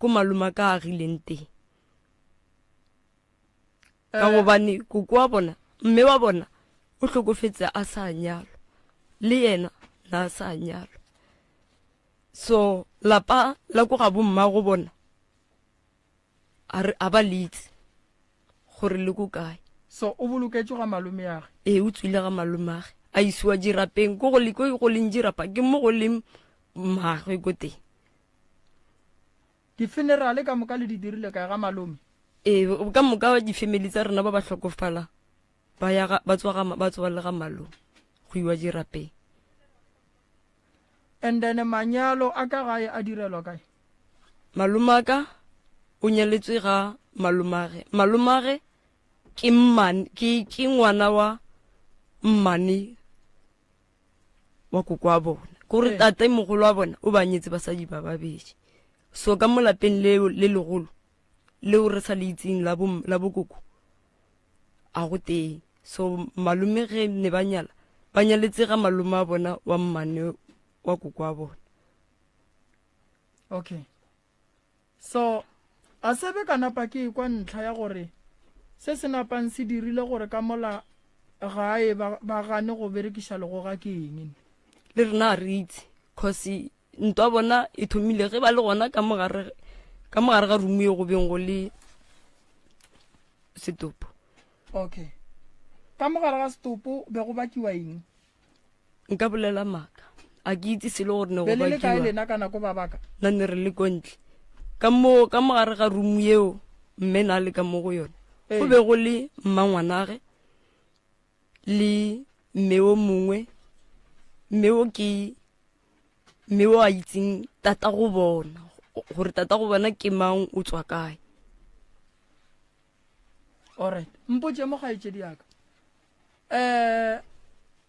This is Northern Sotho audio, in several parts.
ko maloma ka agileng teng ka gobane koko wa bona mme wa bona o hlokofetse a sa nyalo le yena na sa nyalo so lapa la go ga bomma go bona a ba litse gore le go kae so o boloketse ga malome ya ge o tswile ga malome age a isiwa dirapeng ko go leng dirapa ke mo go leng magwe ko teng di-funerale ka moka le di dirile kae ga malome ka moka di-family tsa rena ba ba hlokofala ba tswa le ga malome go iwa dirapeng and then manyalo a ka gae a direlwa kae malome aka o nyaletswe ga malomage ke ngwana wa mmane wa koko wa bona kore tate mogolo wa bona o ba nyetse basadi ba babedi so ka molapeng le legolo leo re sa le itseng la bokoko a go teng so malome ge ne ba nyaletse ga malome a bona wa mmane wa koko wa bona okay so a sebe ka napa ke kwa ntlha ya gore se se napang se dirile gore ka mola gae ba gane go berekiša lego ga ke eng le rena re itse cause ntwa bona e thomile ge ba le gona ka mogare ga rumu e go beng go le setopo okay ka mogare ga setopo be go bakiwa eng nka bolela maka a ke itse se le gore ne go be le kae bakiwa lena ka nako ba baka na ne re le kontle ka mogare ga rumu eo mme na le ka mo go yone go be go le mmangwanage le mmeo mongwe mmeo a itseng tata go bona gore tata go bona ke mang o tswa kae alright mpotse mo gaetsedi yaka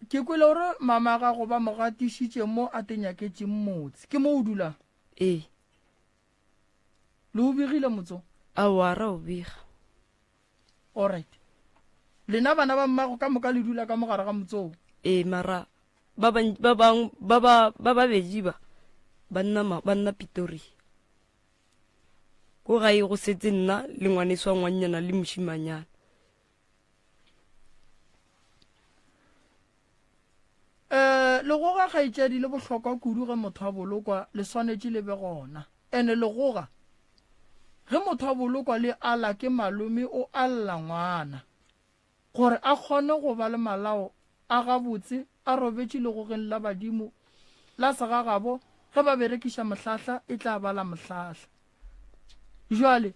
ke kwele gore mama ga go ba mo gatišitše mo a tenyaketseng motse ke mo o dulang le o begile motso a ra o bega alright lena bana ba mmago ka moka le dula ka mogare ga motsoo mara ba babedi ba nna Pitori ko gae go setse nna le ngwaneso wa ngwannyana le moshimanyana le go ga kgaetšedi le bohlokwa kudu ge motho a bolokwa le swanetše le be gona ene le go ga ge motho a bolokwa le ala ke malome o alla ngwana gore a kgone go ba le malao a gabotse a robetše legogeng la badimo la segagabo ge ba berekiša mohlahla e tla ba la mohlahla jwale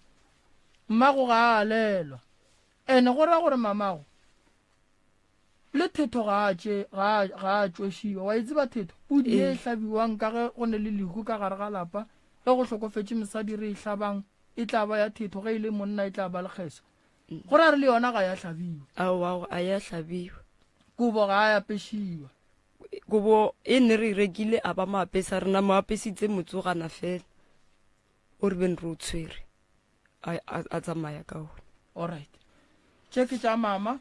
mmago ga a alelwa ene go ra gore mamago le thetho ga a tšwešiwa wa itse ba thetho pudi e hlabiwang ka ge go ne le lehu ka gare ga lapa ge go hlokofetše mosadi re e hlabang e tla ba ya thetho ge e le monna e tla ba le kgeso go ra re le yona ga ya hlabiwa a ya hlabiwa kobo ga a apešiwa kobo e ne re rekile a ba maapesa rena mo apesitse motsogana fela o re beng re o tshwere a tsamaya ka one alright tše ke tša mama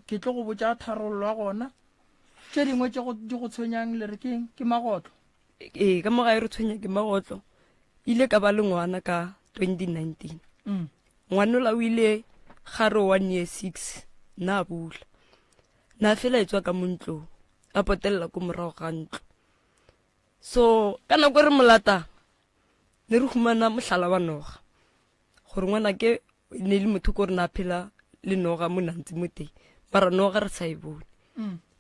ke tlo go botša tharollo ya gona tše dingwe tše di go tshwenyang le re keng ke magotlo ka mogae re tshwenya ke magotlo ile ka ba le ngwana ka 2019 ngwanola o ile gare 1 year 6 na bula na fela e tswa ka montlong a potelela ko morago ga ntlo so ka nako re molata ne re humana mohlala wa noga gore ngwana ke ne le motho ko re na phela le noga mo nantsi mo teng mara noga re sa e bone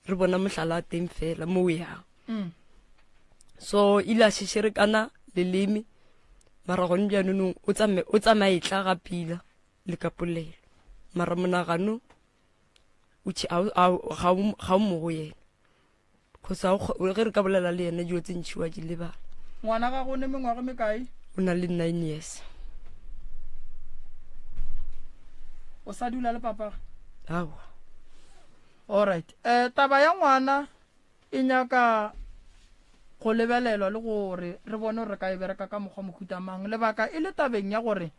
re bona mohlala a teng fela mo o yang so ile a šešerekana leleme mara gone bjanonong o tsamaya etla ga pila le ka polelo mara monagano ga o mo go yena cause ge re ka bolela le yena dio tse ntšhiwa di lebala ngwana ga go ne mengwaga mekae o na le 9 years o sa dula le papa awa alright taba ya ngwana e nyaka go lebelelwa le gore re bone re ka e bereka ka mokgwa mohutamang lebaka e le tabeng ya gore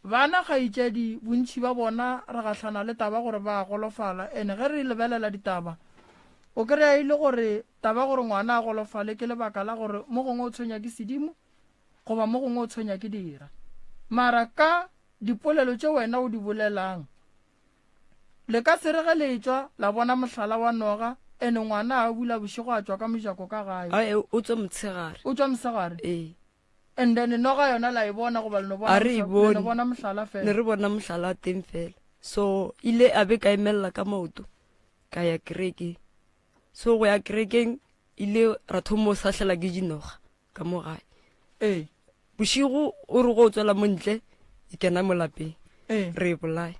bana kgaetšedi bontši ba bona re gahlana le taba gore ba golofala ene ge re lebelela ditaba o kry-a ile gore taba gore ngwana a golofale ke lebaka la gore mo gongwe o tshwenya ke sedimo goba mo gongwe o tshwenya ke dira mara ka dipolelo tše wena o di bolelang le ka seregeletswa la bona mohlala wa noga ene ngwana a bula bošego a tšwa ka mojako ka gae o tswa motshegare and then noga yona la e bona goba leno bona mohlala fela ne re bona mohlala teng fela so ile a be ka emelela ka maoto ka ya kereke so go ya kerekeng ile ra thomo sa hlela ke dinoga ka mo gae bošigo o re go tswela montle e kena mo lapeng re e bolaya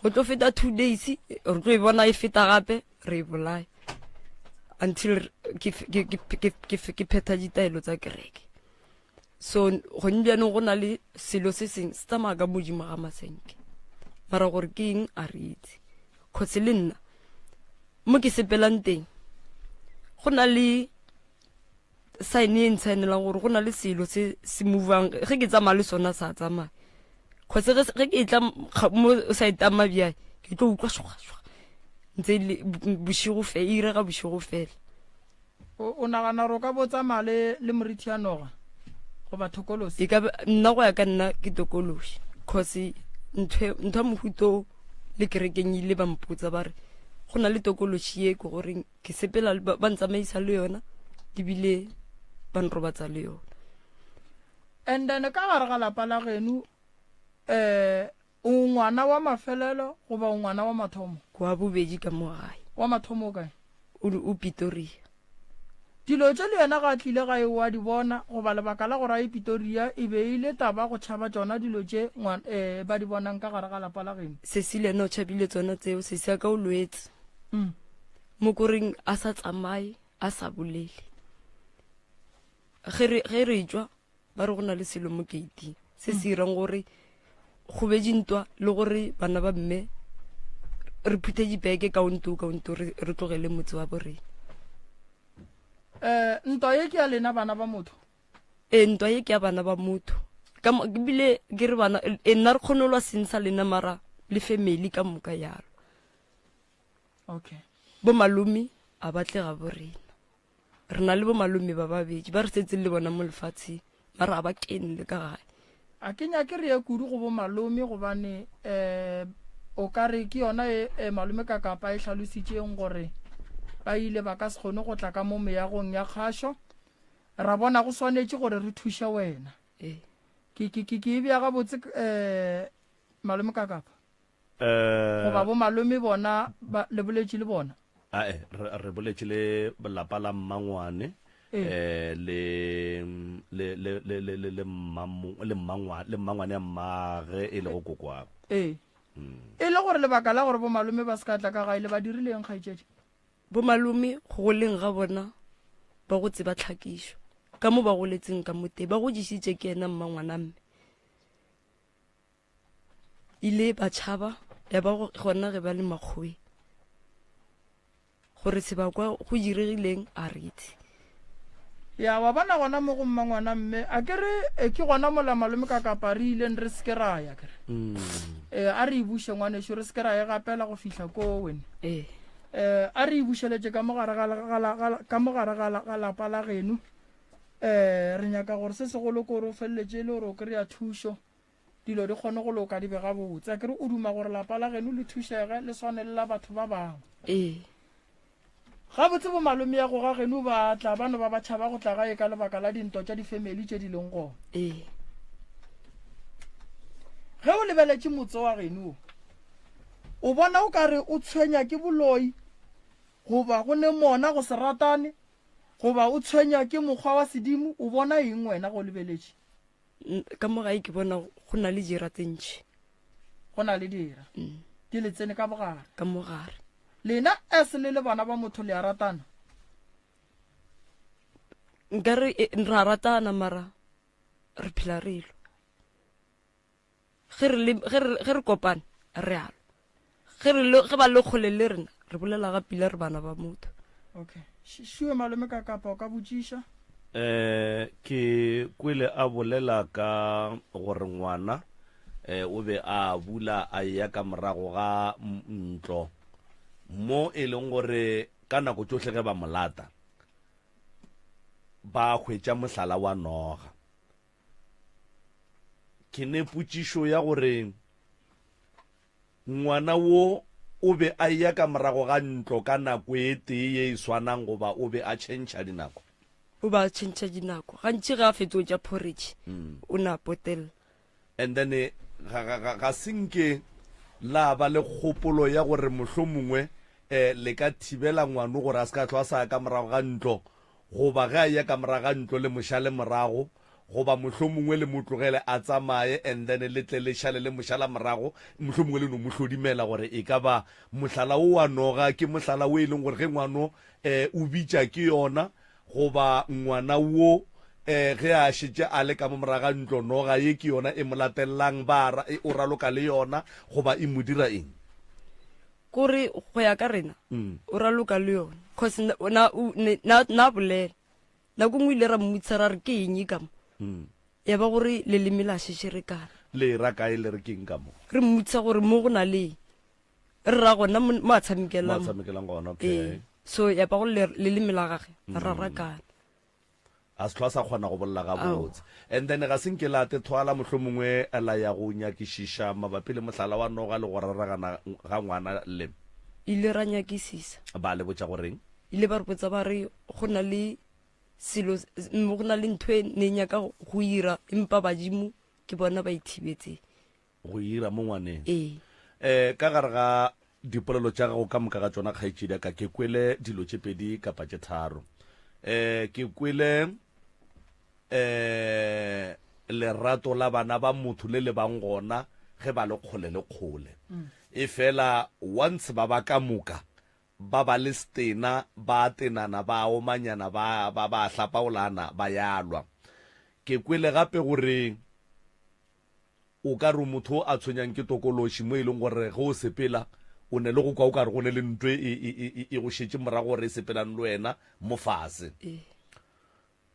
go tlo feta 2 days re tlo e bona e feta gape re e bolaya until ke phetha ditaelo tsa kereke so go ndianong go na le selo se seng se tsamaya ka modimo ga masenke mara gore ke eng a re itse kgotse le nna mo ke sepelang teng go na le sign e ntshaenelang gore go na le selo se movang ge ke tsamaya le sona sa tsamaya kgotse ge ke tla mo site a mabjai ke tlo utlwa shwa ntse bošigo fe e irega bošigo fela o nagana gore o ka botsamaya le morithi ya noga goba thokolosi nna go ya ka nna ke tokolosi cause ntho ya mohuto le kerekeng ile ba mpotsa ba re go na le tokolosi e ko gore ke sepela ba ntsamaisa le yona dibile ba nrobatsa le yona and then ka gare ga lapa la genu o ngwana wa mafelelo goba o ngwana wa mathomo kwa bobedi ka mo gae wa mathomo o kae o Pretoria dilo tše le yena ga tlile gae wa di bona goba lebaka la gore a Pretoria e be ile taba go tšhaba tsona dilo tše ba di bonang ka gare ga lapa la geno se se le no tšhabile tsona tseo se se ka o loetse mo koreng a sa tsamaye a sa bolele ge re tswa ba re go na le selo mo gate se se irang gore go be dintwa le gore bana ba mme re phuthe dibeke kaunto re tlogele motse wa borena ntwa ye ke ya lena bana ba motho ntwa ye ke ya bana ba motho ka bile ke re bana nna re kgonolwa seng sa lena mara le family ka moka yalo okay bo malumi a batle ga borena re na le bo malumi ba babedi ba re setse le bona mo lefatsheng mara a ba kenle ka gae a kenya ke re ya kudu go bo malumi gobane o ka re ke yona malome ka kapa e hlalositseng gore ba ile ba ka se kgone go tla ka mo meagong ya kgašo ra bona go swanetse gore re thuše wena ke e bja gabotse malome ka kapa goba bo malome bona le boletše le bona re boletše le lapa la mmangwane le mmangwane ya mmage e le go kokwago e le gore lebaka la gore bo malome ba se ka tla ka gae le ba dirileng kgaetšedi bo malome go leng ga bona ba go tseba tlhakišo ka mo ba goletseng ka mote ba go disitse ke ena mmangwana mme ile ba tšhaba ya ba gona ge ba le makgoe gore se ba kwa go diregileng a rete ya wa bona gona mo go mmangwana mme a kere ke gona mola malome ka kapa re ileng re se ke raya kere a re ibuše ngwanešo re se ke raya gapela go fihla ko wene a re ibušeletše ka mogare ga lapa la geno re nyaka gore se segolo ko re o feleletše le gore o kry-a thušo dilo di kgone go loka di be gabotse a kere o duma gore lapa la geno le thušege le swanelela batho ba bangwe gabotse bo malome ya go ga geno ba tla bano ba batšhaba go tla gae ka lebaka la dintwa tša difamily tše di leng gona ge o lebeletše motse wa geno o bona o ka re o tshwenya ke boloi goba go ne mona go se ratane goba o tshwenya ke mokgwa wa sedimo o bona eng wena go lebeletše ka mo gae ke bona go na le dira tse ntšhi go na le dira di le tsene ka bogare ka mogare lena se le bana ba motho le a ratana nkare ra ratana mara re phela relo ge re kopane re alo ge ba le kgole le rena re bolela ga pila re bana ba motho okay šiwe malome ka kapa o ka botšiša ke kwele a bolela ka gore ngwana o be a bula a ya ka morago ga ntlo mo e leng gore ka nako tsohle ge ba molata ba hwetša mohlala wa noga ke ne putsišo ya gore ngwana wo o be a ya ka morago ga ntlo ka nako e tee ye e swanang goba o be a tšhentšha dinako o ba tšhentšha dinako gantši ga a fetso ja porridge o na potella and then ga senke la ba le kgopolo ya gore mohlomongwe le ka thibela ngwano gore a se ka tlhoa sa ka morago ga ntlo goba ge a ya ka morago ga ntlo le mošale morago goba mohlomongwe le motlogele a tsamaye and then le tle le šale le mošala morago mohlomongwe le no mohlodimela gore e ka ba mohlala o wa noga ke mohlala o e leng gore ge ngwano o bitša ke yona goba ngwana wo ge a šetse a le ka mo moraga ntlo noga ye ke yona e molatelelang ba o raloka le yona goba e mo dira eng kore go ya ka rena o raloka le yona cause na bolela nako ngwe ile ra mmutsa ra re ke eng ka mo ya ba gore leleme la šešerekana le ra kae le re keng ka mo re mmutsa gore mo go na le re ra gona mo a tshamekelang gona okay so ya ba go leleme la gage ra rakana a se tlhoa sa kgona go bolela ga botse and then ga senke late thwala mohlomongwe a la ya go nyakišiša mabapi le mohlala wa noga le go raragana ga ngwana le ile ra nyakisisa ba le botša goreng ile ba re botsa ba re go na le selo go na le ntho e ne nyaka go ira empa badimo ke bona ba ithibetse go ira mo ngwaneng ka gare ga dipolelo tša gago ka moka ga tsona kgaetšedi ka ke kwele dilo tše pedi kapa tše tharo ke kwele lerato la bana ba motho le le bang gona ge ba le kgole le kgole e fela once ba ba ka moka ba ba le stena ba tenana ba omanyana ba hlapaolana ba yalwa ke kwele gape gore o ka re motho a tshwenyang ke tokološi mo e leng gore ge o sepela o ne le go kwa o ka re go ne le ntwe e go šetse morago gore e sepelang le wena mo fase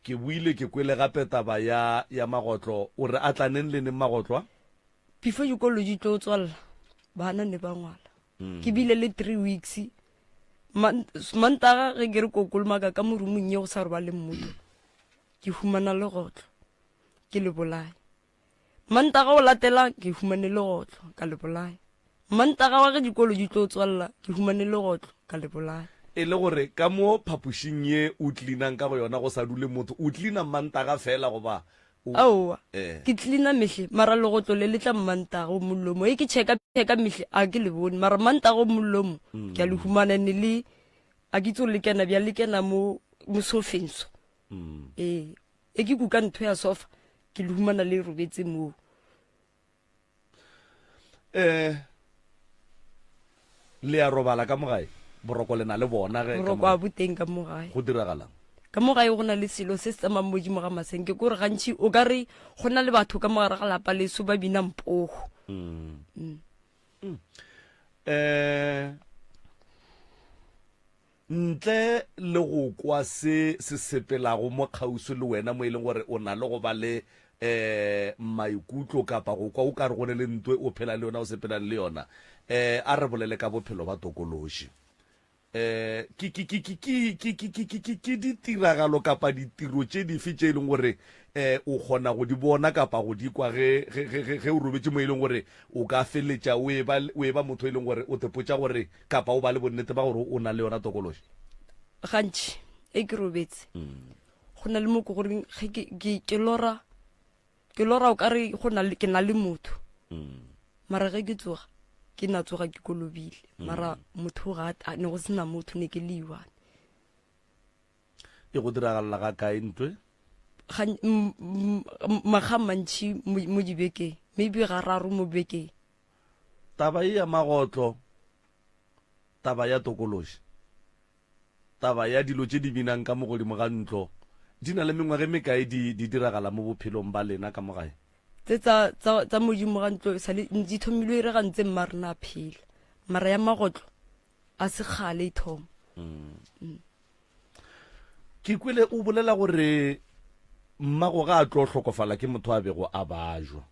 ke buile ke kwele gape taba ya magotlo o re a tlaneng le neng magotlwa before dikolo di tlo tswalela bana ne ba ngwala ke bile le 3 weeks mantaga ge ke re kokolomaka ka morumong ye go sa re ba le mmoto ke humana legotlo ke le bolai mantaga o latela ke humane legotlo ka le bolai mantaga wa ge dikolo di tlo tswalela ke humane legotlo ka le bolai e le gore ka mo phapošing ye o tlinang ka go yona go sa dule motho o tlina mantaga fela goba aowa ke tlina mehle mara legotlo le letla mantaga o mollomo e ke checka mehle a ke le bone mara mantaga o mollomo ke a le humanane le a ke tso le kena bja le kena mo sofenso e ke kuka ntho ya sofa ke le humana le robetse moo le ya robala ka mogae boroko le na le bona ge boroko a boteng ka mogae go diragalang ka mogae go na le selo se se tsamayang modimo ga masenke ke gore gantši o ka re go na le batho ka mogare ga lapa leso ba bina mpogo ntle le go kwa se sepelago mo kgauso le wena mo e leng gore o na le go ba le maikutlo kapa go kwa o ka re go ne le ntwe o phela le yona o sepelang le yona a re bolele ka bophelo ba tokološi ke ditiragalo kapa ditiro tše dife tše e leng gore o kgona go di bona kapa go di kwa ge o robetse mo e leng gore o ka feletša o e ba motho e leng gore o tepotša gore kapa o ba le bonnete ba gore o na le yona tokološi gantši e ke robetse go na le mo ke goreng ke lora o ka re ke na le motho mara ge ke tsoga ke na tsoga ke kolobile mara motho ga ne go sena motho ne ke le iwane e go diragalela ga kae ntwe maga mantši mo dibekeng maybe ga raro mo bekeng taba e ya magotlo taba ya tokološi taba ya dilo tše di binang ka mo godimo ga ntlo di na le mengwage mekae di diragala mo bophelong ba lena ka mogae tse tsa modimo ga ntlo di thomilwe e re gantse mma rena a phela mara ya magotlo a se kgale e thoma ke kwele o bolela gore mmago ga a tlo hlokofala ke motho a bego a bajwa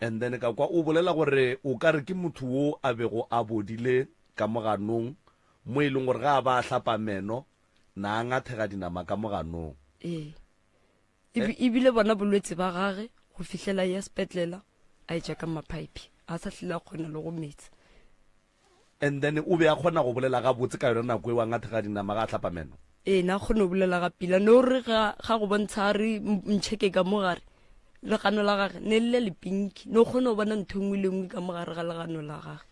and then ka kwa o bolela gore o ka re ke motho wo a bego a bodile ka moganong mo e leng gore ga a ba a hlapa meno na a ngathega dinama ka moganong ebile bona bolwetse ba gage go fihlela ya sepetlela a e ka mapaipi a sa tlile a kgona le go metsi. and then o be a kgona go bolela ga botse ka yona nako e wa ngathega dinama ga tlhapa meno. Na kgone go bolela ga pila no re ga go bontsha re ntšheke ka mo gare legano la gage ne le le pinki no kgone go bona ntho nngwe le nngwe ka mo gare ga legano la gage.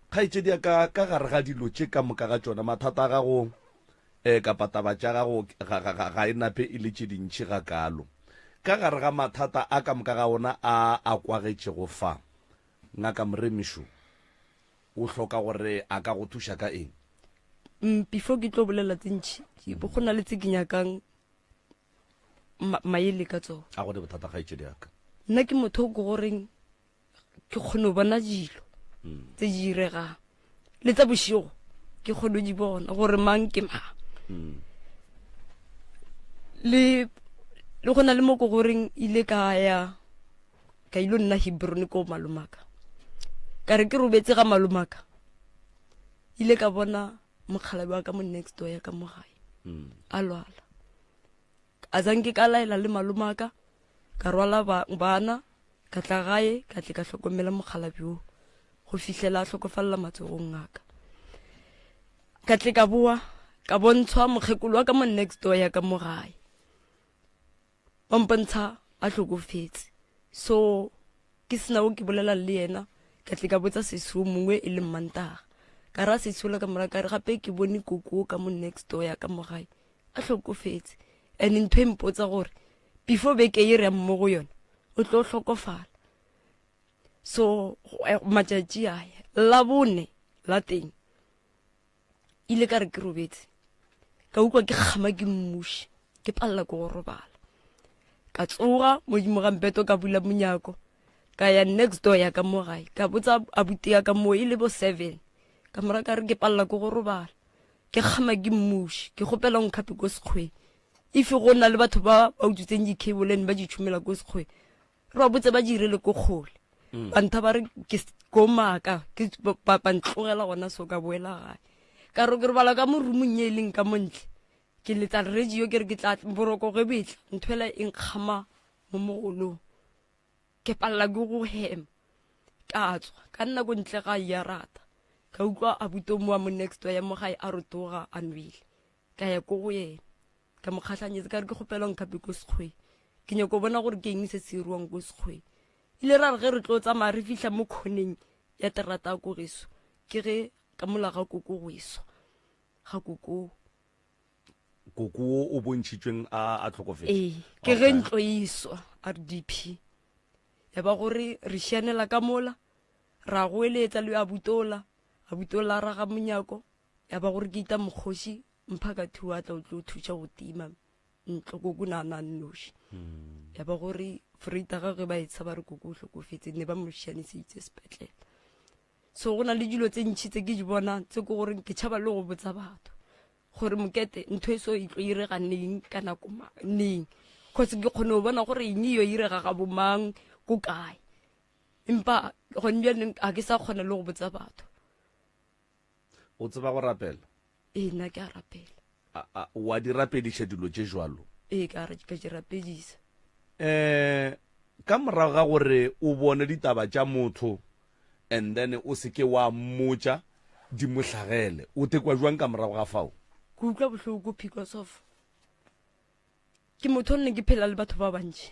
kgaitsedi ya ka gare ga dilo tše ka moka ga tsona mathata a gago kapa taba tša gago ga e nape e le tše dintšhi ga kalo ka gare ga mathata a ka moka ga ona a kwagetše go fa ngaka Moremišo o hloka gore a ka go thuša ka eng? Before ke tlo bolela tse ntšhi go na le tse ke nyakang maele ka tsone a gode bothata kgaitsedi ya ka. Nna ke motho go goreng ke kgone go bona dilo tse di diregang le tsa bošigo ke kgone di bona gore mang ke mang. Le go na le mo go goreng ile ka ya ka ilo nna Hebrone ko malomaka ka re ke robetse ga malomaka ile ka bona mokgalabi wa ka mo next door ya ka mo gae a lwala a zanke ka laela le malomaka ka rwala bana ka tla gae ka tle ka hlokomela mokgalabi o go fihlela a hlokofalla matsogong ngaka ka tle ka boa ka bontshwa mokgekolo wa ka mo next door ya ka mo gae ba mpontsha a hlokofetse so ke sena o ke bolela le yena ka tle ka botsa sesu mongwe e le Mantaga ka ra sesula ka mora ka re gape ke bone koko ka mo next door ya ka mo gae a hlokofetse and ntho e mpotsa gore before beke e re mo go yona o tlo hlokofala. So matšatši aya la bone la teng ile ka re ke robetse ka ukwa ke kgama ke mmuši ke palela ko go robala ka tsoga modimo ga mpeto ka bula monyako ka ya next door ya ka mo gae ka botsa abuti ya ka mo ile bo 7 ka mora ka re ke palela ko go robala ke kgama ke mmuši ke gopela nkhape ko sekgwe if go na le batho ba utswitseng di-cable ba di tšhumela ko sekgwe re ba botse ba direle ko kgole bantha ba re ke ko maka ke ba ntlogela gona so ka boela gae ka re ke robala ka mo rumong e leng ka montle ke letsa radio ke re ke tla boroko ge betla nthwela e nkgama mo mogolong ke palela ke go hema ka tswa ka nna ko ntle ga ya rata ka utlwa abuto mo wa mo next door ya mo gae a rotoga a nwele ka ya ko go yena ka mo kgatlhanyetse ka re ke kgopela nkhape ko sekgwe ke nyako bona gore ke eng se se ruang ko sekgwe ile ra re ge re tlo tsamaya re fihla mo khoneng ya terata ya kogeso ke ge ka mola ga koko goeso ga koko o bontšhitšweng a tlhokofetse ke ge ntlo iswa RDP ya ba gore re šianela ka mola ra go eletsa le abutola ra ga monyako ya ba gore ke ita mokgoši mphaka thuwa tla o tlo thuša go tima ntlo koko nana nnoši ya ba gore freita gage ba etsa ba re koko o hlokofetse ne ba mo šianiseditse sepetlele. So go na le dilo tse ntšhi tse ke di bona tse ko gore ke tšhaba le go botsa batho gore mokete ntho e so e tlo irega neng ka nako neng cause ke kgone go bona gore eng yo irega ga bomang ko kae empa gone bjaneng a ke sa kgona le go botsa batho. O tseba go rapela? Nna ke a rapela. Wa di rapediša dilo tše jwalo? Ka di rapedisa. Ka morago ga gore o bone ditaba tša motho and then o seke wa mmotša di mohlagele o tekwa jwang ka morago ga fao? Ke utlwa bohloko because of ke motho nne ke phela le batho ba bantši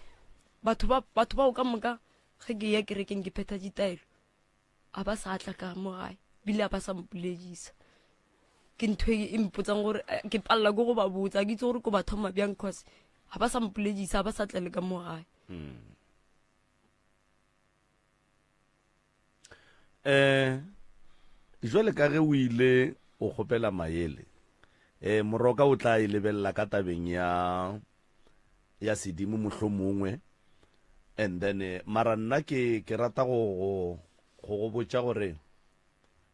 batho ba o ka moka ge ke ya kerekeng ke phetha ditaelo a ba sa tla ka mo gae bile a ba sa mpuledisa ke ntho e mpotsang gore ke palela ko go ba botsa ke itse gore ko ba thoma bjang cause a ba sa mpuledisa a ba sa tlele ka mo gae. Jwale ka ge o ile o kgopela maele moroka o tla e lebelela ka tabeng ya sedimo mohlomongwe and then mara nna ke rata go botša gore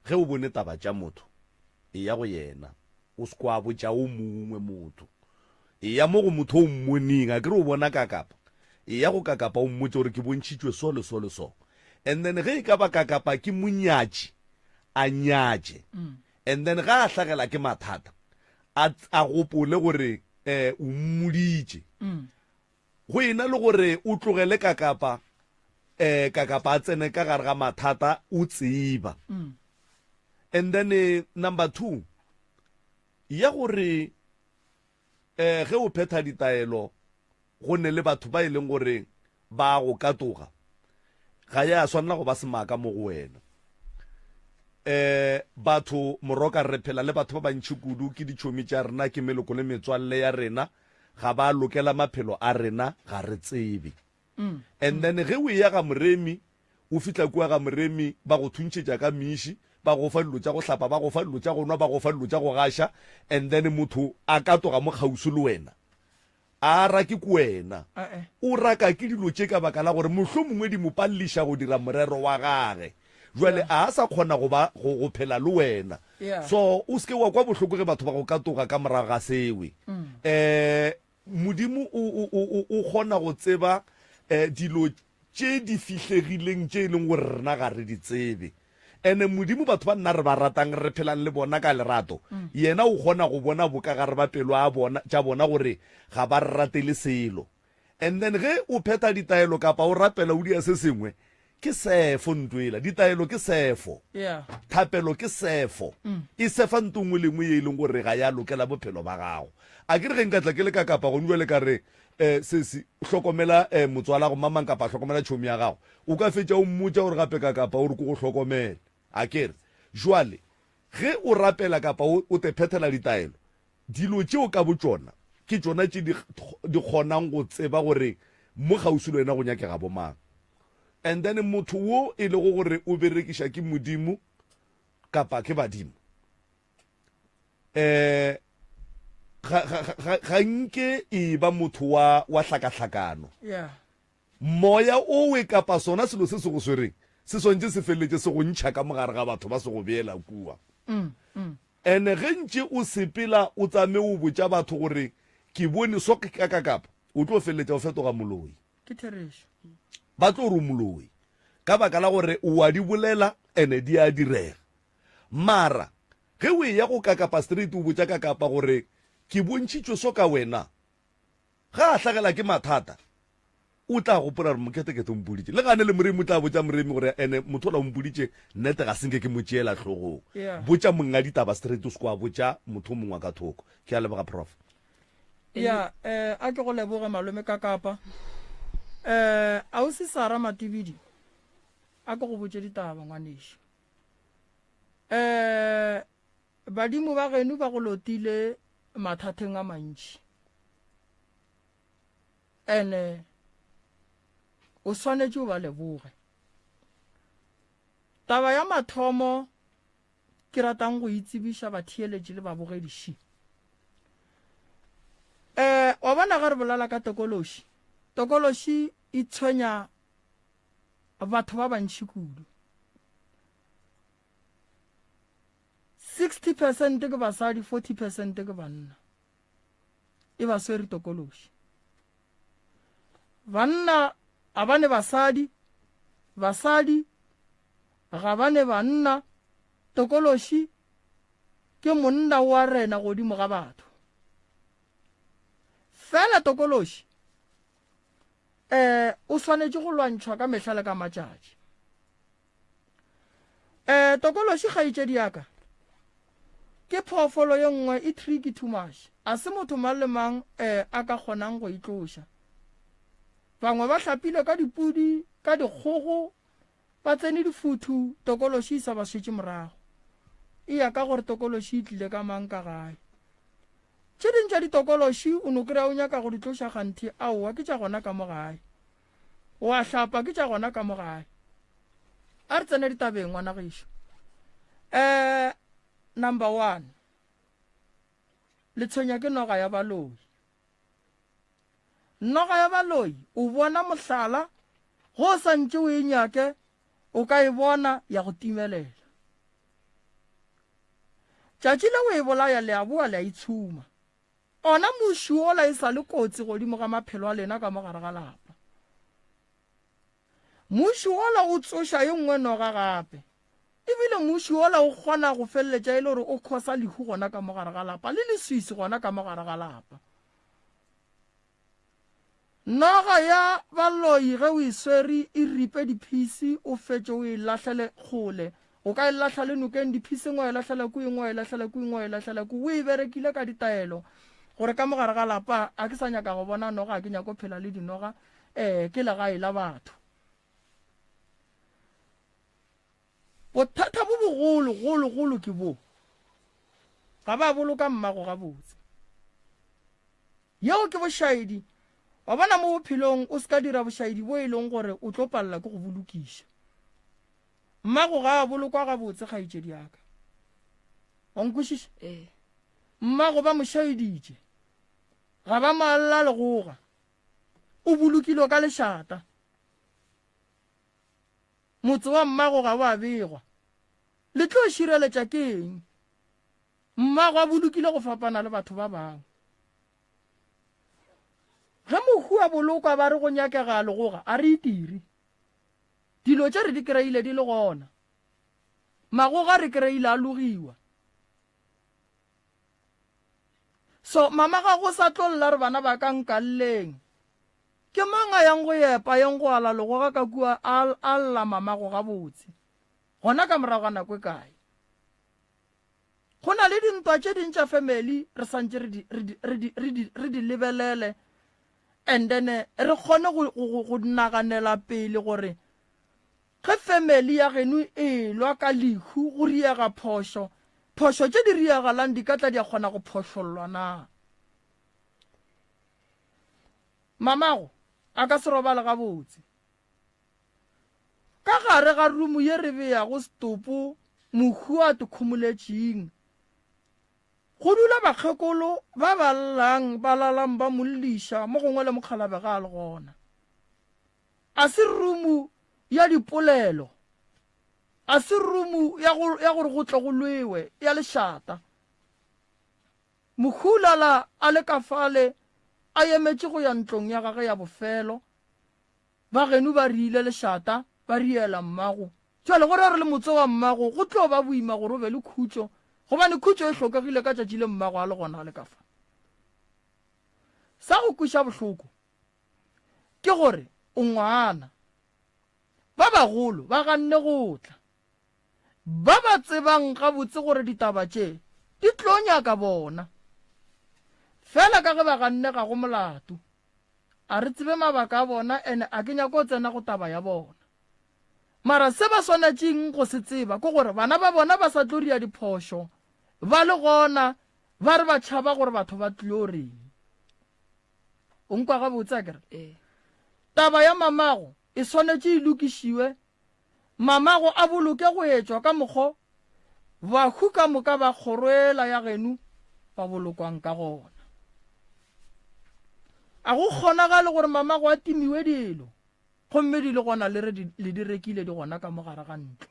ge o bone taba tša motho e ya go yena o se kwa botša o mongwe motho e ya mo go motho o mmoneng a ke re o bona kakapa e ya go kakapa o mmotse gore ke bontšhitšwe so le so le so and then ge e ka ba kakapa ke monyatši a nyatše and then ga a hlagela ke mathata a gopole gore o mmoditše go ena le gore o tlogele kakapa kakapa a tsene ka gare ga mathata o tseba and then number 2 ya gore ge o phetha ditaelo go ne le batho ba ileng gore ba go katoga ga ya swanela go ba semaka mo go wena batho moroka re phela le batho ba bantši kudu ke ditšhomi tša rena ke meloko le metswalle ya rena ga ba lokela maphelo a rena ga re tsebe and then ge o ya ga moremi o fitla kua ga moremi ba go thuntšhetša ka miši ba go fa dilo tša go hlapa ba go fa dilo tša go nwa ba go fa dilo tša go gaša and then motho a katoga mo kgausi le wena a rake ke wena o raka ke dilo tše ka baka la gore mohlomongwe di mo palliša go dira morero wa gage jwale a sa kgona go phela le wena so o seke wa kwa bohloko ge batho ba go katoga ka morago ga sewe modimo o kgona go tseba dilo tše di fihlegileng tše e leng gore rena ga re di tsebe ene modimo batho ba nna re ba ratang re phelang le bona ka lerato yena o kgona go bona bokagare ba pelo a bona tša bona gore ga ba re ratele selo and then ge o phetha ditaelo kapa o rapela o dia se sengwe ke sefo ntwela ditaelo ke sefo thapelo ke sefo e sefa ntongwe lengwe ye e leng gore ga ya lokela bophelo ba gago a ke re ge nkatla ke le ka kapa go nwele ka re se hlokomela motswala go mamang kapa hlokomela tšhomi ya gago o ka fetša o mmotša gore gape ka kapa o re ko go hlokomela a kere jwale ge o rapela kapa o te phethela ditaelo dilo tšeo ka botšona ke tšona tše di kgonang go tseba gore mo kgausi le wena go nyakega bomang and then motho wo e le go gore o berekiša ke modimo kapa ke badimo ga nke e ba motho wa hlakahlakano moya o we kapa sona selo se se go swereng se swantse se feleletse se go ntšha ka mogare ga batho ba se go beela kua ene ge ntše o sepela o tsame o botša batho gore ke bone so ka kapa o tlo feleletša o fetoga moloi ba tlo re moloi ka baka la gore o a di bolela ene di a direga mara ge o ya go kakapa street o botša kakapa gore ke bontšhitšwe so ka wena ga a hlagela ke mathata o tla gopola gore moketekete mpoditše le gane le moremi o tla botša moremi gore ene motho o la mpoditše nnete ga senke ke motšeela tlhogong botša monga ditaba street o seko a botša motho mongwe ka thoko ke a leboga prof a ke go leboge malome ka kapa a o se sara matibidi a ke go botše ditaba ngwanešo badimo ba geno ba go lotile mathateng a mantši ene o swanetše o ba leboge taba ya mathomo ke ratang go itsebiša batheeletši le babogediši wa bona ga re bolala ka tokološi e tshwenya batho ba bantši kudu 60% ke basadi 40% ke banna e ba swere tokološi banna a bane basadi ga bane banna tokološi ke monna wa rena godimo ga batho fela tokološi o swanetše go lwantšhwa ka mehla le ka matšatši tokološi kgaetšedi yaka ke phoofolo ye nngwe e tricky too much a se motho mang le mang a ka kgonang go itloša bangwe ba hlapile ka dipudi ka dikgogo ba tsene difuthu tokološi e sa ba swetše morago e ya ka gore tokološi e tlile ka mang ka gae tše ding tša ditokološi o no kry-a o nyaka go ditloša kganthe aowa ke tša gona ka mo gae wa hlapa ke tša gona ka mo gae a re tsene ditabeng ngwana gešo number 1 le tshwenya ke noga ya baloi noga ya baloi o bona mohlala go sa ntše o e nyake o ka e bona ya go timelela tšatši le o e bolaya le a boa le a itshuma ona moši ola e sa le kotsi godimo ga maphelo a lena ka mogare ga lapa moši ola o tsoša ye nngwe noga gape ebile moši ola o kgona go feleletša e le gore o khosa lehu gona ka mogare ga lapa le leswisi gona ka mogare ga lapa noga ya baloi ge o e swere e ripe diphisi o fetse o e latlhele kgole o ka e latlha le nokeng diphisi ngwe e latlhela ko engwe e latlhela ko engwe e latlhela ko o e berekile ka ditaelo gore ka mogare ga lapa a ke sa nyaka go bona noga a ke nyako phela le dinoga ke legae la batho bothata bo bogolo ke bo ga ba boloka mmago gabotse yeo ke bošaedi wa bona mo bophelong o se ka dira bošaedi bo e leng gore o tlo palela ke go bolokiša mmago ga a bolokwa gabotse kgaetšedi yaka wa nkwešiša mmago ba mošaeditše ga ba maalla legoga o bolokilwe ka lešata motse wa mmago ga wa begwa le tlo šireletša ke eng mmago a bolokile go fapana le batho ba bangwe ge mohu a bolokwa ba re go nyakega legoga a re itire dilo tše re di kry-ile di le gona magoga re kry-ile a logiwa so mama ga go sa tlolla re bana ba ka nkalleng ke mang a yang go epa yang go ala legoga ka kua a lla mamago gabotse gona ka morago ga nako e kae go na le dintwa tše dintša family re santse re di lebelele and then re kgone go naganela pele gore ge family ya geno e lwa ka lehu go riega phošo tše di riagalang di ka tla di a kgona go phošollwa na mamago a ka se robale gabotse ka gare ga rumu ye re beyago stopo mohu a tikhomoletšeng go dula bakgekolo ba ba lalang ba molliša mo gongwe le mokgalabe ga a le gona a se rumu ya dipolelo a se rumu ya gore go tle go lwewe ya lešata mohulala a le ka fale a emetše go ya ntlong ya gage ya bofelo ba geno ba riile lešata ba riela mmago tšale gore re le motse wa mmago go tlo ba boima gore o be le khutšo gobane khutšo e hlokegile ka tšatši le mmago a le gona le ka fa sa go kweša bohloko ke gore o ngwana ba bagolo ba ganne go tla ba ba tsebang gabotse gore ditaba tše di tlo nyaka bona fela ka ge ba ganne ga go molato a re tsebe mabaka a bona ene a ke nyako tsena go taba ya bona mara se ba swanetšeng go se tseba ke gore bana ba bona ba sa tlo ria diphošo ba le gona ba re ba tšhaba gore batho ba tlo reng o nkwa gabotse a kere taba ya mamago e swanetše e lokišiwe mamago a boloke go etšwa ka mokgo bahu ka moka ba kgoroela ya geno ba bolokwang ka gona a go kgonagale gore mamago a timiwe dilo gomme di le gona le di rekile di gona ka mogare ga ntlo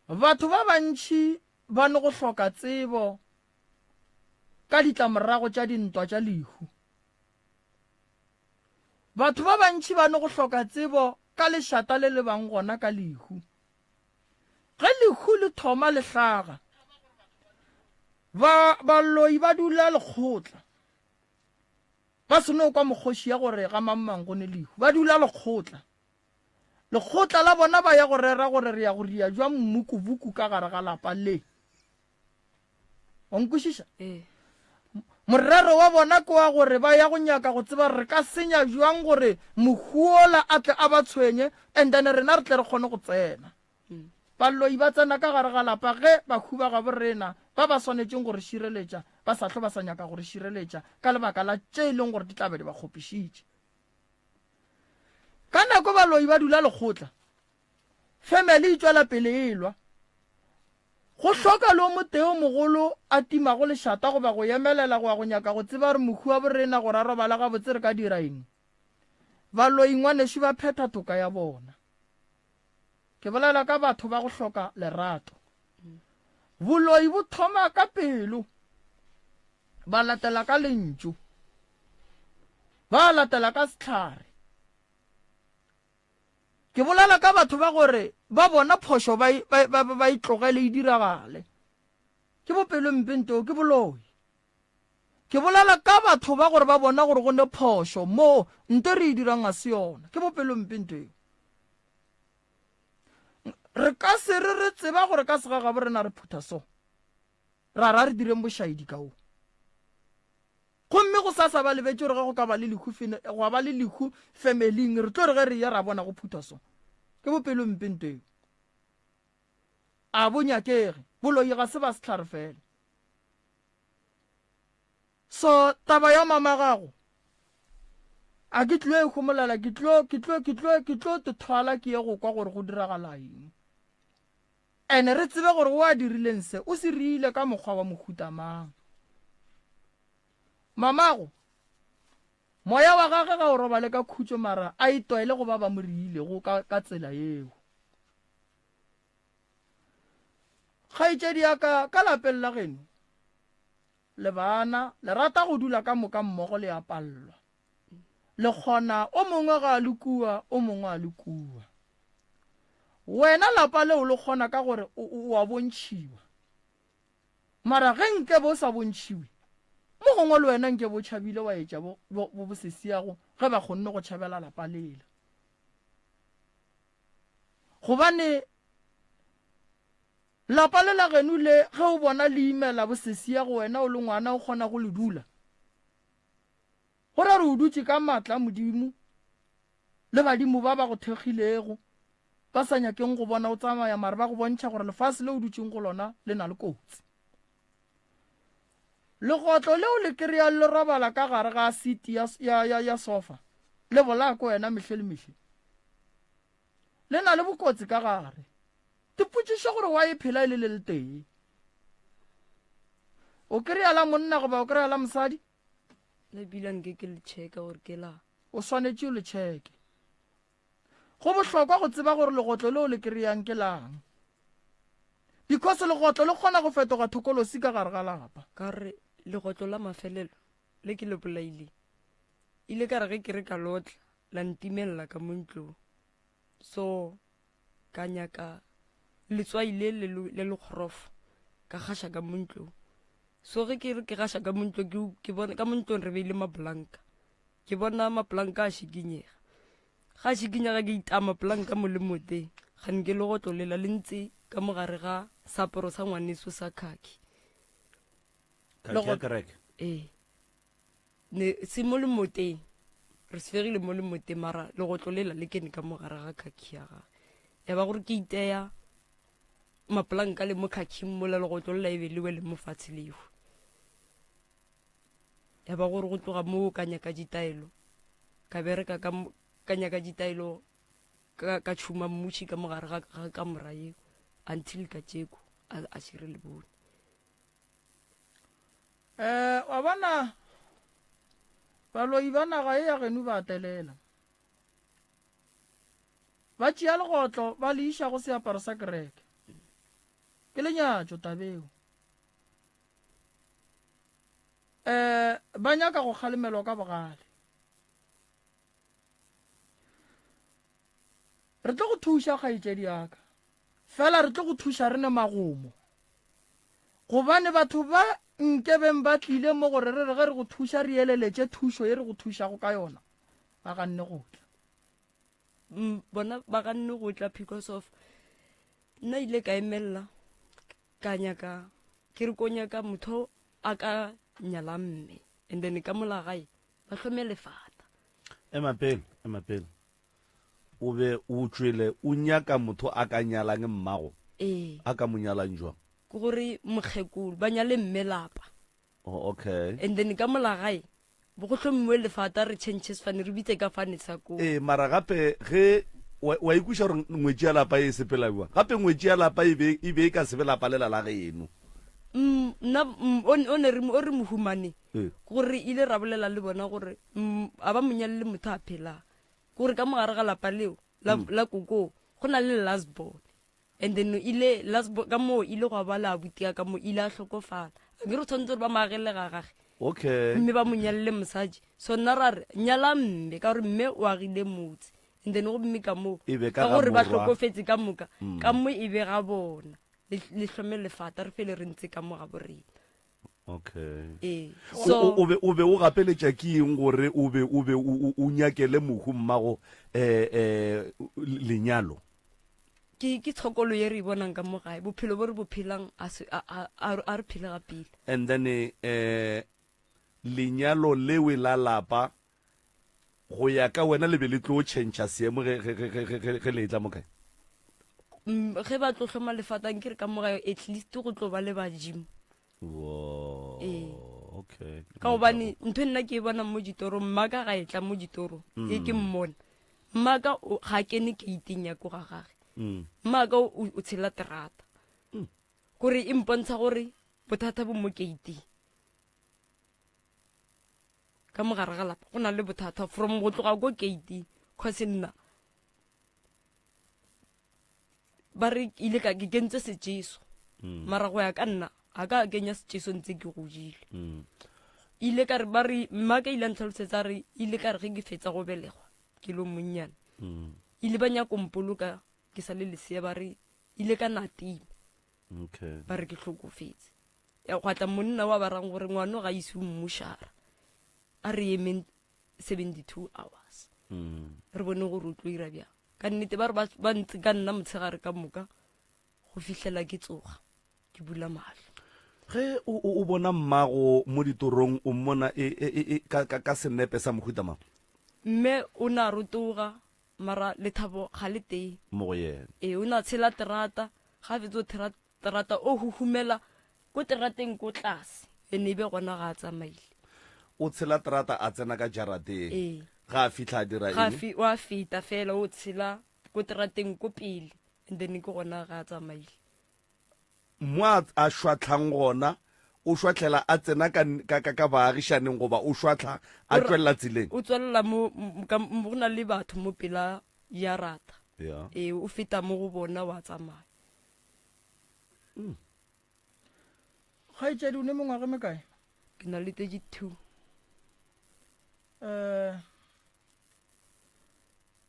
batho ba bantšhi ba ne go hloka tsebo ka ditlamorago tša dintwa tša lehu batho ba bantšhi ba ne go hloka tsebo ka lešata le le bang gona ka lehu ge lehu le thoma le hlaga baloi ba dula lekgotla ba seno kwa mokgoši ya gore ga mammang go ne lehu ba dula lekgotla la bona ba ya go rera gore re ya go ria jwa mmukubuku ka gare ga lapa le o nkwešiša morero wa bona ke wa gore ba ya go nyaka go tseba re ka senya jwang gore mohuola a tle a ba tshwenye and then rena re tle re kgone go tsena baloi ba tsena ka gare ga lapa ge bahu ba ga borena ba swanetšeng gore šireletša ba sa tlo ba sa nyaka gore šireletša ka lebaka la tše e leng gore di tlabe di ba kgopišitše ka nako baloi ba dula lekgotla family e tšwela pele e lwa go hloka le o moteo mogolo a timago lešata go ba go emelela go ya go nyaka go tseba re mohu wa borena gore a robala gabotse re ka dira eng baloi ngwanešo ba phetha toka ya bona ke bolela ka batho ba go hloka lerato boloi bo thoma ka pelo ba latela ka lentšu ba latela ka sehlare ke bolela ka batho ba gore ba bona phošo ba itlogele e diragale ke bopelo mpento ke boloi ke bolela ka batho ba gore ba bona gore go ne phošo mo nte re e dirang a se yona ke bopelompe nteo re ka se re tseba gore ka segagabo re na re phutha so ra re direng bošaedi ka o gomme go sa ba lebetse gore ga go ka ba le lehu familyng re tlo re ge re ya ra bona go phutha so ke bopelompe nteo a bonyakege boloi ga se ba setlhare fela so taba ya mama gago a ke tlo e gomolela ke tlo te thwala ke ye go kwa gore go diragala eng ene re tsebe gore o a dirileng se o se riile ka mokgwa wa mohutamang mamago moya wa gage ga o robale ka khutso mara a itoele go ba ba mo riilego ka tsela eo kgaitsedi ya ka lapeng la geno le bana le rata go dula ka moka mmogo le a pallwa le kgona o mongwe ga a le kua o mongwe a le kua wena lapa leo le kgona ka gore o a bontšhiwa mara ge nke bo sa bontšhiwe mo gongwe le wena nke bo tšhabile wa etša bo sesiago ge ba kgonne go tšhabela lapa lela gobane lapa le la geno le ge o bona le imela bosesiago wena o le ngwana o kgona go le dula go ra re o dutse ka maatla modimo le badimo ba go thekgilego ba sa nyakeng go bona o tsamaya mare ba go bontšha gore lefase le o dutseng go lona le na le kotsi legotlo leo le kry-a le robala ka gare ga siti ya sofa le bolako wena mehle le mehle le na le bokotsi ka gare dipotšiša gore wa e phela e le le tee o kry-a la monna goba o kry-a la mosadi le bilang ke le checka gore ke la o swanetše o le checke go bohlokwa go tseba gore legotlo leo le kry-ang ke lang because legotlo le kgona go fetoga thokolosi ka gare ga lapa ka re legotlo la mafelelo le ke le bolaile ile ka re ge ke re ka lotla la ntimelela ka mo ntlong so ka nyaka letswai le le kgorofo ka gaša ka mo ntlong so ge ke re ke gaša ka mo ntlong ke bona ka mo ntlong re beile maplanka ke bona maplanka a šikinyega ga šikinyega ke itama planka mo le moteng gane ke legotlo lela le ntse ka mogare ga saporo sa ngwaneso sa khaki se mo le moteng re se fegile mo le moteng mara legotlo lela le kene ka mogare ga khaki ya gage ya ba gore ke iteya maplanka le mo khaking mola legotlo lela e be le wele mo fatshe leo ya ba gore go tloga mo ka nyaka ditaelo ka bereka ka nyaka ditaelo ka tšhuma mmutši ka mogare ga kamora eo until ka tšeko a šire le bone wa bona baloi ba naga e ya geno ba telela ba tšea legotlo ba le iša go seaparo sa kereke ke lenyatšo tabeo ba nyaka go kgalemelwa ka bogale re tlo go thuša kgaetšedi yaka fela re tlo go thuša re ne magomo gobane batho ba nkebeng ba tlile mo gore re ge re go thuša re eleletše thušo ye re go thušago ka yona ba ganne go tla bona ba ganne go tla because of nna ile ka emelela ka nyaka ke re ko nyaka motho a ka nyala mme and then ka molagae ba hlome lefata emapele o be o tšwele o nyaka motho a ka nyalang mmago a ka mo nyalang jwang ke gore mokgekolo ba nyale mme lapa okay and then ka molagae bo go hlommiwe lefata re changes fane re bitse ka fane sa ko mara gape ge wa ikuša gore ngwetši ya lapa e sepelaiwa gape ngwetši ya lapa e be e ka sebelapa lela la geno nna o re mohumane gore ile ra bolela le bona gore a ba monyalele motho a phelang gore ka mogare ga lapa leo la koko go na le last born and then ile last ka mo ile go ba la butia ka mo ile a hlokofala a ke re tshwanetse gore ba magele ga gage okay mme ba monyalele mosaji so nna ra re nyala mme ka gore mme o agile motse and then go mme ka mo ka gore ba hlokofetse ka moka ka mo e be ga bona le hlome lefata re fele re ntse ka mo ga borena okay ee so so o be o gapeletša ke eng gore o be o nyakele mohu mmago lenyalo ke tshokolo ye re e bonang ka mo gae bophelo bo re bo phelang a re phele ga pele and then lenyalo lewe la lapa go ya ka wena le be le tlo change seemo ge le tla mo kae ge ba tlo hloma lefatang ke re ka mo gae at least go tlo ba le ba gym wow okay ka gobane ntho nna ke e bona mo ditorong mmaka ga e tla mo ditorong e ke mmona mmaka ga kene ke itinya ko ga gage mmaka o tshela terata gore e mpontsha gore bothata bo mo keiting ka mogare ga lapa go na le bothata from go tloga ko keiting cause nna ba re ile ka ke kentse setšeso mara go ya ka nna a ka kenya setšeso ntse ke go jile ile ka re ba re mmaka ile ntlhalosetsa re ile ka re ge ke fetsa go belegwa ke lo monnyane ile ba nya kompoloka ke sa le lesea ba re ile ka natima okay ba re ke tlhokofetse ya go tla monna wa barang gore ngwana ga ise mmushara a re emeng 72 hours re bone gore o tlo ira bjang ka nnete ba re ba ntse ka nna motshegare ka moka go fihlela ke tsoga ke bula mahlo ge o bona mmago mo ditorong o mmona ka senepe sa mohuta mang mme o na rotoga mara lethabo ga le teng mo go yena ee o na tshela terata ga fetso terata o huhumela ko terateng ko tlase ene be gona ga a tsamaile o tshela terata a tsena ka jarateng ee ga a fitlha a dira eng wa feta fela o tshela ko terateng ko pele and then ke gona ga a tsamaile mo a šwatlhang gona o šwatlhela a tsena ka baagišaneng goba o šwatlha a tšwelela tseleng o tswelela mo go na le batho mo pela ya rata yeah ee o feta mo go bona wa tsamaya kgaitsedi o ne mongwage mekae ke na le 32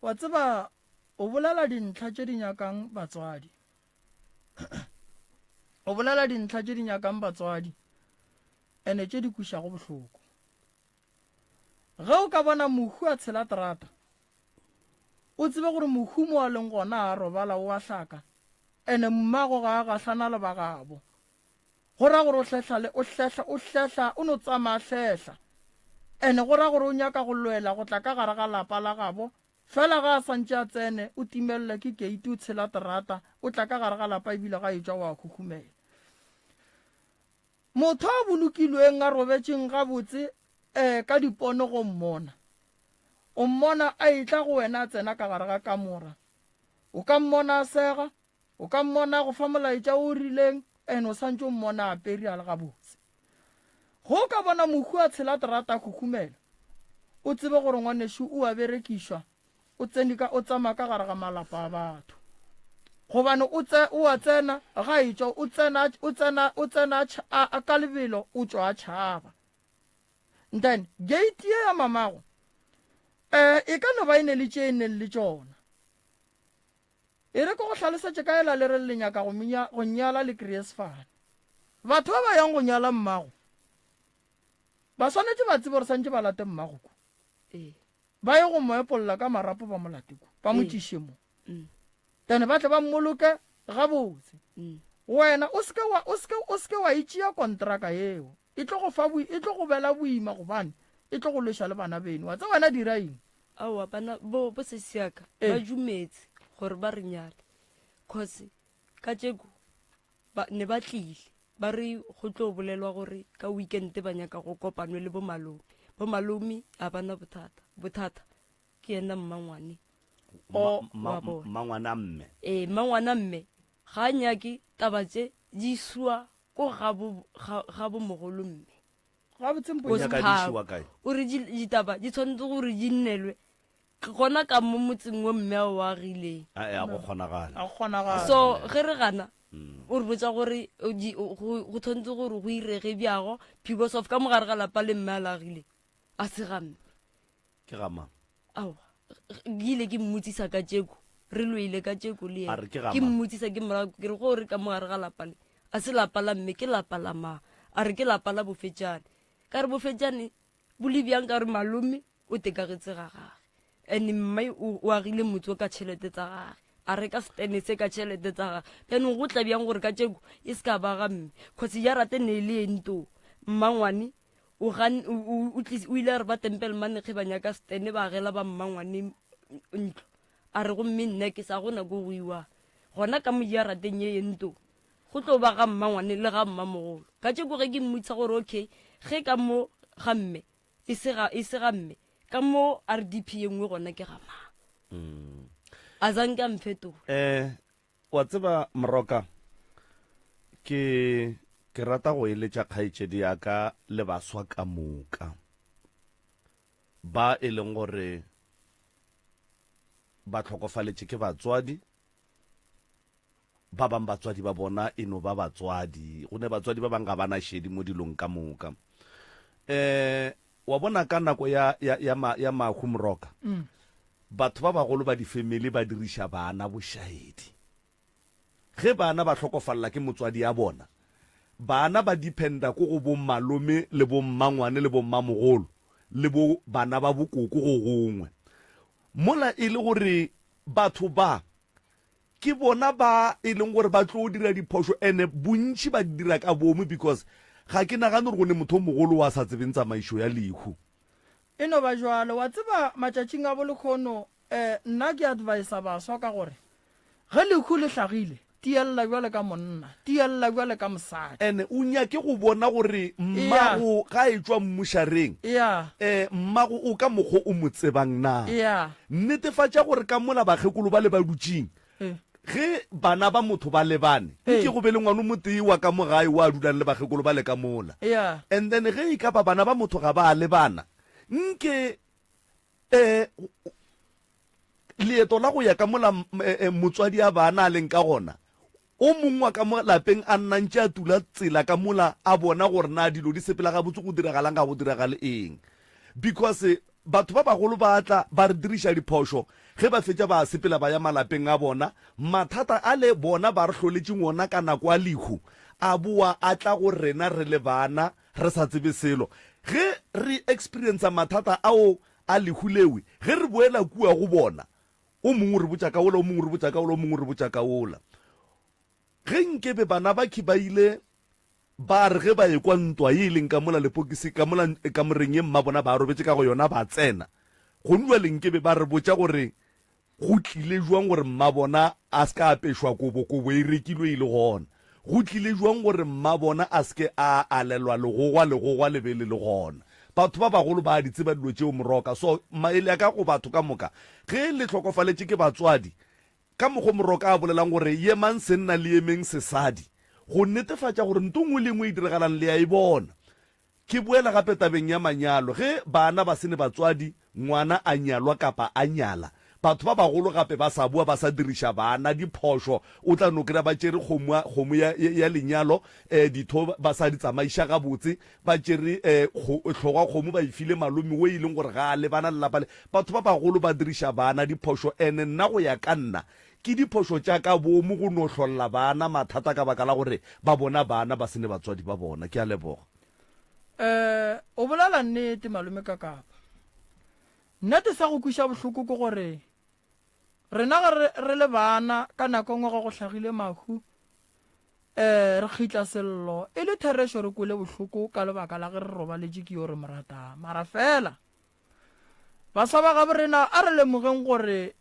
wa tseba o bolela dintlha tše di nyakang batswadi o bolela dintlha tše di nyakang batswadi ene tše di kušago bohloko ge o ka bona mohu a tshela terata o tsebe gore mohu mo a leng gona a robala o a hlaka ene mmago ga a gahlana le ba gabo go ra gore o hlehla o no tsamaya hlehla ene go ra gore o nyaka go lwela go tla ka gare ga lapa la gabo fela ga a santše a tsene o timelela ke keiti o tshela terata o tla ka gare ga lapa ebile ga e tšwa wa khukhumela motho a bolokilweng a robetšeng gabotse ka dipono go mmona o mmona a etla go wena a tsena ka gare ga kamora o ka mmona a sega o ka mmona go fa molaetša o rileng ene o santše o mmona a peri a le gabotse go ka bona mohu a tshela terata a khukhumela o tsebe gore ngwanešo o a berekišwa o tsamaya ka gare ga malapa a batho gobane o a tsena ga e tšwa o tsena ka lebelo o tšwa a tšhaba then gate ye ya mamago e ka no ba e ne le tše e ne le tšona e re ko go hlalosetše ka ela le re le nyaka go nyala le kriesfane batho ba ba yang go nyala mmago ba swanetše ba tsebe gore santše ba late mmago ko ba ye go mo epolola ka marapo ba molate ko ba mo tšiše mo then ba tle ba mmoloke gabotse wena o seke wa itšea kontraka yeo e tlo go bela boima gobane e tlo go leša le bana beno wa tse wena dira eng aowa bana bo se siaka ba dumetse gore ba re nyale cause ka tšeko ne ba tlile ba re go tlo bolelwa gore ka weekend ba nyaka go kopanwe le bomalomi a bana bothata ke ena mmangwane mmangwana mme mmangwana mme ga a nyake taba tše di isiwa ko ga bomogolo mme o re ditaba di tshwanetse gore di nnelwe gona ka mo motseng o mme o agileng a go kgonagala so ge re gana o re botsa gore go tshwanetse gore go irege bjago because of ka mogare ga lapa le mme a lagile a se gamme ke gama aowa ke ile ke mmotsisa ka tšeko re loile ka tšeko le A re ke ena gama. ke mmotsisa ke morago ke re gore ka mogare ga lapa le a se lapa la mme ke lapa la ma a re ke lapa la bofetjane ka re bofetjane bo le bjang ka re malome o tekagetse ga gage and mmai o agile motse ka tšhelete tsa gage a reka stene se ka tšhelete tsa gage bjanong go tla bjang gore ka tšeko e se ka ba ga mme cause ya rate ne e le ento mmangwane o ile a re ba tempelmane ge ba nyaka stene ba agela ba mmangwane ntlo a re gomme nne ke sa gona ko go iwa gona ka mo ya rateng ye ento go tlo ba ga mmangwane le ga mmamogolo ka tšeko ge ke mmutsa gore okay ge ka mo ga mme e se ga mme ka mo RDP engwe gona ke ga mang a zanka mfeto wa tseba Moroka ke rata go eletša kgaetšedi ya ka le baswa ka moka ba e leng gore ba tlhokofaletše ke batswadi ba bang batswadi ba bona e no ba batswadi go ne batswadi ba bang ga bana šedi mo dilong ka moka wa bona ka nako ya mahu Moroka batho ba bagolo ba di-family ba diriša bana bošaedi ge bana ba tlhokofalela ke motswadi ya bona bana ba dependa ko go bommalome le bommangwane le bommamogolo le bo bana ba bokoko go gongwe mola e le gore batho ba ke bona ba e leng gore ba tlo dira diphoso ene bontši ba dira ka bomo because ga ke nagane gore go ne motho mogolo wa sa tsebeng tsamaišo ya lehu e no ba jwalo wa tseba matšatšing a bolekgono nna ke advisa baswa ka gore ge lehu le tlhagile tiella jwale ka monna tiella jwale ka mosadi ene o nyake go bona gore mmago ga e tswa mmušareng mmago o ka mokgo o mo tsebang na netefatša gore ka mola bakgekolo ba le ba dutšing ge bana ba motho ba lebane ke go be le ngwana mo tee wa ka mogae wa dulang le bakgekolo ba le ka mola and then ge e ka ba bana ba motho ga ba lebana nke leeto la go ya ka mola motswadi a bana a leng ka gona o mongwe ka mo lapeng a nnantse a tula tsela ka mola a bona gore na dilo di sepela ga botse go diragalang ga go diragale eng because batho ba bagolo ba tla ba re diriša diphoso ge ba fetša ba sepela ba ya malapeng a bona mathata a le bona ba re tlholetseng ona ka nako a lehu a boa a tla go rena re le bana re sa tsebe selo ge re experience mathata ao a lehu lewe ge re boela kua go bona o mongwe re botša ka ola o mongwe re botša ka ola o mongwe re botša ka ola ge nkebe bana ba ki ba ile ba re ge ba ye kwa ntwa ye leng ka mola lepokisi ka mola ka moreng ye mma bona ba robetse ka go yona ba tsena go nwa lenkebe ba re botša gore go tlile jwang gore mma bona a se ka apešwa kobo e rekilwe e le gona go tlile jwang gore mma bona a se ke a alelwa legogwa le be le gona batho ba bagolo ba di tseba dilo tšeo Moroka so maele a ka go batho ka moka ge le tlhokofaletše ke batswadi ka mogo Moroka a bolelang gore ye mang se nna le emeng sesadi go netefatša gore ntongwe le ngwe e diragalang le ya e bona ke boela gape tabeng ya manyalo ge bana ba sene batswadi ngwana a nyalwa kapa a nyala batho ba bagolo gape ba sa bua ba sa diriša bana diphoso o tla no kry-a ba tšere kgomo ya lenyalo ditho ba sa di tsamaiša ga botse ba tšere tlhogwa kgomo ba ifile malome o e leng gore ga a lebana lelapa le batho ba bagolo ba diriša bana diphoso ene nna go ya ka nna ke diphoso tša ka bomo go no tlholela bana mathata ka baka la gore ba bona bana ba sene batswadi ba bona ke a leboga o bolela nnete malome ka kapa nnete sa go kwiša bohloko ke gore rena re le bana ka nako ngwe ga go tlhagile mahu re khitla sello e le theresho re kole bohloko ka lebaka la ge re robaletše ke yo re morata mara fela baswa ba gabe rena a re lemogeng gore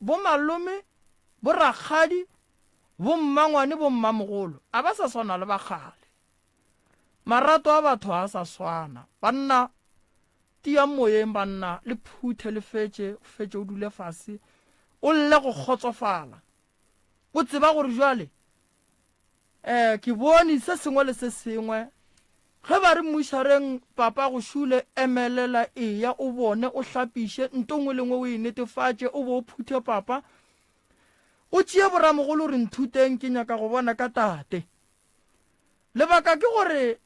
bo malome bo rakgadi bo mmangwane bo mmamogolo a ba sa swana le bagale marato a batho a sa swana banna tia moyeng banna le phuthe le fetše o dule fase o lle go kgotsofala o tseba gore jwale ke bone se sengwe le se sengwe ge ba re mmušareng papa go šule emelela eya o bone o hlapiše ntongwe lengwe o e netefatše o bo o phuthe papa o tšee boramogolo re nthuteng ke nyaka go bona ka tate lebaka ke gore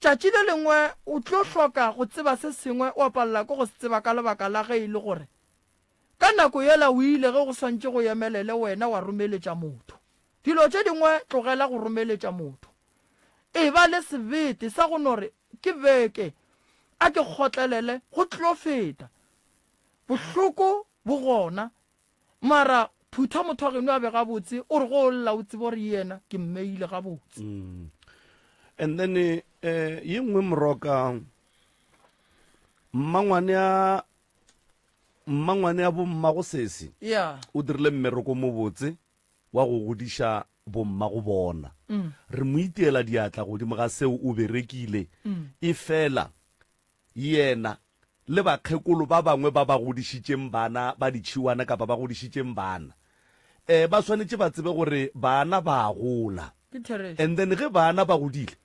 tšatši le lengwe o tlo hloka go tseba se sengwe o apalela ko go se tseba ka lebaka la ge e le gore ka nako yela o ile ge go swantše go emelele wena wa romeletša motho dilo tše dingwe tlogela go romeletša motho e ba le sebete sa go nore ke beke a ke kgotlelele go tlo feta bohloko bo gona mara phutha motho wa geno a be gabotse o re go lla o tsebo re yena ke mmeile gabotse. And then ye nngwe moroka mmangwane ya bommago sesi ya o dirile mmereko mo botse wa go godiša bommago bona re mo itiela diatla godimo ga seo o berekile e fela yena le bakgekolo ba bangwe ba ba godišitšeng bana ba ditšhiwana kapa ba godišitšeng bana ba swanetše ba tsebe gore bana ba gola and then ge bana ba godile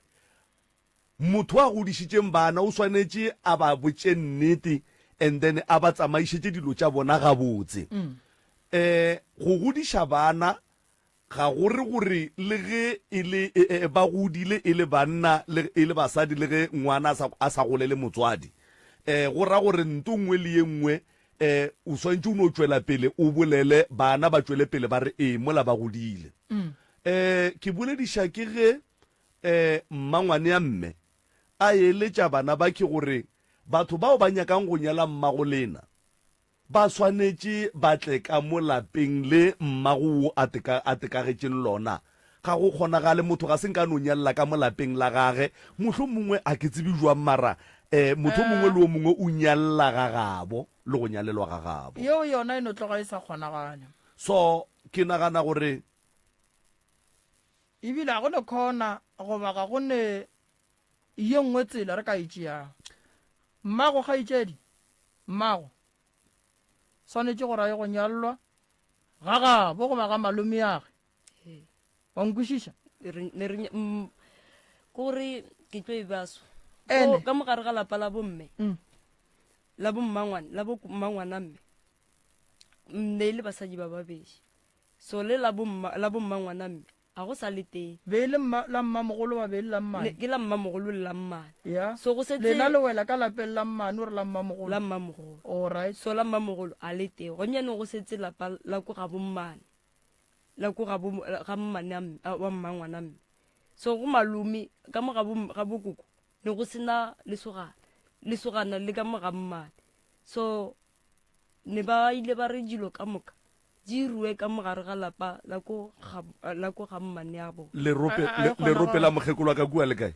motho a godišitšeng bana o swanetše a ba botše nnete and then a ba tsamaišetše dilo tša bona gabotse go godiša bana ga gore gore le ge e le ba godile e le banna e le basadi le ge ngwana a sa golele motswadi go ra gore nto nngwe le ye nngwe o swantse o no tšwela pele o bolele bana ba tšwele pele ba re mola ba godile ke bolediša ke ge mmangwane ya mme a eletša bana ba ke gore batho bao ba nyakang go nyala mmago lena ba swanetše ba tle ka mo lapeng le mmago a tekagetšeng lona ga go kgonagale motho ga se nka no nyalela ka mo lapeng la gage mohlho mongwe a ke tsebe jwang mara motho mongwe le o mongwe o nyalela ga gabo le go nyalelwa ga gabo yeo yona e no tloga e sa kgonagale so ke nagana gore ebile ga go ne khona goba ga go ne ye nngwe tsela re ka itšeang mmago kgaitšedi mmago swanetše go raya go nyalelwa ga gabo goba ga malome age wa nkwešiša kore ke tlo e baso Ene. ka mogare ga lapa la bomme la bommangwana mme mme le basadi ba babedi so le la bommangwana mme a go sa le teng be le la mmamogolo ba be le la mmane ke la mmamogolo le la mmane ya so go setse lena le wela ka lapeng la mmane o re la mmamogolo la mmamogolo alright so la mmamogolo a le teng go nyane go setse lapa la ko ga bommane la ko ga mmane wa mmangwana mme so go malome ka mo ga bokoko ne go sena lesogana le ka mo ga mmane so ne ba ile ba re dilo ka moka di rue ka mogare ga lapa la ko ga mmane ya bona lerope la mokgekolo ka kua le kae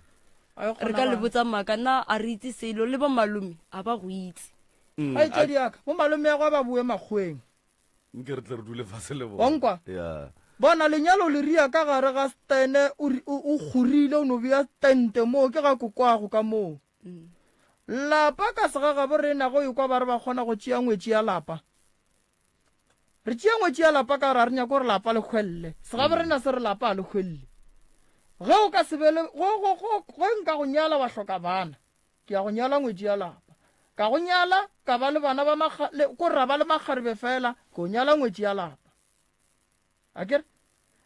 re ka le botsa maaka na a re itse selo le ba malome a ba go itse a itšedi yaka mo malome ya go ba bue makgweng nke re tle re dule fase le onkwa bona lenyalo le ria ka gare ga stene o kgorile o no bea tente moo ke ga kokwago ka moo lapa ka segagabo re nago ekwa ba re ba kgona go tšea ngwetši ya lapa re tšea ngwetši ya lapa ka ra re nyako gore lapa le kgwelele segabo rena se re lapa a le kgwelele ge o ka sebele go nka go nyala wa hloka bana ke ya go nyala ngwetši ya lapa ka go nyala ka ba le bana ko ra ba le makgarebe fela ko nyala ngwetši ya lapa akere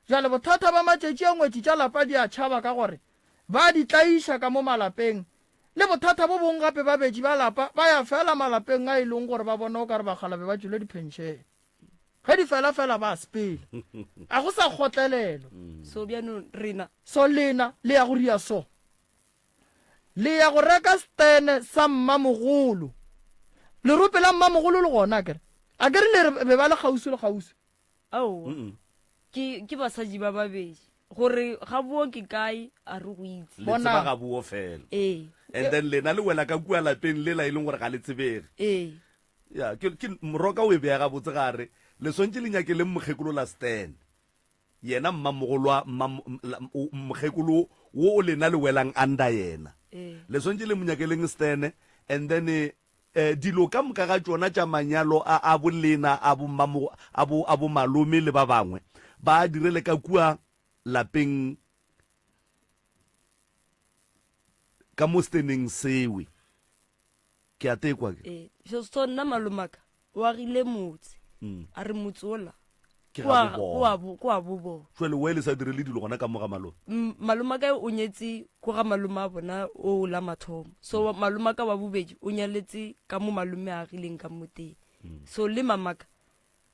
jale bothata ba matšetši a ngwetši tša lapa di a tšhaba ka gore ba di tlaiša ka mo malapeng le bothata bo bongwe gape babedi ba lapa ba ya fela malapeng a e leng gore ba bona o ka re bagalabe ba tšwile dipenšene ge di fela ba sepele a go sa kgotlelelo so bjanong rena so lena le ya go ria so le ya go reka stene sa mmamogolo lerope la mmamogolo le gona akere akere le be ba le kgausi le kgausi ao ke basadi ba babedi gore ga buo ke kae a re go itse le tseba ga buo fela and then lena le wela ka kua lapeng le la e leng gore ga le tsebege ya ke moroka o e beya ga botse gare le swantse le nyake le mokgekolo la stan yena mmamogolo mokgekolo wo o lena le welang under yena le swantse le monyakeleng stene and then dilo ka moka ga tsona tša manyalo a bolena a bo malome le ba bangwe ba direle ka kua lapeng ka mo steneng sewe ke a tekwa ke so nna malomaka o agile motse a re motse ola ke ga ko a bobo jwale o ele sa direle dilo gona ka moga malome malomaka o nyetse ko ga malome a bona o la mathomo so malomaka wa bobedi o nyaletse ka mo malome a agileng ka moteng so le mamaka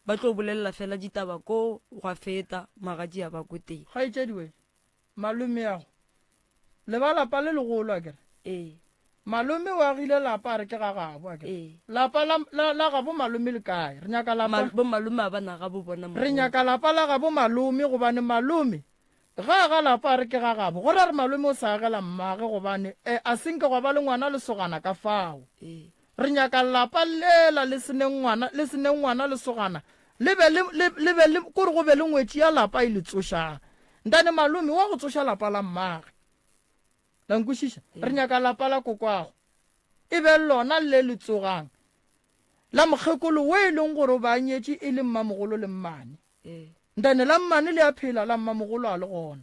ba tlo bolelela fela ditaba ko gwa feta magadi a ba ko teng ga itšediwe malome yago le ba lapa le legolo akere ee malome o agile lapa a re ke ga gabo akere ee lapa la gabo malome le kae re nyaka lapa bo malome a bana ga bo bona re nyaka lapa la gabo malome gobane malome ga ga lapa a re ke ga gabo gore re malome o sa agela mmage gobane a senke go ba le ngwana lesogana ka fao ee re nyaka lapa lela le seneng ngwana lesogana le be kore go be le ngwetši ya lapa e le tsošang ntane malome wa go tsoša lapa la mmage la nkwešiša re nyaka lapa la kokwago e be lona le le tsogang la mokgekolo o e leng gore ba nyetše e le mmamogolo le mmane ee ntane la mmane le a phela la mmamogolo a le gona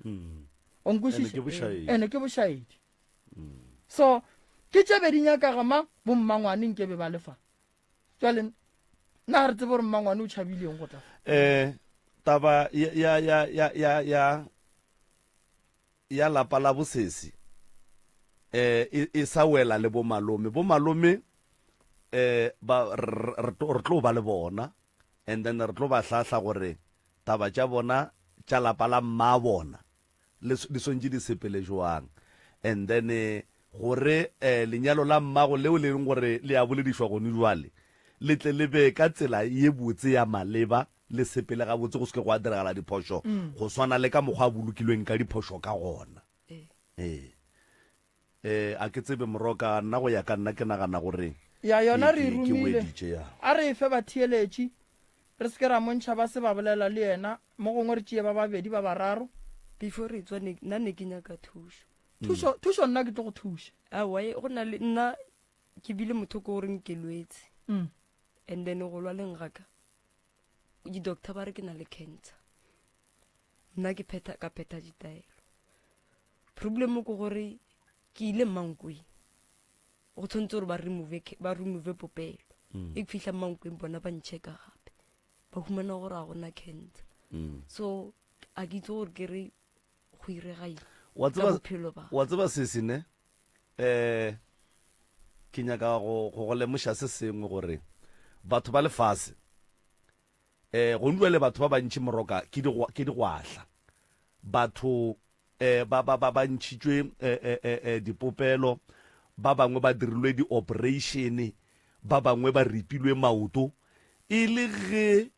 o bošaedi. ene ke bošaedi so ke tše be di nyakaga ma bommangwane nke be ba lefa jale nna re tsebe gore mmangwane o tšhabileng go tla taba ya lapa la bosesi e sa wela le bomalome re tlo ba le bona and then re tlo ba hlahla gore taba tša bona tša lapa la mma bona di swantše di sepele jwang and then gore lenyalo la mmago leo le leng gore le a boledišwa gone jwale le tle le be ka tsela ye botse ya maleba le sepele ga botse go se ke go a diragala diphošo go swana le ka mokgwa a bolokilweng ka diphošo ka gona a ke tsebe moroka nna go ya ka nna ke nagana gore ya yona re ke rumile weditše ya a re fe batheeletši re seke ra montšha ba se ba bolela le yena mo gongwe re tšee ba babedi ba bararo before re tswa nna ne ke nyaka thušo thušo nna ke tlo go thuša awae go na le nna ke bile motho ko goreng ke lwetse and then go lwa leng gaka di-doctor ba re ke na le cancer nna ke ka pheta ditaelo problem ke gore ke ile mmankweng go tshwanetse gore ba remove popelo e ke fitlha mmankweng bona ba ntšheka gape ba humana gore a gona cancer so a ke itse gore ke re go iregaile wa tseba sesine ke nyaka go lemoša se sengwe gore batho ba lefase go ndwa le batho ba bantši moroka ke digwahla batho ba ntšhitšwe dipopelo ba bangwe ba dirilwe di-operation ba bangwe ba ripilwe maoto e le ge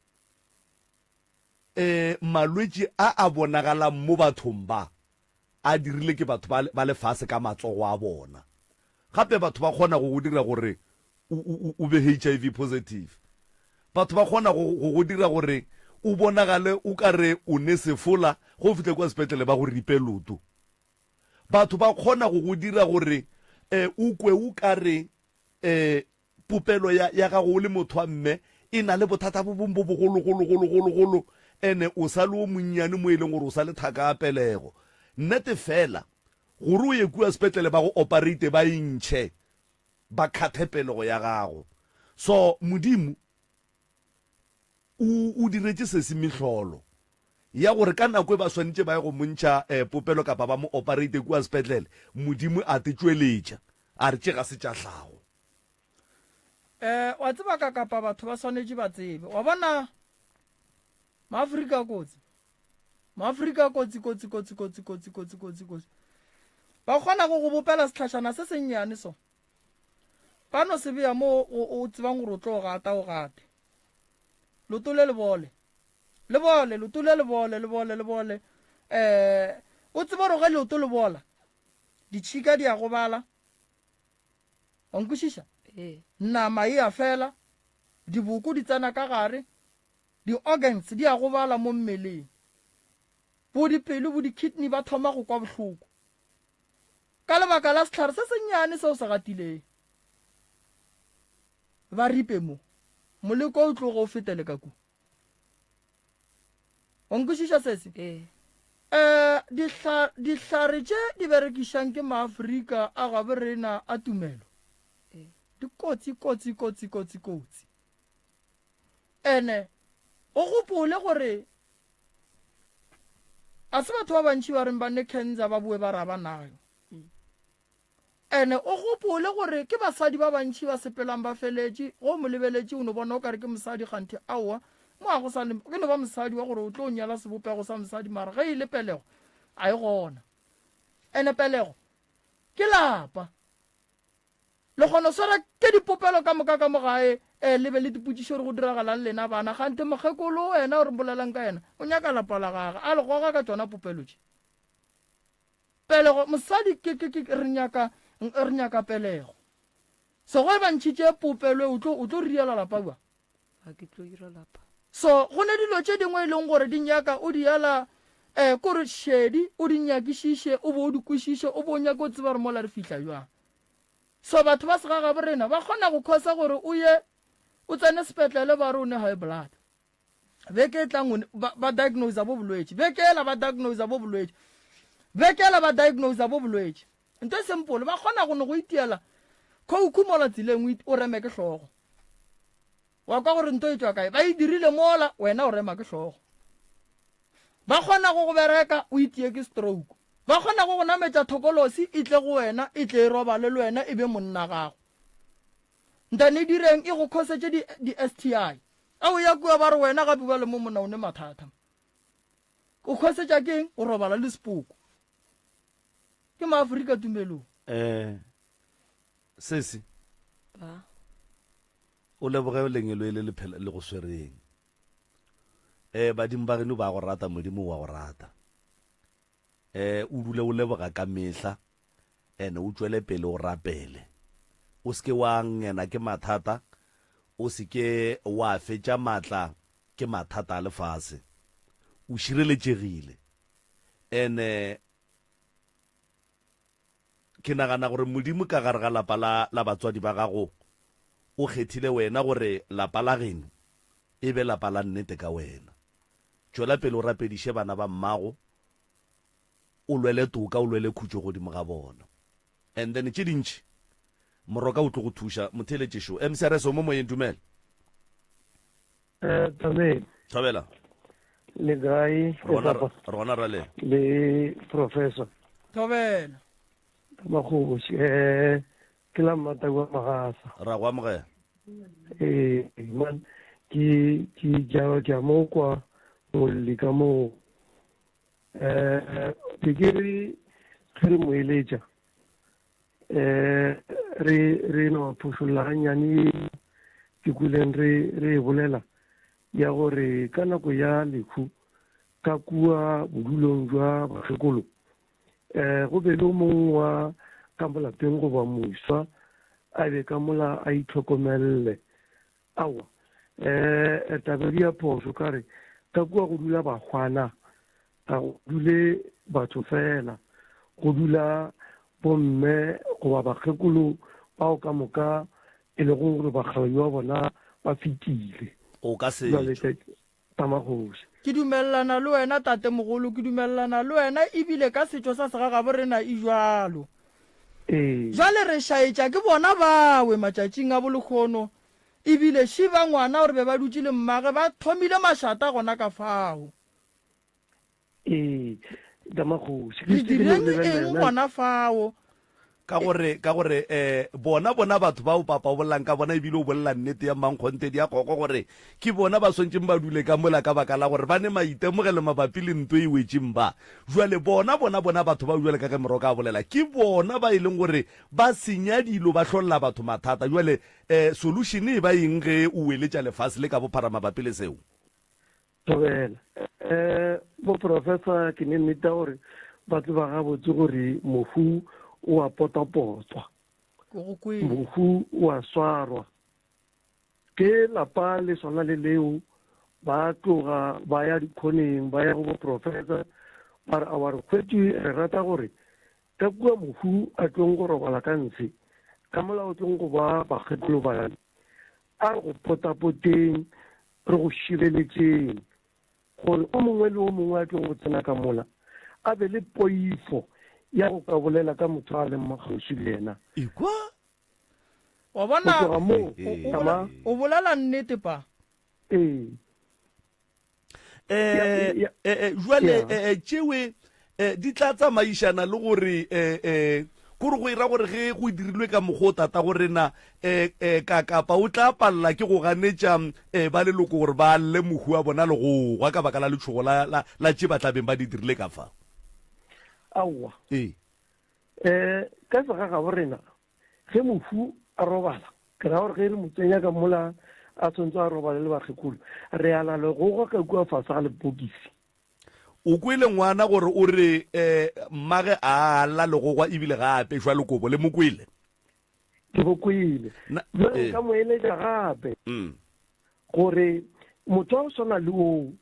malwetši a bonagalang mo bathong ba a dirile ke batho ba lefase ka matsogo a bona gape batho ba kgona go dira gore o be HIV positive batho ba kgona go dira gore o bonagale o ka re o ne sefola go fitlhe kwa sepetlele ba go ripe loto batho ba kgona go dira gore o kwe o ka re popelo ya gago o le motho wa mme e na le bothata bo bogologologologologolo ene o sa le o monnyane mo e leng gore o sa le thaka a pelego nnete fela gore o ye kua sepetlele ba go operate ba intšhe ba kgathe pelego ya gago so modimo o diretse se se mehlolo ya gore ka nako e ba swantse ba ye go montšha popelo kapa ba mo operate kua sepetlele modimo a te tšweletša a re tše ga se tša hlago wa tseba ka kapa batho ba swanetše ba tsebe wa bona maafrika kotsi ba kgona go bopela setlhašana se sennyane so ba no se beya mo o tsebang gore o tlo o gata o gate loto le lebole loto le lebole o tseba gore ge leoto le bola ditšhika di a go bala wa nkwešiša nama e a fela diboko di tsena ka gare di-organs di a go bala mo mmeleng bo dipelo bo di-kidney ba thoma go kwa bohloko ka lebaka la setlhare se sennyane seo se gatileng ba ripe mo moleko o tlo go fetele ka ku o nkwešiša sese dihlare tše di berekišang ke maafrika a gabe rena a tumelo dikotsi ene o gopole gore a se batho ba bantši ba reng ba ne cancer ba bue ba raba nayo ene o gopole gore ke basadi ba bantši ba sepelang ba feletše go mo lebeletše o no bona o kare ke mosadi kganthe aowa mo a go sa le ke no ba mosadi wa gore o tlo nyala sebopego sa mosadi mara ge e le pelego a e gona ene pelego ke lapa le kgona swara ke dipopelo ka moka ka mogae le be le diputsišo re go diragalang lena bana gante mokgekolo wena o re bolelang ka ena o nyaka lapa la gage a le goga ka tsona popelo tše pelego mosadi re nyaka pelego so go e bantšhitše popelo o tlo riela lapa bua ga ke tlo ira lapa so go ne dilo tše dingwe e leng gore di nyaka o di yala kore šedi o di nyakišiše o bo o di kwešiše o bo o nyaka o tseba re mola re fitlha jwang so batho ba segaga borena ba kgona go khosa gore o ye o tsene sepetlele ba re o ne high blood beke e tlang ba diagnose bo bolwetse beke ela ba diagnose bo bolwetse beke ela ba diagnose bo bolwetse nto e simple ba kgona go ne go itiela khouku mola tsileng o reme ke hlogo wa kwa gore nto e tswa kae ba e dirile mola wena o rema ke hlogo ba kgona go bereka o itie ke stroke ba kgona go nametša thokolosi e tle go wena e tle e robale le wena e be monna gago ntane direng e go khosetse di-STI a o ya kua ba re wena gape ba le mo mona o ne mathata o khosetša keng o robala le sepoko ke maaforika tumelong sesi ba o leboge lenyelo e le go swereng badimo ba geno ba go rata modimo wa go rata o dule o leboga ka mehla ene o tswele pele o rapele o seke wa ngena ke mathata o seke wa fetša matla ke mathata a lefase o šireletšegile ene ke nagana gore modimo ka gare ga lapa la batswadi ba gago o kgethile wena gore lapa la geno e be lapa la nnete ka wena tšwela pele o rapediše bana ba mmago o lwele toka o lwele khutšo godimo ga bona and then tše dintšhi moroka o tlo go thuša motheletšešo mcrs mo moyeng dumela thobela le gae rona ra le professor thobela makgoši ke la mmatawa magasa ra go amogela man ke ja mo kwa molli ka moo ke re mo eletša re no phušolla gannyane ke kuleng re bolela ya gore ka nako ya lekhu ka kua bodulong jwa bakgekolo go be le mongwe wa ka molapeng goba mošwa a be ka mola a itlhokomelele awa tabedi ya phoso ka re ka kua go dula bagwana ga go dule batho fela go dula bomme goba bakgekolo bao ka moka e le gore bakgabi wa bona ba fetile o ka se tamagoši ke dumelelana le wena tate mogolo ke dumelelana le wena ebile ka setšo sa segaga bo rena e jalo jale re šaetša ke bona bawe matšatšing a bolekgono ebile šiba ngwana gore be ba dutse le mmage ba thomile mašata gona ka fao tamagoši re direng eng gona fao ka gore bona batho ba o papa o bolelang ka bona ebile o bolela nnete ya mankgonte di a kgoko gore ke bona ba swantšeng ba dule ka mola ka baka la gore ba ne maitemogele mabapi le ntho e wetseng ba jwale bona batho ba jwale ka meroka a bolela ke bona ba e leng gore ba senya dilo ba hlolola batho mathata jwale solution e ba eng ge o weletša lefase le ka bophara mabapi le seo tobela bo professor ke ne nnete gore ba tseba gabotse gore mofu o a potapotwa mohu o a swarwa ke lapa le sona le leo ba tloga ba ya dikhoneng ba ya go bo professor ba re a wa re kgwetše re rata gore ka kua mohu a tlong go robala ka ntshe ka molao tlong go ba bakgekolo bayane a re go potapoteng re go šireletšeng gore o mongwe le o mongwe a tlong go tsena ka mola a be le poifo ya go ka bolela ka motho a leng makgauši le ena ikwa wa bona o bolela nnete pa jwale tšewe di tla tsamaišana le gore kore go ira gore ge go dirilwe ka mokgwa o tata gore na ka kapa o tla palela ke go ganetša ba leloko gore ba lle mohu wa bona le gogwa ka baka la letšhogo la tše ba tlabeng ba di dirile ka fa aowa ka sega ga borena ge mofu a robala ke ra gore ge re mo tsenya ka mola a tshwanetse a robale le bakgekolo re ala legogo ka kua fase ga lepokisi o kwele ngwana gore o re mmage a alla legogo ebile ga apešwa lekobo le mokwele ke go kwele jwale ka mo eletša gape gore motho a o swana le oo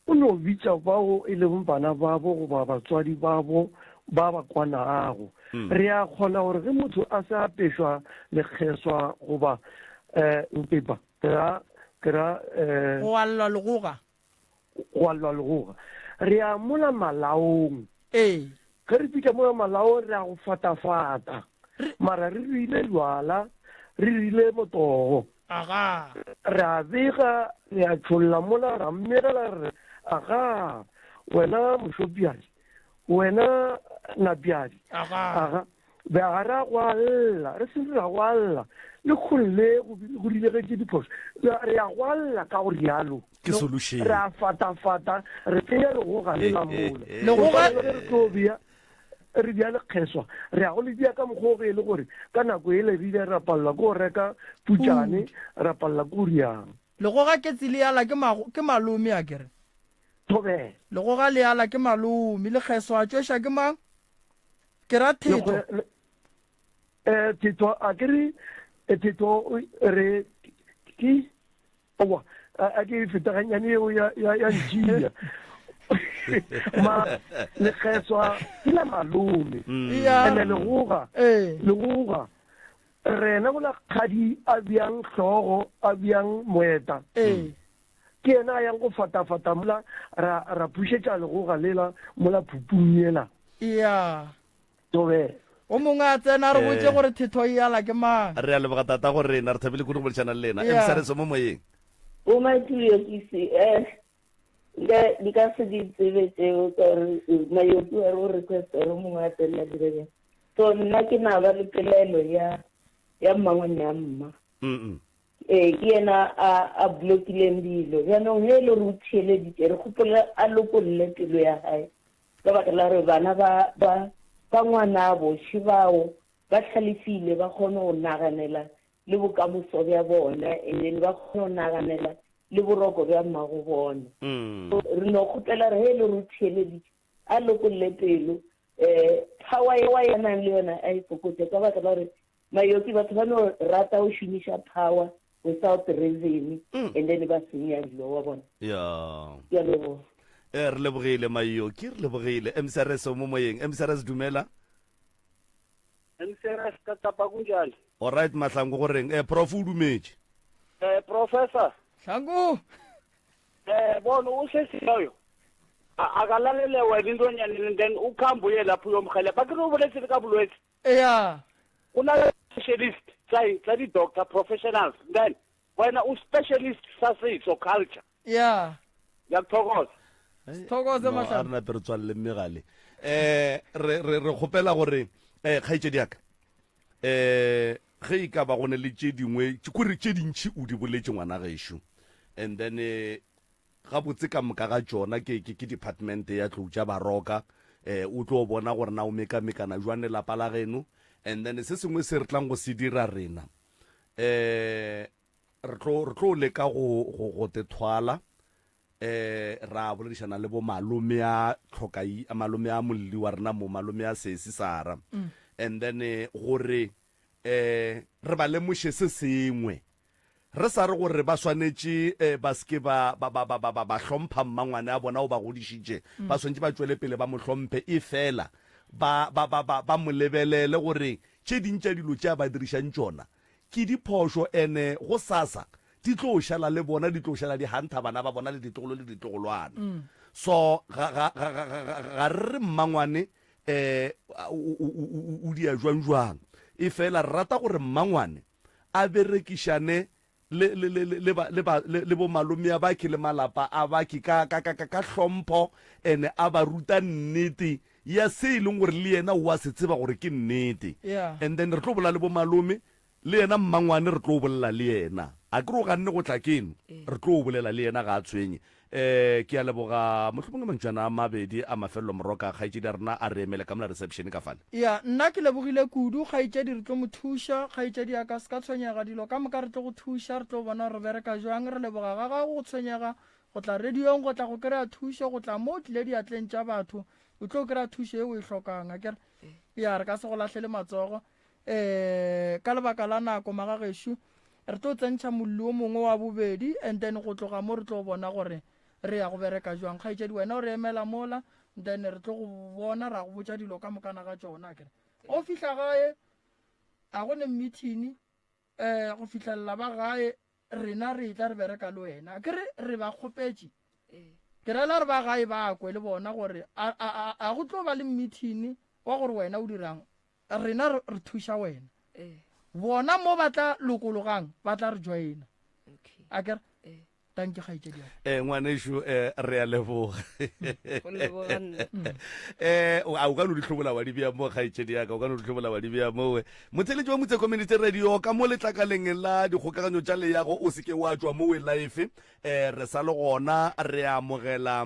o no bitša bao e leng bana babo goba batswadi babo ba ba kwanago re a kgona gore ge motho a se apešwa lekgeswa goba mpepa ke ra go allwa legoga re a mola malaong ge re pitša mola malaong re a go fatafata mara re rile lwala re rile motogo re a bega re a tšholla mola ra mmerela re aga wena mošopiadi wena napiadi be ga ra go alla re se ra go alla le kgolle go dilegetse diphoso re a go alla ka go rialo ke solution re a fatafata re tsenya legoga le la mola re tlo bia re bia lekgeswa re a go le bia ka mokgogo e le gore ka nako e le rile ra palela ko reka putšane ra palela ko riang legoga ke tsile ala ke malome a kere tobe legoga le ala ke malome le kgeswa a tšweša ke mang ke ra Thetho Thetho a kere Thetho re ki owa a ke fetaganyane eo ya njia ma le kgeswa ke la malome ene legoga rena go la kgadi a bjang hlogo a bjang moeta ke ena yang go fatafata mola ra pušetša legoga lela mola phupung ela tobe o mongwe a tsena re botse gore Thetho e ala ke mang re a leboga tata gore rena re thabile kudu go bolešana le lena emsareso mo moyeng o maitulio kise di ka se di tsebe tseo gore mayoki a re request re mongwe a tsena direbe so nna ke na ba le pelelo ya mmangwane ya mma ke yena a blokileng dilo jaanong ge e le re o thieleditse re gopola a lokolle pelo ya gae ka baka la re bana ba ngwana boši bao ba tlhalefile ba kgone go naganela le bokamoso bja bona and ba kgone go naganela le boroko bja mmago bona re no kgopela re he le re thieleditše a lokolle pelo power e wa yanang le yona a e fokotse ka baka la re mayoki batho ba no rata go šomiša power without reason and then ba senya dilo wa bona ya lebo re lebogile mayoki re lebogile emsares mo moyeng emsares dumela emsares ka tapa kunjani alright mahlangu goreng prof o dumetse professor Hlangu bona usesiloyo akalalele wena intonyani then ukhambuye lapho uyomrhelebha bakhe ubolethile ka bulwethu kuna specialist tsa di-doctor professionals then wena u-specialist sasitso culture ngiyakuthokoza thokoze a rena pe re tswalele mmegale re kgopela gore kgaitsedi yaka ge e ka ba gone le tše dingwe kore tše dintšhi o di boletse ngwana gešo and then gabotse ka moka ga tsona ke department ya tlou tša baroka o tlo bona gore na o mekamekana jwane lapa la geno and then se sengwe se re tlang go se dira rena re tlo leka go tethwala ra boledišana le bo malome a tlhokai malome a molli wa rena mo malome a sesi sara and then gore re ba lemoše se sengwe re sa re gore ba swanetše ba seke ba hlompha mmangwane a bona o ba godišitše ba swanetše ba tšwele pele ba mo hlomphe e fela ba mo lebelele gore tše dintša dilo tše a ba dirišang tšona ke diphošo ene go sasa di tlo šala le bona di tlo šala di hanta bana ba bona le ditlogolo le ditlogolwana so ga re mmangwane o dia jwang e fela re rata gore mmangwane a berekišane le bo malomea bake le malapa a bake ka hlompho ene a ba ruta nnete ya se e leng gore le yena o a se tseba gore ke nnete and then re tlo bola le bo malome le yena mmangwane re tlo bolela le yena a kere o ganne go tla keno re tlo bolela le yena ga a tshwenye ke a leboga mohlomong mantšana a mabedi a mafelelo moroka kgaitsedi a rena a re emele ka mola reception ka fale ya nna ke lebogile kudu kgaitsedi re tlo mo thuša kgaitsedi ya ka se ka tshwenyega dilo ka moka re tlo go thuša re tlo bona re bereka jwang re leboga ga gago go tshwenyega go tla radiong go tla go kry-a thušo go tla mo tlile diatleng tša batho o tlo kry-a thušo e o e tlhokang akere ya re ka se go latlhele matsogo ka lebaka la nako magagešo re tlo tsentšha mollo o mongwe wa bobedi and then go tloga mo re tlo bona gore re ya go bereka jwang kgaitsedi wena o re emela mola then re tlo go bona ra go botša dilo ka mokana ga tšona kere go fihla gae a go ne meeting go fitlhelela ba gae rena re tla re bereka le wena kere re ba kgopetše ke rela re ba gae ba kwe le bona gore a go tlo ba le meeting wa gore wena o dirang rena re thuša wena bona mo ba tla lokologang ba tla re joina akere tanke kgaitsedi ngwaneso re a leboga a o ka no di tlhobola wa di bea mo kgaitsedi yaka o ka no di tlhobola wa di bea mowe motheletši wa motse community radio ka mo letlakaleng la dikgokaganyo tša leyago o seke wa tswa mo we life re sa le gona re amogela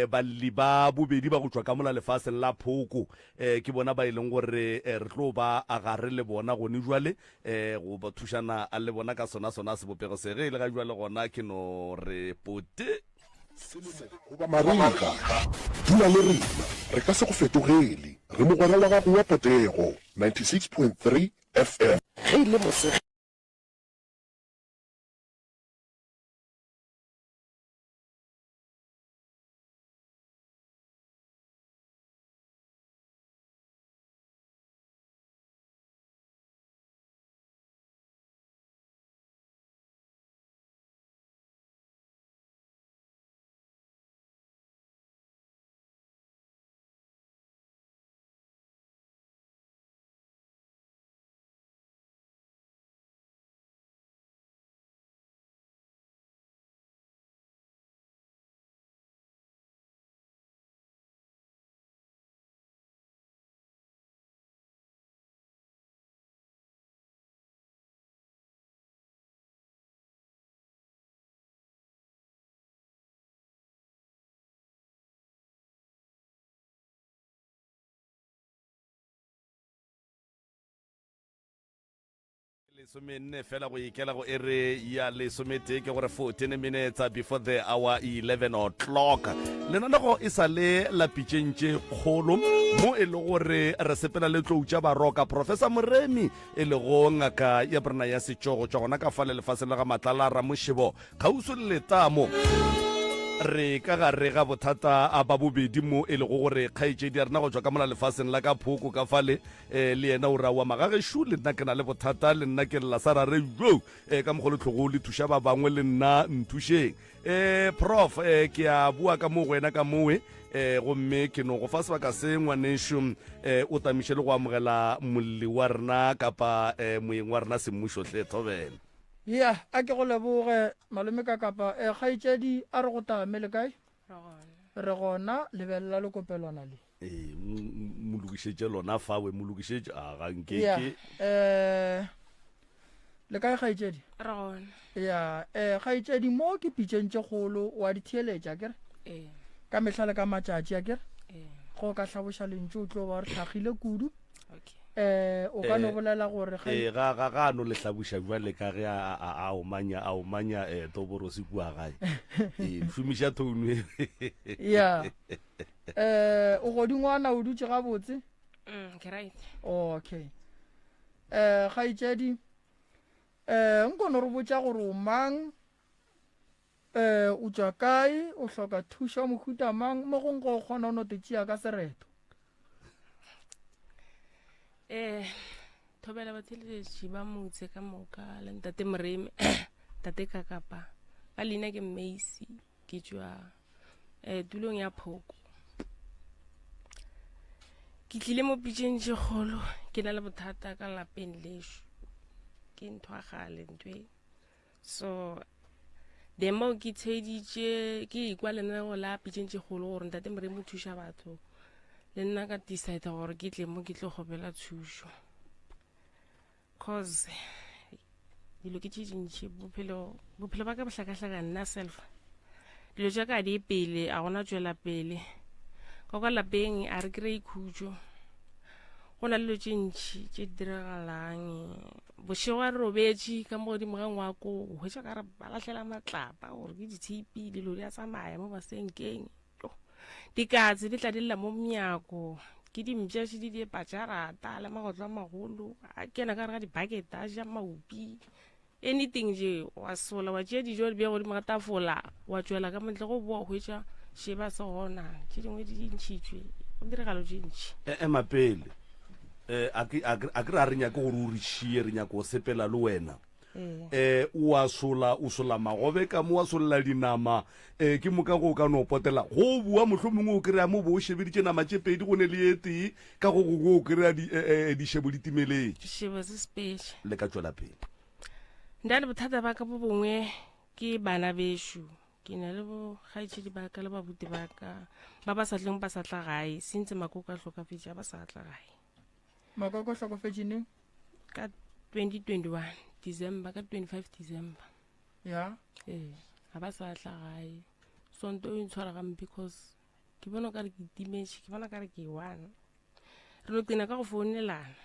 balli ba bobedi ba go tswa ka mola lefaseng la phoko ke bona ba ileng gore re tlo ba a gare le bona gone jwale go ba thušana a le bona ka sona sebopego se ge e le ga jwale gona ke no re pote goba marika dula le rena re ka se go fetogele re mogwera wa gago wa potego 96.3 FM ge ile mose lesomenne fela go ikela go ere ya lesomete ke gore 14 minutes before the hour 11 o'clock lenanego e sa le la pitšentše kgolo mo e le gore re sepela le tlou tša baroka professor Moremi e le go ngaka ya brena ya setšogo tša gona ka fale lefase le ga matlala ramošebo kgauso le letamo re ka gare ga bothata a ba bobedi mo e le go gore kgaitšedi a rena go tswa ka mola lefaseng la ka phoko ka fale le yena o rawa magagešo le nna ke na le bothata le nna ke lela sa rare jo ka mogolo tlhogo le thuša ba bangwe le nna nthušeng prof ke a bua ka mo go wena ka mowe gomme ke no go fa sebaka se ngwanešo o tamiše le go amogela molli wa rena kapa moeng wa rena semmušotlhe thobela ya a ke go leboge malome ka kapa kgaitsedi a re go tamele kae re gona lebelela le kopelwana le mo lokišetše lona fawe mo lokišetše a gankeke le kae kgaitsedi re gona ya kgaitsedi mo ke pitšentše kgolo wa ditheeletša kere ka mehla le ka matšatši a kere go ka hlaboša lentše o tlo ba re tlhagile kudu o ka no bolela gore ga no le hlabuša jwale ka ge a omanya toborosi kua gae šomiša thounu ya o godingwana o dutse gabotse okay kgaitsedi nkono re botša gore o mang o tswa kae o hloka thuša mohuta mang mo gongwe go kgona o no te tšea ka sereto thobela batheletši ba motse ka moka le ntate Moremi tate kakapa ba leina ke Macy ke tswa tulong ya phoko ke tlile mo pitšentše kgolo ke na le bothata ka lapeng lešo ke ntho a gale ntwe so demo ke tsheditše ke ikwa lenaneo la pitšentše kgolo gore ntate Moremi o thuša batho le nna ka decide gore ke tle mo ke tlo gobela thušo cause dilo ke tše dintšhi bophelo ba ka bohlakahlaka nna self dilo tša ka di pele a gona tšwela pele ka kwa lapeng a re kry ikhutšo go na le dilo tše ntšhi tše di diragalang bošego a re robetše ka mo godimo ga ngwako o hwetša ka re ba latlhela matlapa gore ke ditshipi dilo di a tsamaya mo basenkeng dikatse di tla di lla mo mnyako ke dimpšaše di diepatšarata le magotlo a magolo a kena ka re ga dibaketa a ja maupi anything je wa sola wa tšea dijo di bja godimo ga tafola wa tšwela ka montle go boa hwetša šeba se gona tše dingwe di ntšhitšwe go diregalo tše ntšhi mapele a ke re a re nyake gore o re šie re nyake o sepela le wena o sola magobe ka mo wa solola dinama ke moka go ka no potela go bua mohlho mongwe o kry-a mo bo o shebeditše nama tše pedi go ne le etee ka go o kry-a dišebo di timeletše šebo se special le ka tšwela pele nda le bothata ba ka bo bongwe ke bana bešo ke na le bo kgaetšedi ba ka le babuti ba ka ba sa tleng ba sa tla gae sentse makoko a hlokafetše ba sa tla gae makoko a hlokafetše neng ka 2021 December ka 25 December ya ga ba sa tla gae sonto o ntshwara game because ke bona ka re ke timetše ke bona ka re ke one re no tena ka go founelana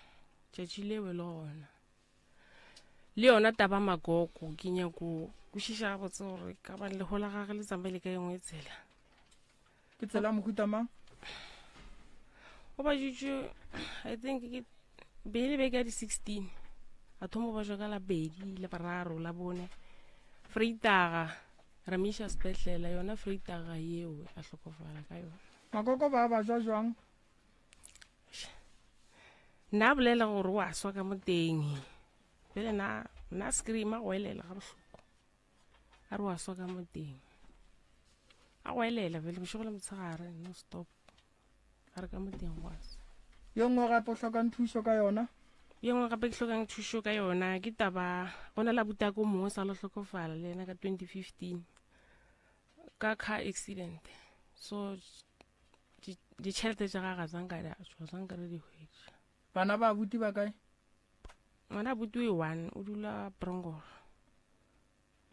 tšatši lewe le gona le yona taba makoko ke nyako kwešiša gabotse gore ka bane le gola gage le tsamaya le ka engwe tsela ke tsela mohuta mang o ba jutše I think ke beile beke ya di-16 a thomo ba jwa ka la bedi le bararo la bone freitaga ra miša sepetlela yona freitaga yeo a hlokofala ka yona makoko ba jwa jwang nna bolela gore o a swa ka mo teng pele na screama go elela ga bohloko a re o a swa ka mo teng a go elela pele bošego le motshegare no stop a re ka mo teng go asa yo nngwe gape o hlokang thušo ka yona ye nngwe gape ke hlokang thušo ka yona ke taba go na la butako mongwe sa lo hlokofala le ena ka 2015 ka car accident so ditšhelete tša gaga zanka di atswa zanka re di hwetše bana ba buti ba kae ngwana buti o one o dula brongora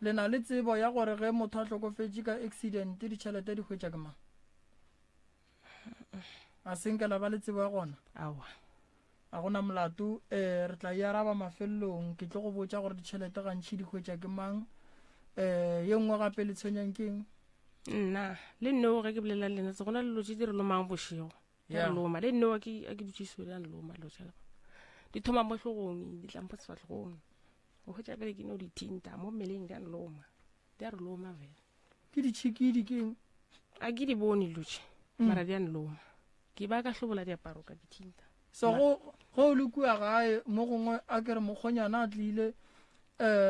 le na le tsebo ya gore ge motho a hlokofetše ka accident ditšhelete di hwetša ke mang a senkela ba le tsebo ya gona awa a gona molato re tla e araba mafelelong ke tlo go botša gore ditšhelete gantšhi di hwetša ke mang ye nngwe gape le tshwenyang keng nna le nneo ge ke bolela lena tse go na le lotse di re lomang bošego ya loma le nneo a ke dutšiso di a nloma lotšela di thoma mo hlogong di tlampo sefatlhogong o hwetša pele ke no di thinta mo mmeleng di a nloma di a re loma fela ke ditšhikidi keng a ke di bone lotše mara di a nloma ke ba ka hlobola diaparo ka dithinta so go le kua gae mo gongwe a kere mokgonyana a tlile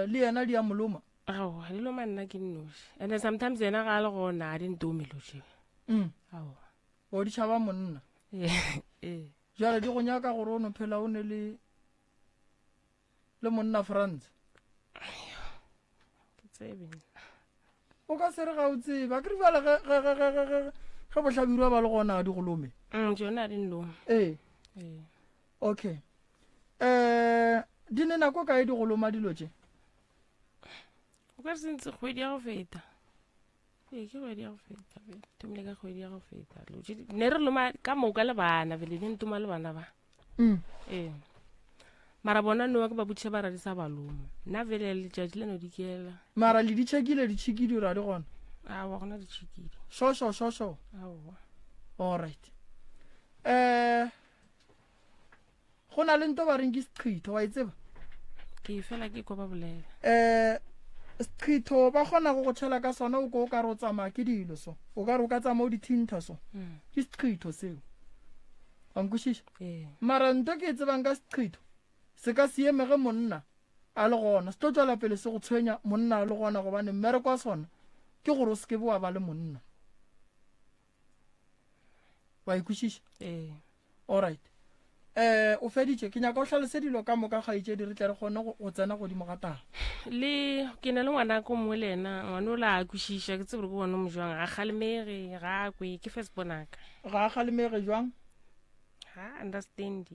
le yena di a moloma ao di loma nna ke nnoši and sometimes yena ga a le gona a di ntome lotše ao o di tšhaba monna jale di go nyaka gore o no phela o ne le monna France ke tsebe o ka se re ga o tsebe a ke re bjale ge bohlabirwa ba le gona di go lome jona a di nloma okay di ne nako kae di go loma dilo tše o ka re sentse kgwedi ya go feta ke kgwedi ya go feta thomile ka kgwedi ya go feta ne re loma ka moka le bana bele di ntoma le bana ba mara bona noa ke ba botšiša ba radisa ba loma nna vele letšatši leno di kela mara le di tšhekile ditšhikidi ra di gona awa gona ditšhikidi shosho awa alright go na le nto ba reng ke seqhitho wa e tseba ke fela ke kwa ba bolela seqhitho ba kgona go tšhela ka sona o ka re o tsamaya ke dilo so o ka re o ka tsamaya o dithinta so ke seqhitho seo wa nkwešiša mara nto ke e tsebang ka seqhitho se ka se emege monna a le gona se tlo tswela pele se go tshwenya monna a le gona gobane mmereko wa sona ke gore o se ke bo wa ba le monna wa ikwešiša alright o feditše ke nyaka o hlalose dilo ka moka gaitše di re tle re kgone go tsena godimo ga taba le ke na le ngwana ko mongwe le ena ngwane o la a kwešiša ke tsebore ke bone mo jwang ga kgalemege ga a kwe ke first bonaka ga a kgalemege jwang ga understand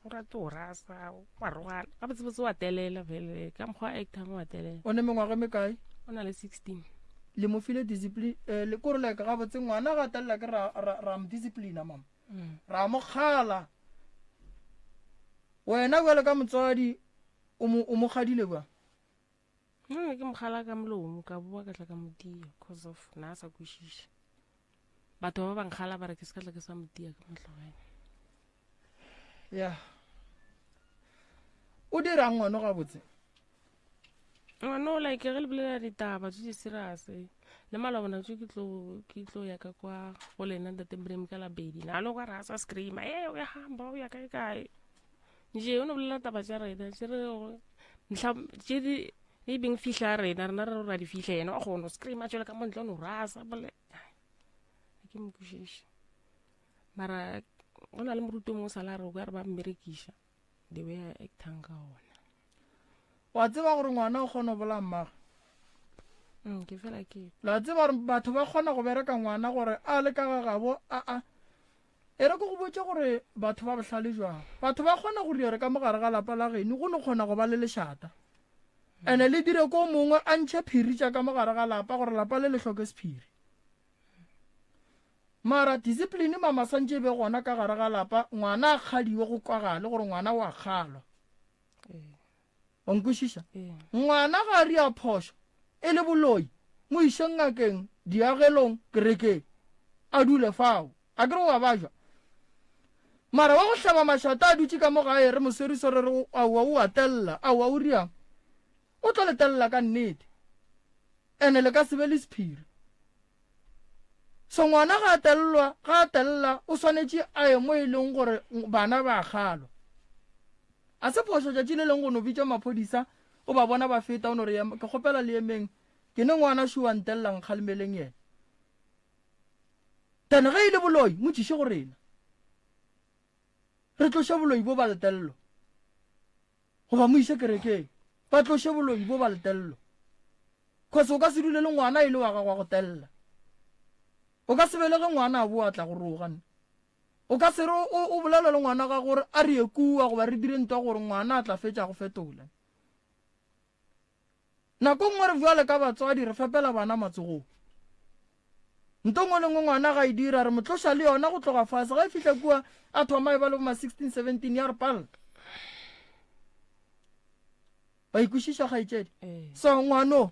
o rate o rasa wa rogala ga botsebotse wa telela fele ka mokgwa a actang wa telela o ne mengwaga me kae o na le 16 le mo file discipline le kore le ka ga botse ngwana ga tella ke ra mo discipline mama ra mo khala wena wela ka motswadi o mo khadile ba ke mogala ka molomo ka bua ka tla ka motia cause of na sa kwishisha batho ba bang khala ba re ke ska tla ke sa motia ka motlogeng ya o dira ngwana ga botse no like ge le bolela ditaba tse di serious le malobana tse ke tlo ya ka kwa go lena ntatembrem ka la bedi na lo ga ra sa scream o ya hamba o ya kae kae nje o no bolela taba tsa rena tse re ntlha tse di e beng fihla rena ra di fihla yena wa go no scream a tswela ka montle no rasa bole ke mkushisha mara ona le moruto mo sala re go re ba mmerekisha the way I actang ka ona wa tseba gore ngwana o kgona bola mmaga ke fela ke la tseba gore batho ba kgona go bereka ngwana gore a le ka gagabo e re go botse gore batho ba bohlale jwang batho ba kgona go re ka mogare ga lapa la geno go no kgona go ba le leshata ene le dire ko mongwe a ntšhe phiri tša ka mogare ga lapa gore lapa le le hloke sephiri mara discipline mama santše be gona ka gare ga lapa ngwana a kgadiwe go kwagale gore ngwana wa kgalwa wa nkwešiša ngwana ga re a phošo e le boloi mo išeng ngakeng diagelong kerekeng a dule fao a kere wa bajwa mara wa go hlaba mašata a dutše ka mo gae re moseriso re re aowa o a telela aowa o riang o tlo letelela ka nnete ene le ka sebe le sephiri so ngwana ga a telela o swanetše a ye mo e leng gore bana ba kgalwa a se phošo tšatši le leng go no bitša maphodisa o ba bona ba feta o no re ke kgopela le emeng ke ne ngwana šua ntelelang kgalemeleng yena tene ge e le boloi motšiše go rena re tloše boloi bo ba letelelo goba mo iše kerekeng ba tloše boloi bo ba letelelo cause o ka se dule le ngwana e le wa gagwa go telela o ka se belege ngwana a bo a tla go rogane o ka se re o bolela le ngwana ga gore a re ekua goba re dire ntwa gore ngwana a tla fetša go fetola nako ngwe re bjale ka batswadi re fepela bana matsogong nto ngwe le ngwe ngwana ga e dira re motloša le yona go tloga fase ga e fitlha kua a thoma e ba le boma 16-17 ya re pala ba ikwešiša ga itšedi so ngwano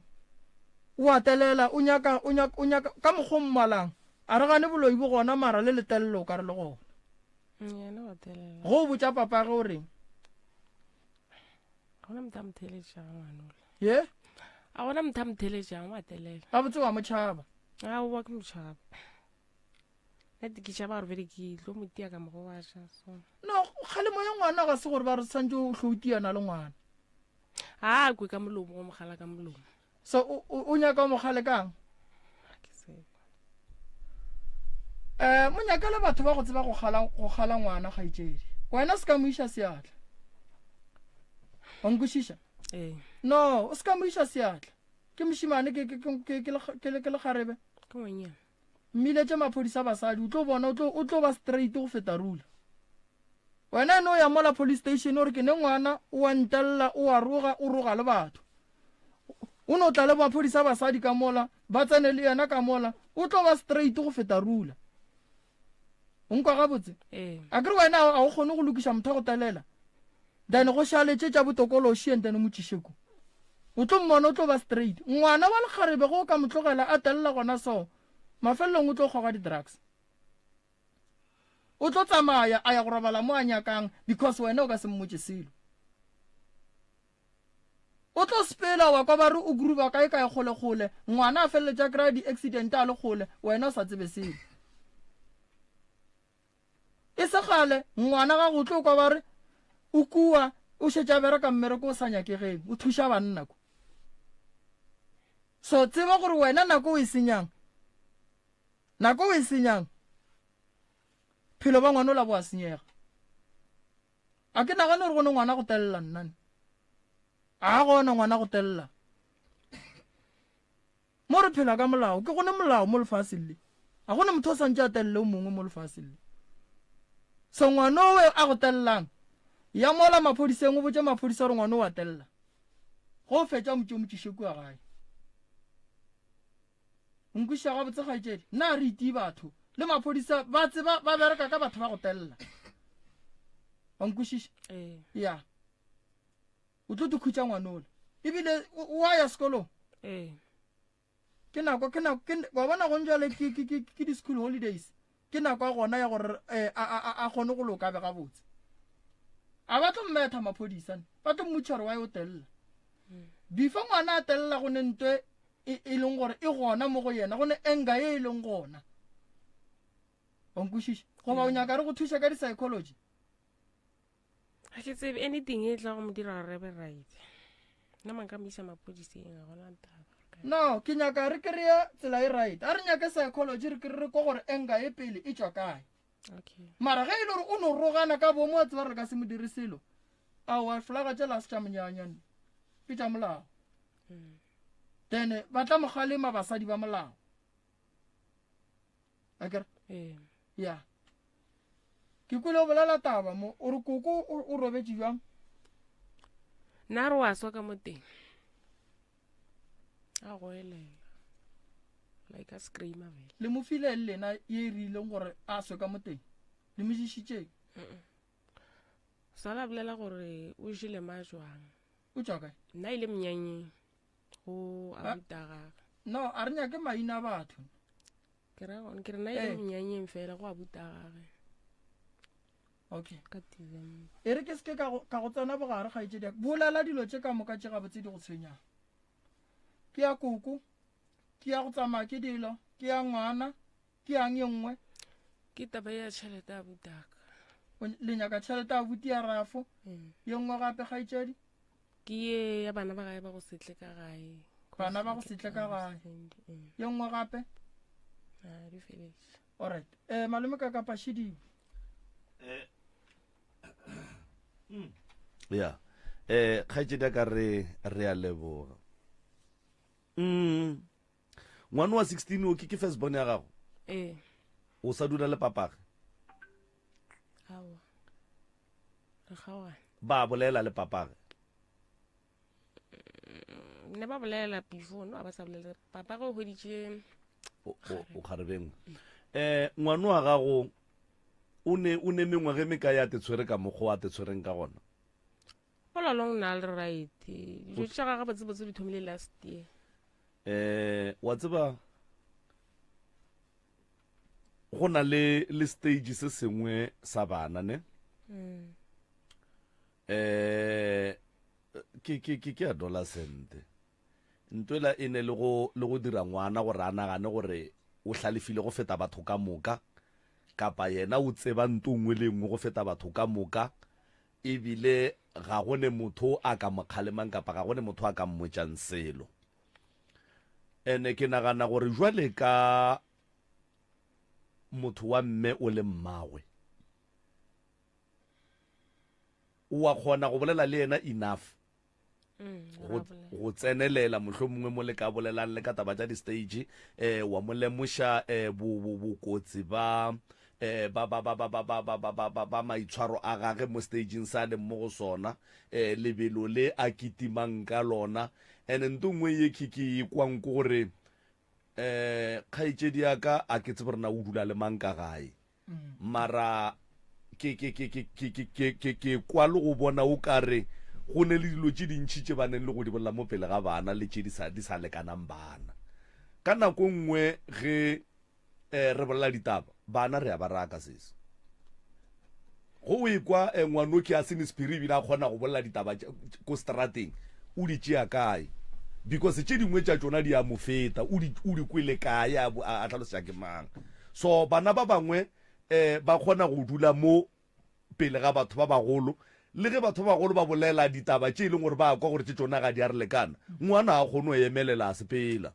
o atelela o nyaka ka mokgwa mmalang a re gane boloi bo gona mara le letelelo o ka re le gona go o botša papa ge o reng ye a gona motho a motheletšang wa telela a botse wa motšhaba a o wa ke motšhaba nete ke tšhaba gore bele ke tlo motia ka mogo wa ja no kgalemo ya ngwana ga se gore ba re santse o hloutiana le ngwana a kwe ka molomo o mogala ka molomo so o nyaka o mogale kang monyaka le batho ba go tseba go gala ngwana ga itšedi wena se ka mo iša seatla wa nkwešiša no o se ka mo iša seatla ke mošimane ke le kgarebe mmiletše maphodisa basadi o tlo bona o tlo ba straight go feta rula wena ene o ya mola police station ore ke ne ngwana o a ntelela o a roga o roga le batho o no tla le maphodisa basadi ka mola ba tsene le yena ka mola o tlo ba straight go feta rula o nkwa gabotse a kere wena a o kgone go lokiša motho go telela then go šaletše tša botokološi entene motšišeko o tlo mmona o tlo ba straight ngwana wa lekgarebe go ka motlogela a telela gona so mafelelong o tlo kgoga di-drugs o tlo tsamaya a ya go robala mo a nyakang because wena o ka se mmotse selo o tlo spela wa kwa ba re o gruba kae kae kgole ngwana a feleletša kry-a di-accident a le kgole wena o sa tsebe selo e se gale ngwana ga go tlo kwa ba re o kua o šetša bereka mmereko o sa nyakegeng o thuša banna ko so tseba gore wena nako o e senyang phelo ba ngwana o la bo a senyega a ke nagane gore gone ngwana go telela nnane a gona ngwana go telela mo re phela ka molao ke gone molao mo lefaseng le a gone motho o santse a telele o mongwe mo lefaseng le so ngwana owe a go telelang ya mola maphodiseng o botse maphodisa gore ngwana o a telela go fetša motšešeko wa gae nkwiša gabotse kgaetšedi nna re iti batho le maphodisa ba tseba ba bereka ka batho ba go telela wa nkwišiša ya o tlo dikhutša ngwanola ebile wa ya sekolong ke nako wa bona go njale ke di-school holidays ke nako a gona ya gore a kgone go loka be gabotse a ba tlo mmetha maphodisa ba tlo mmutšha gore wa yo telela before ngwana a telela go ne ntwe e leng gore e gona mo go yena go ne enga e leng gona wa nkwišiša goba o nyaka re go thuša ka di-psychology ga ke tsebe anything e tla go mo dira gore re be right nna manka mo isa maphodiseng a gona taba no ke nyaka re kry-a tsela e right a re nyake psychology re kry-re ko gore enga e pele e tswa kae mara ge e le gore o no rogana ka bomo a tseba re ka se mo dire selo aowa flaga tse lase tša monyanyane ke tša molao then ba tla mogalema basadi ba molao akere ya ke kwele o bolela taba mo o re koko o robetse jwang nna re wa swa ka mo teng a go elela like a screamer vele le mo file le lena ye rileng gore a swe ka mo teng le mo dišitšeng sala bolela gore o jile majwang o tswa kae nna ile mnyanyeng go abutagaga no a re nyake maina a batho ke re nna ile mnyanyeng fela go abutagage okay ka December e re ke seke ka go tsena bogare kgaetšedi bolala dilo tše ka moka tše gabotse di go tshwenyang ke ya koko ke ya go tsamaya ke dilo ke ya ngwana ke yang ye nngwe ke taba ya tšhelete a butaka le nyaka tšhelete a buti ya rafo ye nngwe gape kgaetšedi ke ye ya bana ba gae ba go setle ka gae bana ba go setle ka gae ye nngwe gape di feletse alright malome ka kapashidi ya kgaetšedi ka re a leboga ngwana wa 16 o ke first born ya gago o sa dula le papage awa re gawana ba bolela le papage ne ba bolela before no a ba sa bolela papage o hoditše o kgarebeng ngwana wa gago o ne mengwage me ka ya te tshwere ka mokgwa a te tshwereng ka gona all along na le right dijo tša gaga batsebotse di thomile last year wa tseba go na le stage se sengwe sa bana ne ke adolescent ntwela e ne le go dira ngwana gore a nagane gore o hlalefile go feta batho ka moka kapa yena o tseba nto nngwe le nngwe go feta batho ka moka ebile ga gone motho a ka mokgalemang kapa ga gone motho a ka mmotšang selo ene ke nagana gore jwale ka motho wa mme o le mmagwe o a kgona go bolela le yena enough go tsenelela motlho mongwe mo le ka bolelang le ka taba tša di-stage wa mo lemoša bokotsi ba maitshwaro a gage mo stageng sa leng mo go sona lebelo le a kitimang ka lona ene nto ngwe ye ke kwang ko gore kgaetšedi ya ka a ke tsebe rena o dula le mang ka gae mara ke kwa le go bona o kare go ne le dilo tše dintšhi tše ba neng le go di bolela mo pele ga bana le tše di sa lekanang bana ka nako nngwe ge re bolela ditaba bana re a ba raka sese go o ekwa ngwano ke a sene spiri ebile a kgona go bolela ditaba ko strateng o di tšea kae because tše dingwe tša tsona di a mo feta o di kwele kae a tlhalosetša ke mang so bana ba bangwe ba kgona go dula mo pele ga batho ba bagolo le ge batho ba bagolo ba bolela ditaba tše e leng gore ba kwa gore tše tsona ga di a re lekana ngwana a kgone o emelela a sepela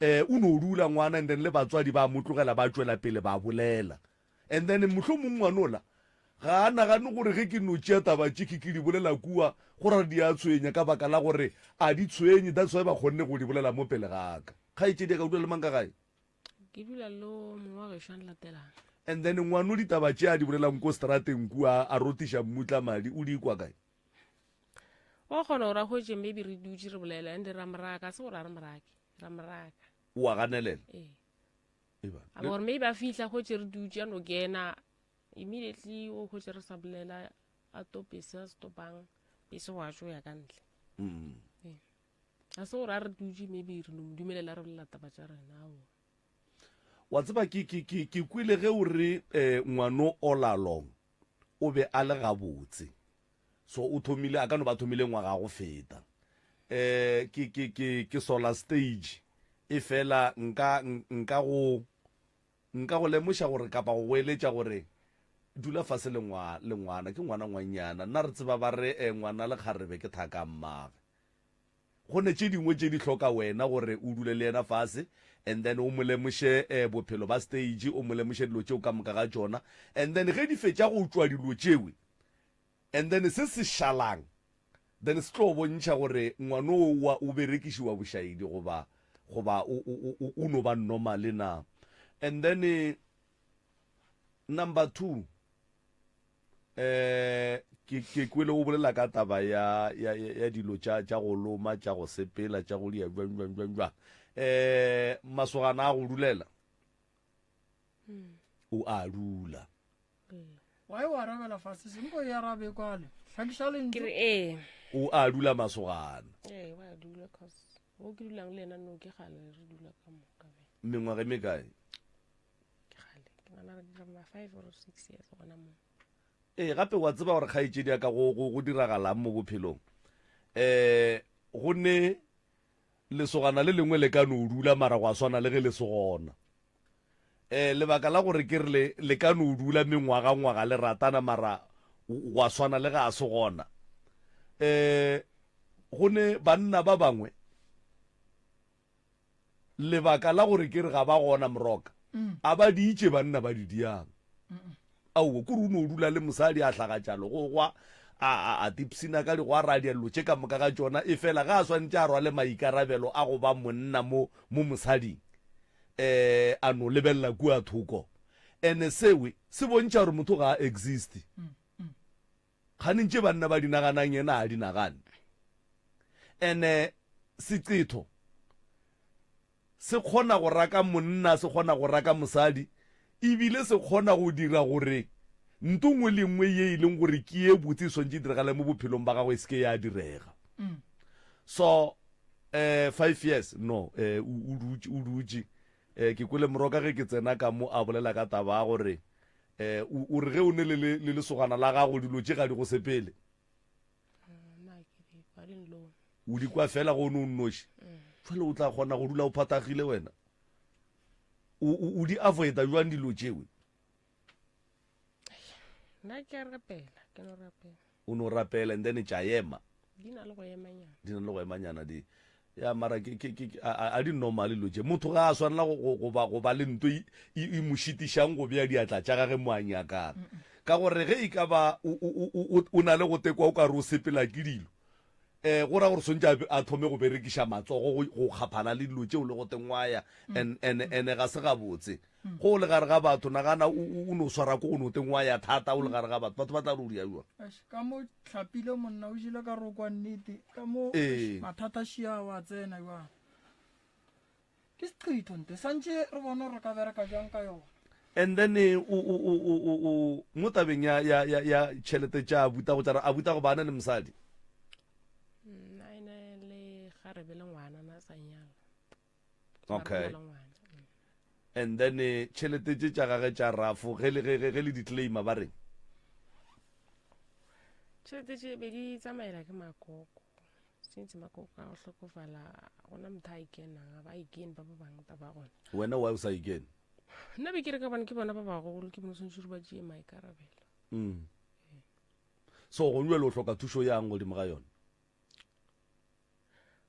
o no dula ngwana and then le batswadi ba motlogela ba tswela pele ba bolela and then motlho mongwe ngwanola ga a nagane gore ge ke no tšea taba tše ke di bolela kua gore di a tshwenya ka baka la gore a di tshwenye that's why ba kgonne go di bolela mo pele ga ka kgaetšedi ka dula le mang ka gae ke dula lo mongwe wa gešo a nlatelang and then ngwano ditaba tše a di bolelang ko strateng kua a rotiša mmutla madi o di kwa kae wa kgona gore a hwetše maybe re dutše re bolela ande ra moraka se gore a re morake ra moraka o a ganelela a gore maybe a fihla go tse re dutse ya no kena immediately o go tse re sa bolela a to bese a stopang bese wa jo ya ka ntle a se gore a re dutse maybe re no dumelela re bolela taba tsa rena wa tseba ke kwile ge o re ngwano o lalong o be a le gabotse so o thomile a ka no ba thomile ngwaga go feta ke sola stage e fela nka go lemoša gore kapa go goeletša gore dula fase le ngwana ke ngwana ngwanyana nna re tseba ba re ngwana le kgarebe ke thaka mmage go ne tše dingwe tše di hloka wena gore o dule le yena fase and then o mo lemoše bophelo ba stage o mo lemoše dilo tšeo ka moka ga tšona and then ge di fetša go tšwa dilo tšewe and then se se šalang then se tlo bontšha gore ngwana wa o berekišiwa bošaedi goba o no ba normal na and then number 2 ke kwele o bolela ka taba ya dilo tša go loma tša go sepela tša go dia jwa masogana a go dulela o a dula wa e wa rabela fase sempo ya rabe kwale hlakiša lentswe o a dula masogana wa dula cause o ke dulang le ena no ke gale re dula ka moka mengwaga me kae ke gale ke nana re dira ma 5 or 6 years gona mo gape wa tseba gore kgaetšedi ya ka go diragalang mo bophelong go ne lesogana le lengwe le ka no dula mara go a swana le ge le se gona lebaka la gore ke re le ka no dula mengwaga le ratana mara go a swana le ga a se gona go ne banna ba bangwe lebaka la gore ke re ga ba gona moroka a ba di itše banna ba di diang aowe kore o ne o dula le mosadi a hlagatšalo go gwa a tipsina ka di go a radia dilo tše ka moka ga tšona e fela ga a swantše a rwale maikarabelo a go ba monna mo mosading a no lebelela kua thoko ene sewe se bontšha gore motho ga a existe kganentše banna ba dinaganang yena a dinagane ene secetho se kgona go raka monna se kgona go raka mosadi ebile se kgona go dira gore ntongwe le nngwe ye e leng gore ke e botse swantse diragale mo bophelong ba gagwe se ke ya direga so 5 years no o dutse ke kwele moroka ge ke tsena ka mo a bolela ka taba a gore o re ge o ne le lesogana la gago dilo tše ga di go sepele o di kwa fela go ne o nnoši fela o tla kgona go dula o phathagile wena o di avoida jwang dilo tšewe nna ke rapela ke no rapela o no rapela and then tša ema di na le go emanyana di ya mara a di normal dilo tše motho ga a swanela go ba le nto e mo šitišang go bea diatla tša gage mo a nyakang ka gore ge e ka ba o na le go tekwa o ka re o sepela ke dilo go ra gore swantse a thome go berekiša matsogo go kgaphana le dilo tšeo le go tengwaya ene ga se gabotse go le gare ga batho nagana o no swara ko go no tengwaya thata o le gare ga batho ba tla re o dia jwa ka mo tlhapile monna o jile ka ro kwa nnete ka mo mathata šia wa tsena jwa ke seqitho nte santše re bona re ka bereka jang ka yona and then mo tabeng ya tšhelete tša abuta go tša re abuta go bana le mosadi re be le ngwana na sa nyala okay and then tšhelete tše tša gage tša rafo ge le di-claima ba reng tšhelete tše be di tsamaela ke makoko since makoko a go hlokofala gona motho a ikenang ba ikene ba bangta ba gona wena wa o sa ikene nna be ke re ka bana ke bona ba bagolo ke bona swantse ba tšee maikarabelo so go nwele o hloka thušo yang godimo ga yone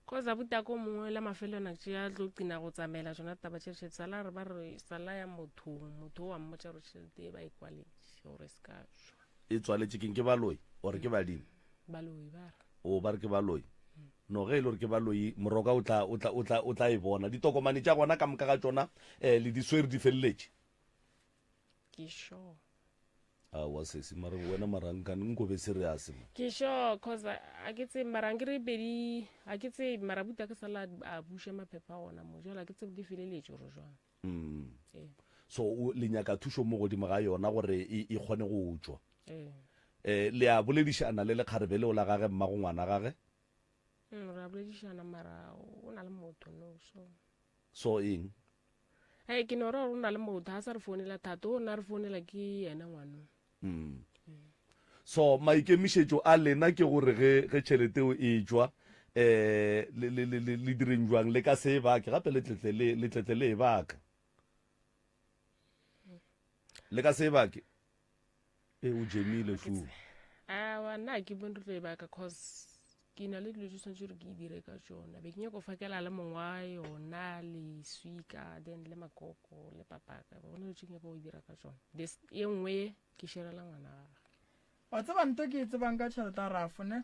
cause abuta ko mongwe la mafelona tšea tlo qina go tsamaela tsona taba tšhelete sala re ba re sala ya motho wa mmotša gore tšhelete ba ikwaletše gore se ka šwa e tswaletše keng ke baloi ore ke badimo baloi ba re o ba re ke baloi no ge e le gore ke baloi moroka o tla e bona ditokomane tša gona ka moka ga tsona le diswere di feleletše ke sure wa sesi mara wena marankane nko be serious ke sure cause a ke tse marang re bedi a ke tse marabuta ke sala a bushe mapepa ona mo jela ke tse di feleletse ro jwang so le nyaka thuso mo godimo ga yona gore e kgone go tswa le a boledišana le lekgarebele o la gage mmago ngwana gage ra boledišana mara o na le motho no so eng ke no ra o na le motho a sa re founela thata o na re founela ke yena ngwana so maikemišetšo a lena ke gore ge tšhelete o e tswa le direng jwang le ka se e bake gape le tletle le e baka le ka se e bake o jemile fu wa nna ke bone re tlo e baka cause ke na le dilo tse tshwanetse gore ke e dire ka tsona be ke nyako fakela le mongwe wa yona le swika then le makoko le papaka bona tse ke go dira ka tsona e nngwe ke sherela ngwana gagwe wa tseba nto ke tsebang ka tšhelete a rafo ne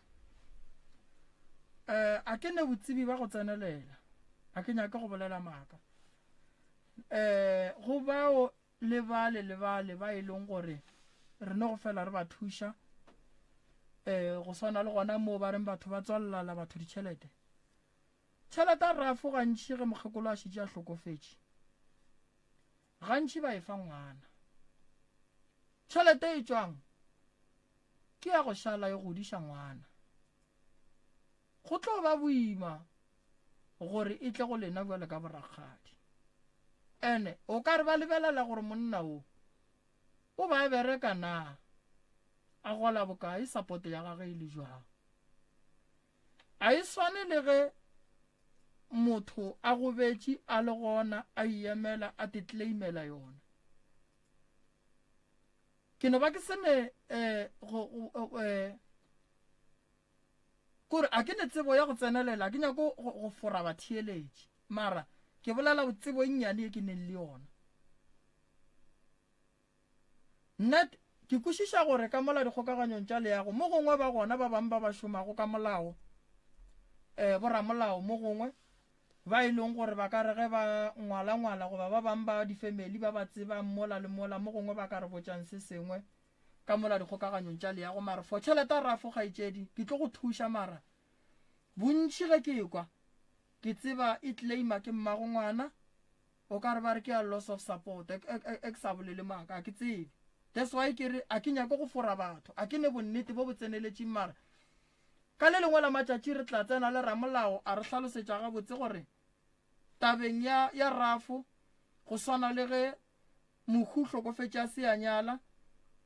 a ke ne botsebi ba go tsenelela a ke nyaka go bolela maaka go bao le bale ba e leng gore re no go fela re ba thuša go swana le gona moo ba reng batho ba tswalala batho ditšhelete a rafo gantši ge mokgekolo a šitše a hlokofetše gantši ba e fa ngwana tšhelete e tswang ke ya go šala e godiša ngwana go tlo ba boima gore e tle go lena bjale ka borakgadi ene o ka re ba lebelela gore monna o ba bereka na a gola bokae support ya gage e le jwang a e swane le ge motho a go betše a le gona a iemela a titlaimela yona ke no ba ke sene kore a ke ne tsebo ya go tsenelela a ke nyako go fora batheeletše mara ke bolela tsebo nnyane e ke neng le yona nna ke kwešiša gore ka mola dikgokaganyong tša leago mo gongwe ba gona ba bangwe ba ba šomago ka molao boramolao mo gongwe ba e leng gore ba ka re ge ba ngwala goba ba bangwe ba difamily ba ba tsebang mola le mola mo gongwe ba ka re botšang se sengwe ka mola dikgokaganyong tša leago mara for tšhelete a rafo kgaetšedi ke tlo go thuša mara bontši ge ke kwa ke tseba e claima ke mmago ngwana o ka re ba re ke a loss of support e sa bolele maaka a ke tsebe that's why ke re a ke nyako go fora batho a ke ne bonnete bo bo tseneletšeng mara ka le lengwe la matšatši re tla tsena le ramolao a re hlalosetša gabotse gore tabeng ya rafo go swana le ge mohu hlokofetša se a nyala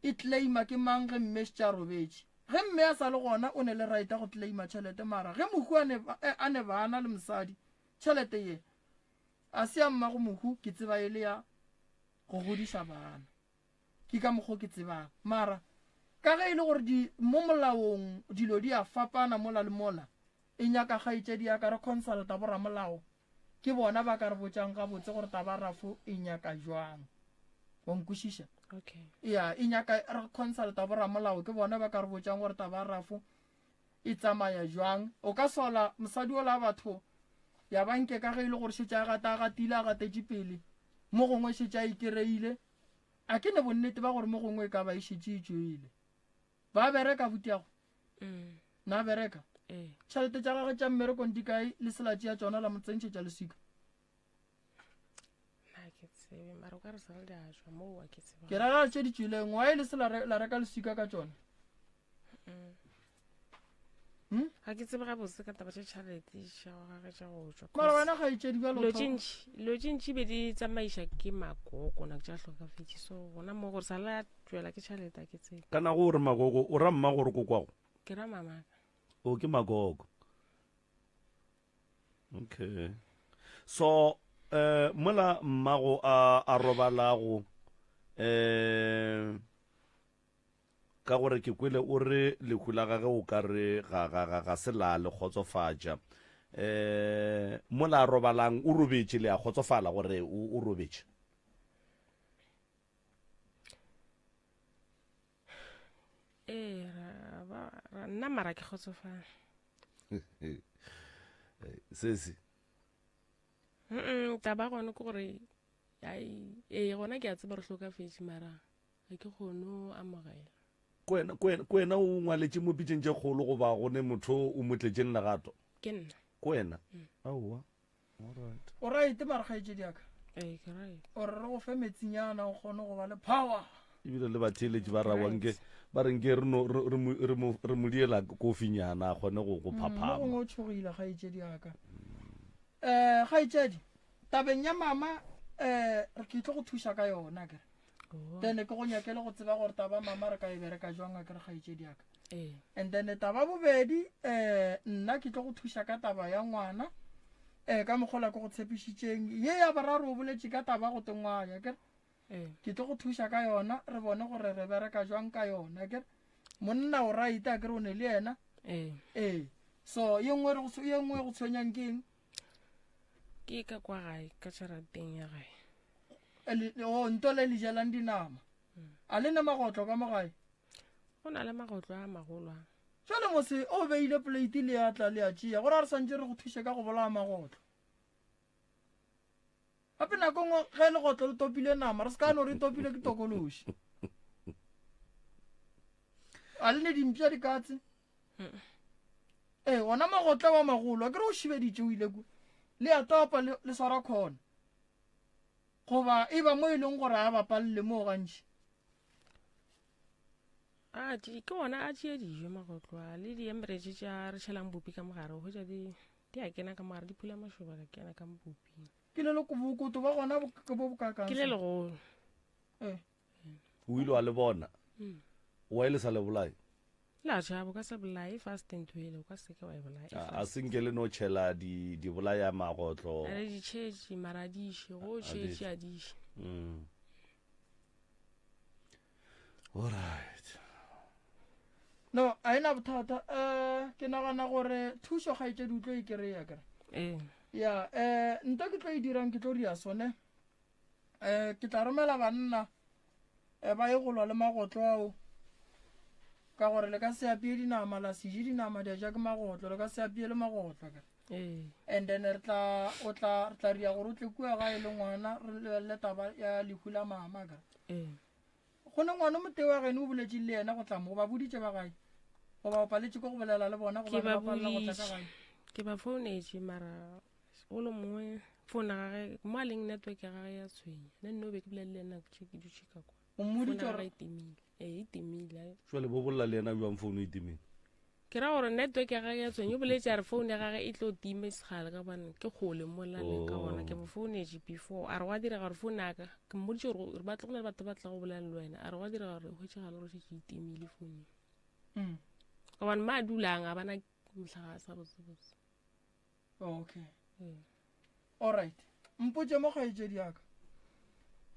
e claima ke mang ge mme tša robetše ge mme a sa le gona o ne le raita go claima tšhelete mara ge mohu a ne bana le mosadi tšhelete ye a se a mmago mohu ke tseba e le ya go godiša bana ke ka mokgwa ke tsebang mara ka ge e le gore mo molaong dilo di a fapana mola le mola e nyaka kgaetšedi ya ka re consulta boramolao ke bona ba ka re botšang gabotse gore taba rafo e nyaka jwang wa nkwešiša ya e nyaka re consulta boramolao ke bona ba ka re botšang gore taba rafo e tsamaya jwang o ka sola mosadi o la batho ya banke ka ge e le gore šetša a gatile a gatetše pele mo gongwe šetša a ikereile a ke ne bonnete ba gore mo gongwe e ka ba e šetše e tšwele ba bereka butiago na bereka tšhelete tša gage tša mmerekong di kae le selatši ya tšona la motsentšhetša lesika ke raga tše di tšweleng wa e le se la reka lesika ka tšona ga ke tsebe gabotse ka taba tša tšhalete gage tša go tswa mara wena ga itšedi lo tšintši be di tsamaiša ke makoko nako tša hlokafetše so gona mo gore sa la tšwela ke tšhalete a ke tsebe kana go gore makoko o ra mma gore kokwago ke ra mamaka o ke makoko okay so mola mmago a robalago ka gore ke kwele o re lehu la gage o ka re ga se la le kgotsofatša mola a robalang o robetše le a kgotsofala gore o robetše nna mara ke kgotsofala sese taba gone ke gore gona ke a tseba re hlokafetše mara ga ke kgone o amogela kwena o ngwaletše mo pitšeng tše kgolo goba gone motho o motletše nnagato ke nna kwena aowa o right mara kgaetšedi yaka ke right ore re go fe metsinyana o kgone go ba le power ebile le batheeletši ba rawanke ba renke re modiela kofinyana a kgone go phaphama gongwe o tshogile kgaetšedi yaka kgaetšedi tabeng ya mama ke tlo go thuša ka yona kere then ke go nyakele go tseba gore taba mama re ka e bereka jwang a kere kgaetšedi yaka and then taba bobedi nna ke tlo go thuša ka taba ya ngwana ka mokgola ke go tshepišitšeng ye ya bararo o boletše ka taba go tengwaya kere ke tlo go thuša ka yona re bone gore re bereka jwang ka yona kere monna o right a kere o ne le yena so ye nngwe go tshwenyang ke eng ke ka kwa gae ka tšharateng ya gae nto le le jalang dinama a le ne magotlo ka mo gae go na le magotlo a magolwane jale mose o beile plate le ya tla le ya tšea gore a re santse re go thuše ka go bolaya magotlo gape nako ngwe ge legotlo le topile nama re se ka no re topile ke tokološi a le ne dimpša dikatse ona magotlo wa magolo a ke re o šibeditše o ile ku le ya topa le swara khona goba e ba mo e leng gore a bapalele mo gantši ke ona a tšea dijo magotlo a le diembretse tša re šhelang bopi ka mogare go ja di a kena ka mogare di phula mašoba ka kena ka boping ke le bokoto ba gona ke bo bokakang ke le legolo o ile wa le bona wa ile sa le bolai la jabo ka sa bolai fast and twele o ka se ke wa e bolai a senke le no tšhela di bolaya magotlo a di tšhetše maradiše go tšhetše a diše alright no a ena bothata ke nagana gore thušo ga e tše di utlo e kry-a kere ya nta ke tlo e dirang ke tlo dia sone ke tla romela banna ba ye go lwa le magotlo ao ka gore le ka se apeye dinama la seje dinama dia ja ke magotlo le ka se apeye le magotlo kere and then re tla ria gore o tle kua ga e le ngwana re lebelele taba ya lehu la mama kere go ne ngwana moteo wa gene o boletše le yena go tla mo ba boditše ba gae go ba opaletše ko go bolela le bona go bapalela go tla ka gae ke ba founetše mara o le mongwe founa gage mo a leng network ya gage ya tshwenya le nne o be ke bolele le ena ke dutše ka kwa o mmoditše gore e timile jale bo bolla le ena jwang founu e timile ke ra gore network ya gage ya tshwenya o boletše a re founu ya gage e tlo time segale ka bane ke kgole mo laleng ka bona ke bo founetše before a re wa dira gore founu aka ke mmoditše gore ba tlogole batho ba tla go bolela le wena a re wa dira gore hwetšegale gore šetše e timile founung ka bane ma a dulang a bana motlhaga sa botsebotse okay alright mpotše mo kgaetšedi yaka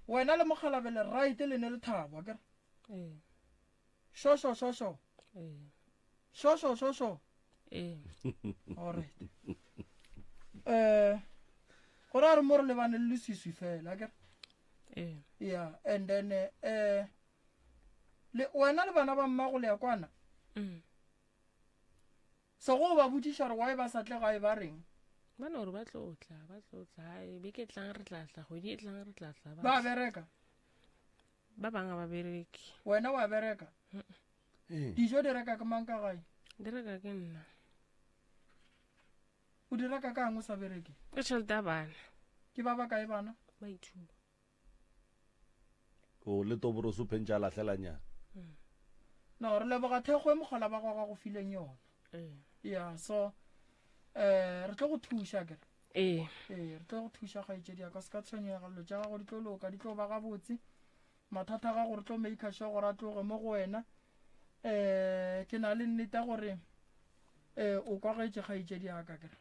wena le mogalabele right le ne le thaba kere shosho alright gore a re mo re lebane le leswiswi fela kere yeah and then wena le bana ba mmago le ya kwana so go ba botšiša gore wae ba sa tle gae ba reng ba no gore ba tlotla be ke tlang re tlatla kgwedi e tlang re tlatla ba bereka ba bangwe ba bereke wena wa bereka dijo di reka ka mang ka gae di reka ke nna o di reka ka ang o sa bereke ke tšhelete ya bana ke ba bakae bana ba ithuba o le toboroso phentša latlhelanyana no re leboga thekgo e mogola ba gwa go fileng yona ya so re tlo go thuša kere re tlo go thuša gaetšedi ya ka se ka tshwenyega dilo tša gago di tlo loka di tlo ba gabotse mathata ga gore tlo maker sure gore a tloge mo go wena ke na le nnete gore o kwagetse gaetšedi ya ka kere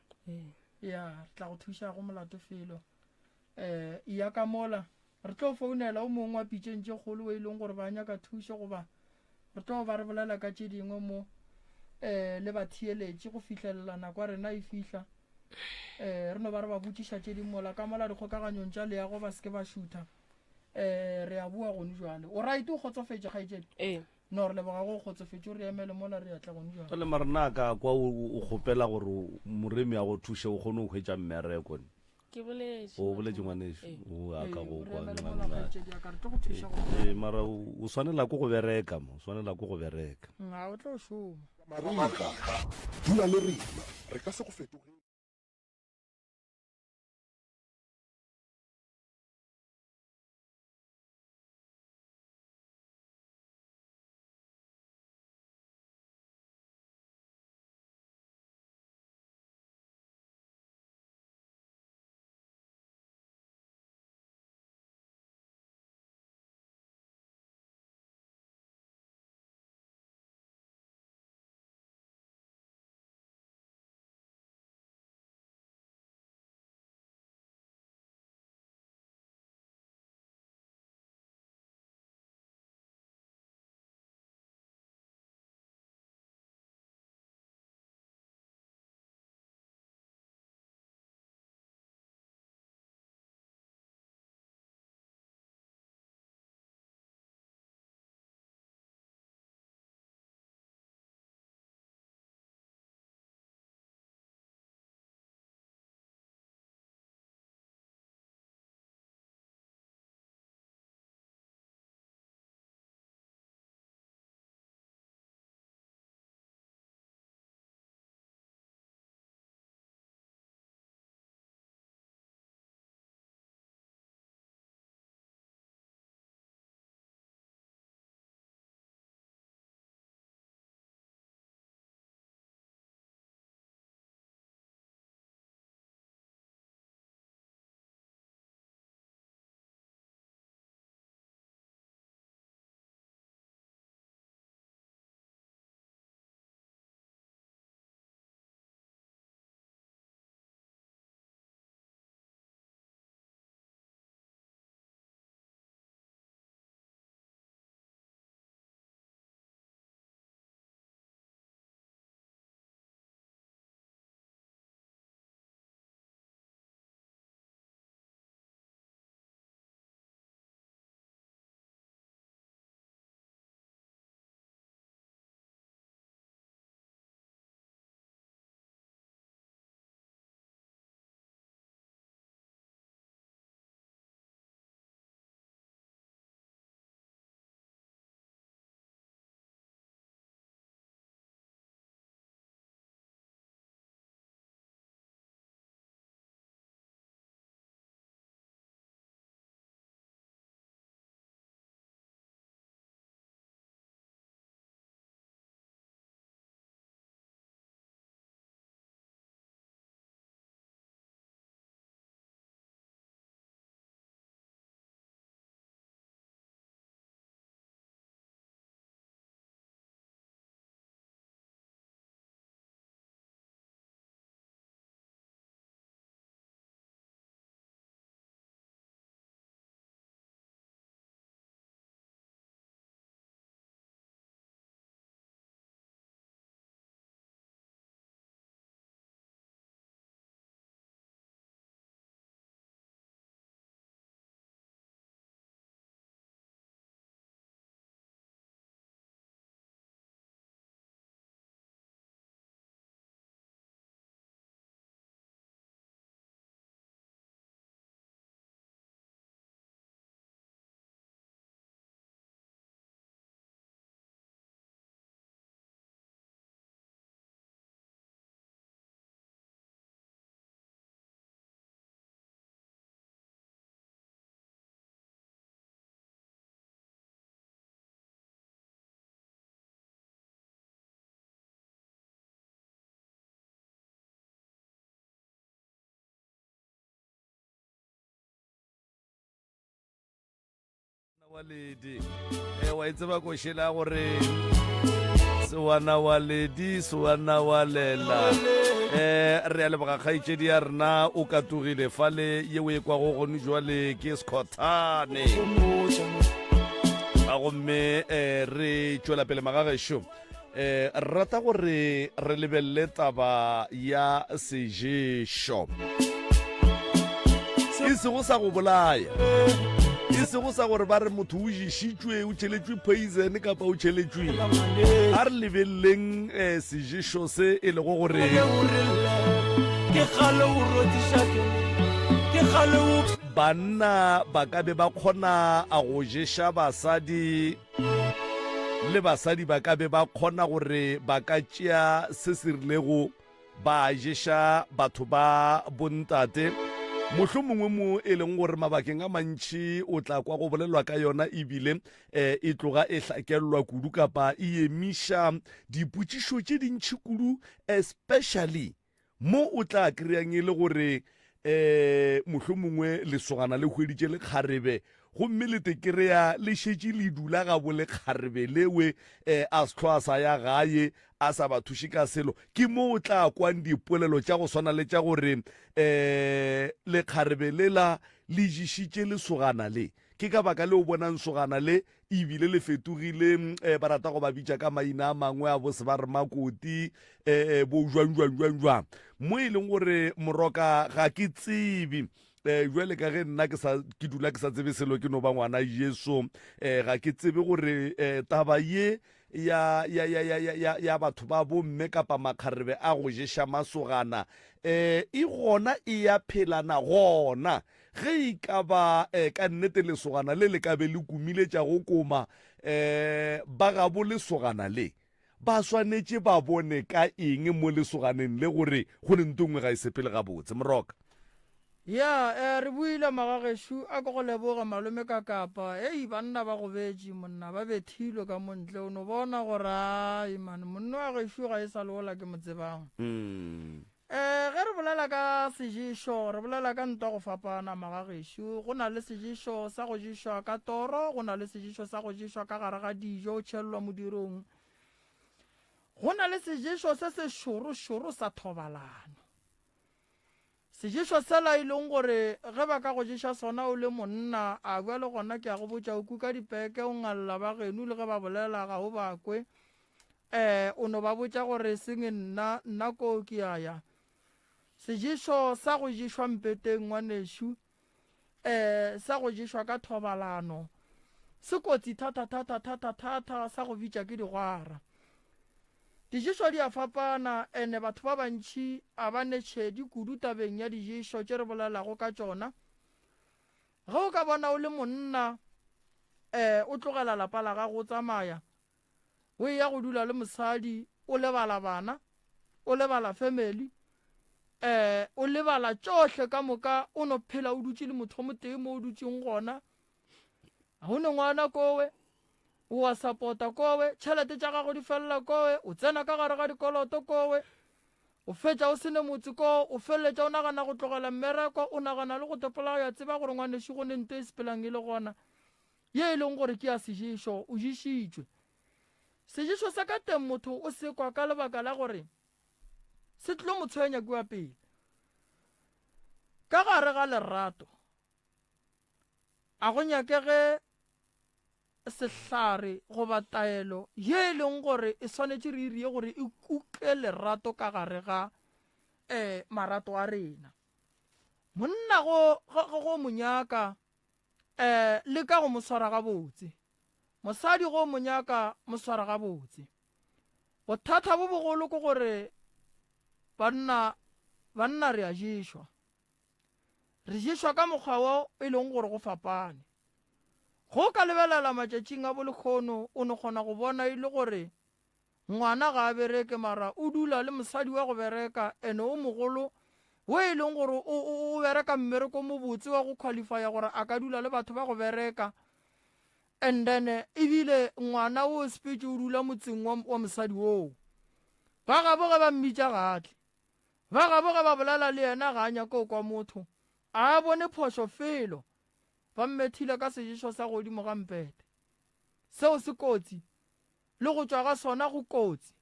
ya re tla go thuša go molato felo ya ka mola re tlo founela o mongwe wa pitšeng tše kgolo e leng gore ba nyaka thušo goba re tlo ba re bolela ka tše dingwe mo le ba thieletše go fitlhelela nako a rena e fihla re no ba re ba botšiša tše dingmola ka mola dikgokaganyong tša leago ba seke ba šutha re a bua gone jale o right o kgotsofetše gaetšedi no re leboga go kgotsofetše o re emele mola re atla gone jale le marenaka kwa o kgopela gore moremi a go thuše o kgone o hwetša mmereko ke boletse o boletse ngwaneso o a ka go kwa mara o swanela ko go bereka mo o swanela ko go bereka nga o tlo šoma mariga dula le rena re ka se go fetoge waledi wa itseba ko shela gore sewana waledi sewana walela re a leboga kgaitsedi ya rena o katogile fale ye o e kwa go gone jwale ke Skhothane a gomme re tšwela pele magagešo rata gore re lebelele taba ya sejeso e sego sa go bolaya e sego sa gore ba re motho o ješitšwe o tšheletšwe poison kapa o tšheletšwe a re lebeleleng sejeso se e lego gore ke kgale o rotiša ke banna ba ka be ba kgona a go jesha basadi le basadi ba ka be ba kgona gore ba ka tšea se se rilego ba jesha batho ba bontate. Mohlomongwe mo e leng gore mabakeng a mantši o tla kwa go bolelwa ka yona ebile e tloga e hlakelelwa kudu kapa e emiša dipotšišo tše dintšhi kudu, especially mo o tla kry-ang e le gore mohlomongwe lesogana le hweditše le kgarebe gomme le tekerea le šetše le dula ga bo le kgarebe lewe a setlho a sa ya gae a sa ba thuše ka selo. Ke mo o tla kwang dipolelo tša go swana le tša gore le kgarebe lela le jišitše lesogana le. Ke ka baka le o bonang sogana le ebile le fetogile ba rata go ba bitša ka maina a mangwe a bose ba re makoti bo jwang mo e leng gore moroka ga ke tsebe jwale ka ge nna ke dula ke sa tsebe selo ke no ba ngwana Jesu ga ke tsebe gore taba ye ya batho ba bomme kapa makgarebe a go jesha masogana e gona e ya phelana gona ge e ka ba ka nnete lesogana le ka be le kumile tša go koma ba gabo lesogana le ba swanetše ba bone ka eng mo lesoganeng le gore go nentongwe ga e sepele gabotse Moroka. ya re buile magageshu a go leboga malome ka kapa banna ba go betše monna ba bethilwe ka montle o no bona gore ai man monna wa geshu ga e sa leola ke motsebang. Ge re bolela ka sejišo re bolela ka ntwa go fapana magageshu go na le sejišo sa go jišwa ka toro, go na le sejišo sa go jišwa ka gare ga dijo o tšhelelwa modirong, go na le sejišo se se šoro sa thobalano. Sejišo sela e leng gore ge ba ka go jiša sona o le monna a bua le gona ke a go botša o kuka dipeke o ngalla ba geno le ge ba bolela ga o bakwe o no ba botša gore seng nna ko ke aya. Sejišo sa go jišwa mpeteng ngwanešo sa go jišwa ka thobalano se kotsi thata sa go bitša ke digwara. Dijišo di a fapana ene batho ba bantši a ba netšhedi kudu tabeng ya dijišo tše re bolelago ka tšona. Ge o ka bona o le monna o tlogela lapa la gago o tsamaya o ya go dula le mosadi o lebala bana o lebala family o lebala tšohle ka moka o no phela o dutše le motho mo teng mo o dutšeng gona ga o ne ngwana kowe o wa support-a kowe tšhelete tša gago di felela kowe o tsena ka gare ga dikoloto kowe o fetša o sene motse ko o feleletša o nagana go tlogela mmereko o nagana le go tepola ya tseba gore ngwanešo go ne nto e sepelang e le gona ye e leng gore ke ya sejišo o jišitšwe. Sejišo sa ka teng motho o sekwa ka lebaka la gore se tlo mo tshwenya kua pele ka gare ga lerato a go nyakege sehlare goba taelo ye e leng gore e swanetše re irie gore e kuke lerato ka gare ga marato a rena. Monna go monyaka le ka go mo swara gabotse, mosadi go monyaka mo swara gabotse. Bothata bo bogolo ke gore banna re a jišwa ka mokgwa wo e leng gore go fapane. Go ka lebelela matšatšing a bolekgono o no kgona go bona e le gore ngwana ga a bereke mara o dula le mosadi wa go bereka ene o mogolo wo e leng gore o bereka mmereko mo botse wa go qualifya gore a ka dula le batho ba go bereka and then ebile ngwana o speech o dula motseng wa mosadi woo. Ba gaboge ba mmitša gatle, ba gaboge ba bolela le yena ga a nyako kwa motho a bone phošo felo ba mmethile ka sejišo sa godimo ga mpete. Seo se kotsi le go tšwa ga sona go kotsi.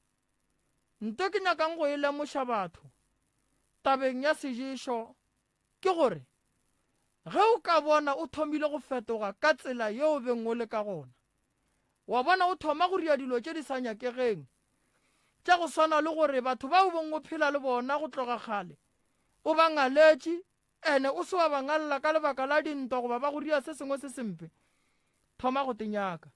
Nto ke nyakang go e lemoša batho tabeng ya sejišo ke gore ge o ka bona o thomile go fetoga ka tsela yeo beng o le ka gona, wa bona o thoma go ria dilo tše di sa nyakegeng tša go swana le gore batho ba o beng o phela le bona go tloga kgale o ba ngaletše ene o se wa ba ngalla ka lebaka la dintwa goba ba go ria se sengwe se sempe, thoma go tenyaka.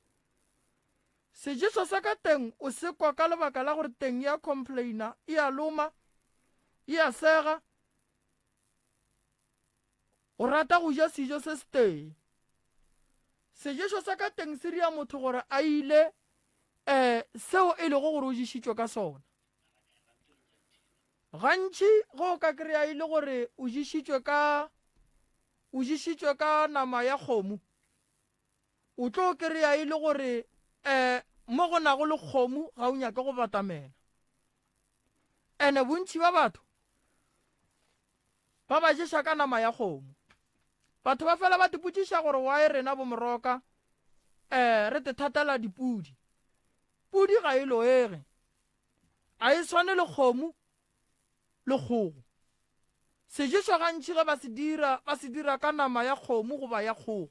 Sejišo sa ka teng o se kwa ka lebaka la gore teng ya complaina e a loma e a sega o rata go ja sejo se setee sejeso sa ka teng se ria motho gore a ile seo e lego gore o ješitšwe ka sona gantši go ka kry-a ile gore o ješitšwe ka nama ya kgomo o tlo kry-a ile gore mo go nago le kgomo ga o nyaka go batamela ene bontši ba batho ba ba ješa ka nama ya kgomo batho ba fela ba tipotšiša gore wae rena bomoroka re te thatela dipudi pudi ga e loege a e swane le kgomo le kgogo seješwa gantši ge ba se dira ka nama ya kgomo goba ya kgogo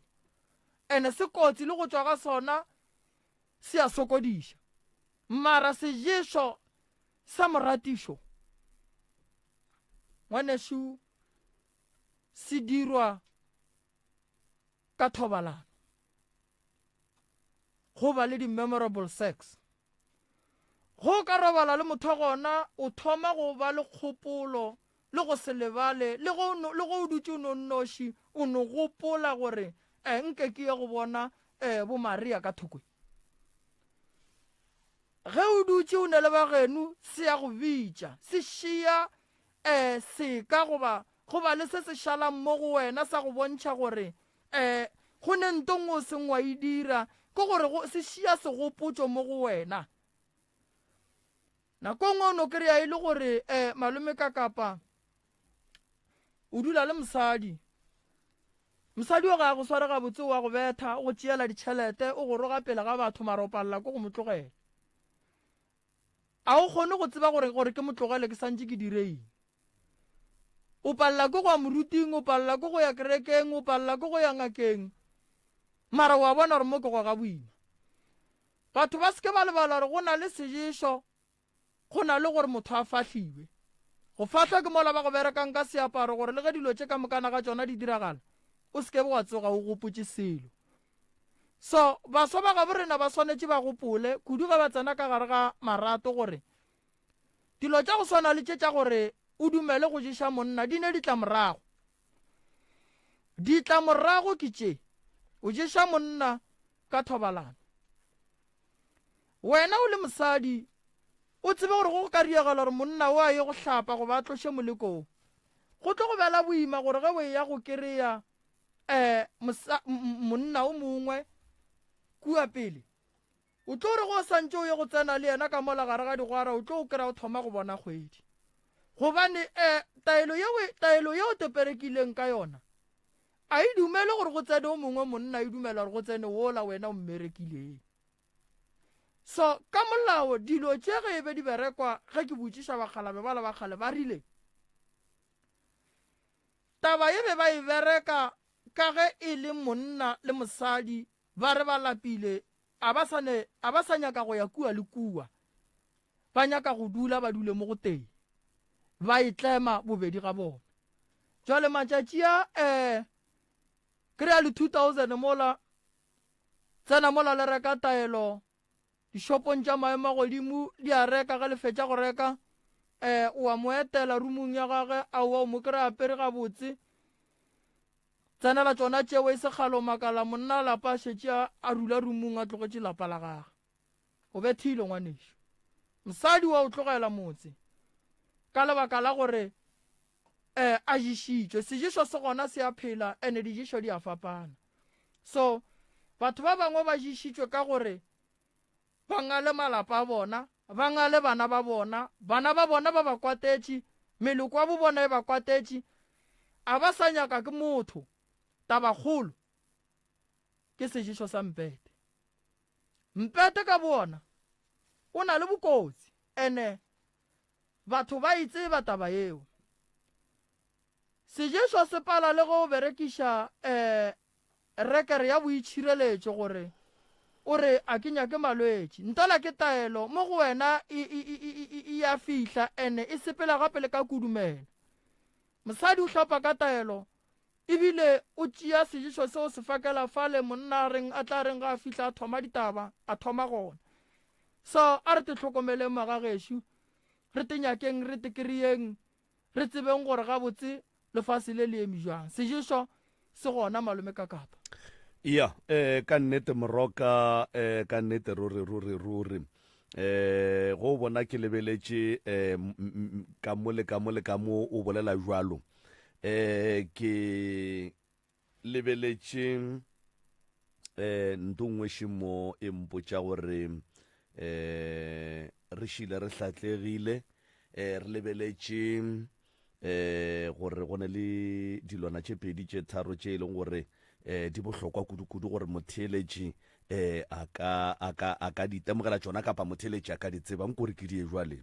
ene se kotsi le go tšwa ga sona se a sokodiša mara seješo sa moratišo ngwanešo se dirwa ka thobalano go ba le di-memorable sex go ka robala le motho gona o thoma go ba le kgopolo le go se lebale le go dutse o nonnoši o no gopola gore nke ke ye go bona bo Maria ka thokwe ge o dutse o ne le bageno se ya go bitša se šia se ka go ba le se se šalang mo go wena sa go bontšha gore go ne ntong o seng wa e dira ke gore se šia segopotšo mo go wena nako ngwe o no kry-a e le gore malome ka kapa o dula le mosadi o ga go sware gabotse wa go betha o go tšeela ditšhelete o go roga pele ga batho mara o palela ko go motlogela a o kgone go tseba gore ke motlogele ke santse ke direile o palela ko go ya moruting o palela ko go ya kerekeng o palela ko go ya ngakeng mara wa bona gore mo ke go ga boima batho ba seke ba lebala gore go na le seješo go na le gore motho a fahliwe go fahla ke mola ba go berekang ka seaparo gore le ge dilo tše ka mokana ga tšona di diragala o seke wa tsoga o gopotse selo so baswa ba gabo rena ba swanetše ba gopole kudu ga ba tsena ka gare ga marato gore dilo tša go swana le tše tša gore o dumele go ješa monna di ne ditlamorago ke tše o ješa monna ka thobalano wena o le mosadi o tsebe gore go ka riagala gore monna o a ye go hlapa go ba tloše molekong go tlo go bela boima gore ge o ya go kry-a monna o mongwe kua pele o tlo re go santse o ye go tsena le yena ka mola gare ga digwara o tlo o kry-a o thoma go bona kgwedi gobane taelo yeo teperekileng ka yona a e dumele gore go tsene o mongwe monna e dumela gore go tsene wola wena o mmerekileng so ka molao dilo tše ge e be di berekwa ge ke botšiša bakgalabe bala bakgale ba rile taba e be ba e bereka ka ge e le monna le mosadi ba re ba lapile a ba sa nyaka go ya kua le kua ba nyaka go dula ba dule mo go teng ba itlema bobedi ga bona jwale matšatši a kry-a le 2000 mola tsena mola le reka taelo dishopong tša maemo a godimo di a reka ge le fetša go reka o a mo etela rumong ya gage a o mo kry-a apere gabotse tsenela tšona tšeo e sekgalo makala monna lapa a šetše a dula rumong a tlogetše lapa la gage o bethile ngwanešo mosadi wa o tlogela motse ka lebaka la gore a ješitšwe seješo se gona se a phela ene diješo di a fapana so batho ba bangwe ba ješitšwe ka gore ba ngale malapa a bona ba ngale bana ba bona ba ba kwatetše meloko ya bo bona e ba kwatetše a ba sa nyaka ke motho tabakgolo ke seješo sa mpete ka bona o na le bokotsi ene batho ba itseba taba yeo seješo se pala le go berekiša rekere ya boitšhireletšo gore o re a ke nyake malwetši ntala ke taelo mo go wena e a fihla ene e sepela gape le ka kudumela mosadi o hlapa ka taelo ebile o tšea seješo seo se fakela fale monna a tla reng ga a fihla a thoma ditaba a thoma gona so a re te tlhokomeleng magagešo re te nyakeng re te kry-eng re tsebeng gore gabotse lefase le le eme jang seješo se gona malome ka kapa ya ka nnete moroka ka nnete ruri go bona ke lebeletše ka mo o bolela jwalo ke lebeletše ntongwe šimo e mpotša gore re šile re hlatllegile re lebeletše gore go ne le dilwana tše pedi tše tharo tše e leng gore di bohlokwa kudu gore motheeletši a ka di temogela tšona kapa motheeletši a ka di tseba nkore ke die jwale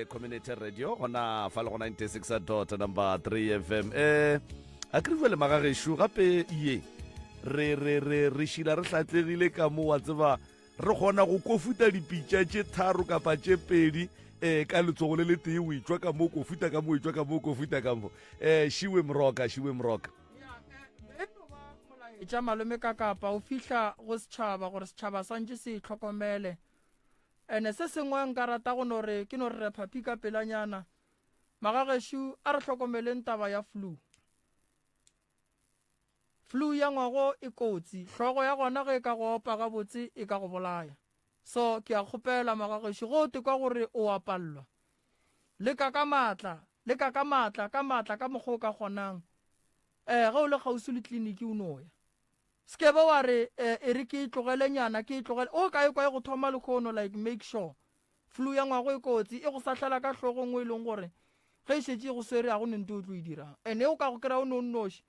community radio gona fa le go 96 number 3 FM a kre jwale magagesho gape ye re šila re hlatllegile ka mo wa tseba re gona go kofuta dipitša tše tharo kapa tše pedi ka letsogo le le tee o etswa ka mo kofuta ka mo etswa ka mo kofuta ka mo šiwe mroka tša malome ka kapa o fihla go setšhaba gore setšhaba santše se itlhokomele ene se sengwe nka rata go nore ke nore re phapi ka pelanyana magagesho a re tlhokomeleng taba ya flu ya ngwago e kotsi hlogo ya gona ge e ka go opa gabotse e ka go bolaya so ke a kgopela magagesho go te kwa gore o apallwa le ka matla ka mokgwa o ka kgonang ge o le kgausi le tleliniki o noya ske ba wa re e re ke itlogele nyana ke itlogele o ka e kwa go thoma le khono like make sure flu ya ngwago e kotsi e go sahlela ka hlogo ngwe leng gore ge e šetse go swere a go nente o tlo e dirang ene o ka go kry-a o nonnoši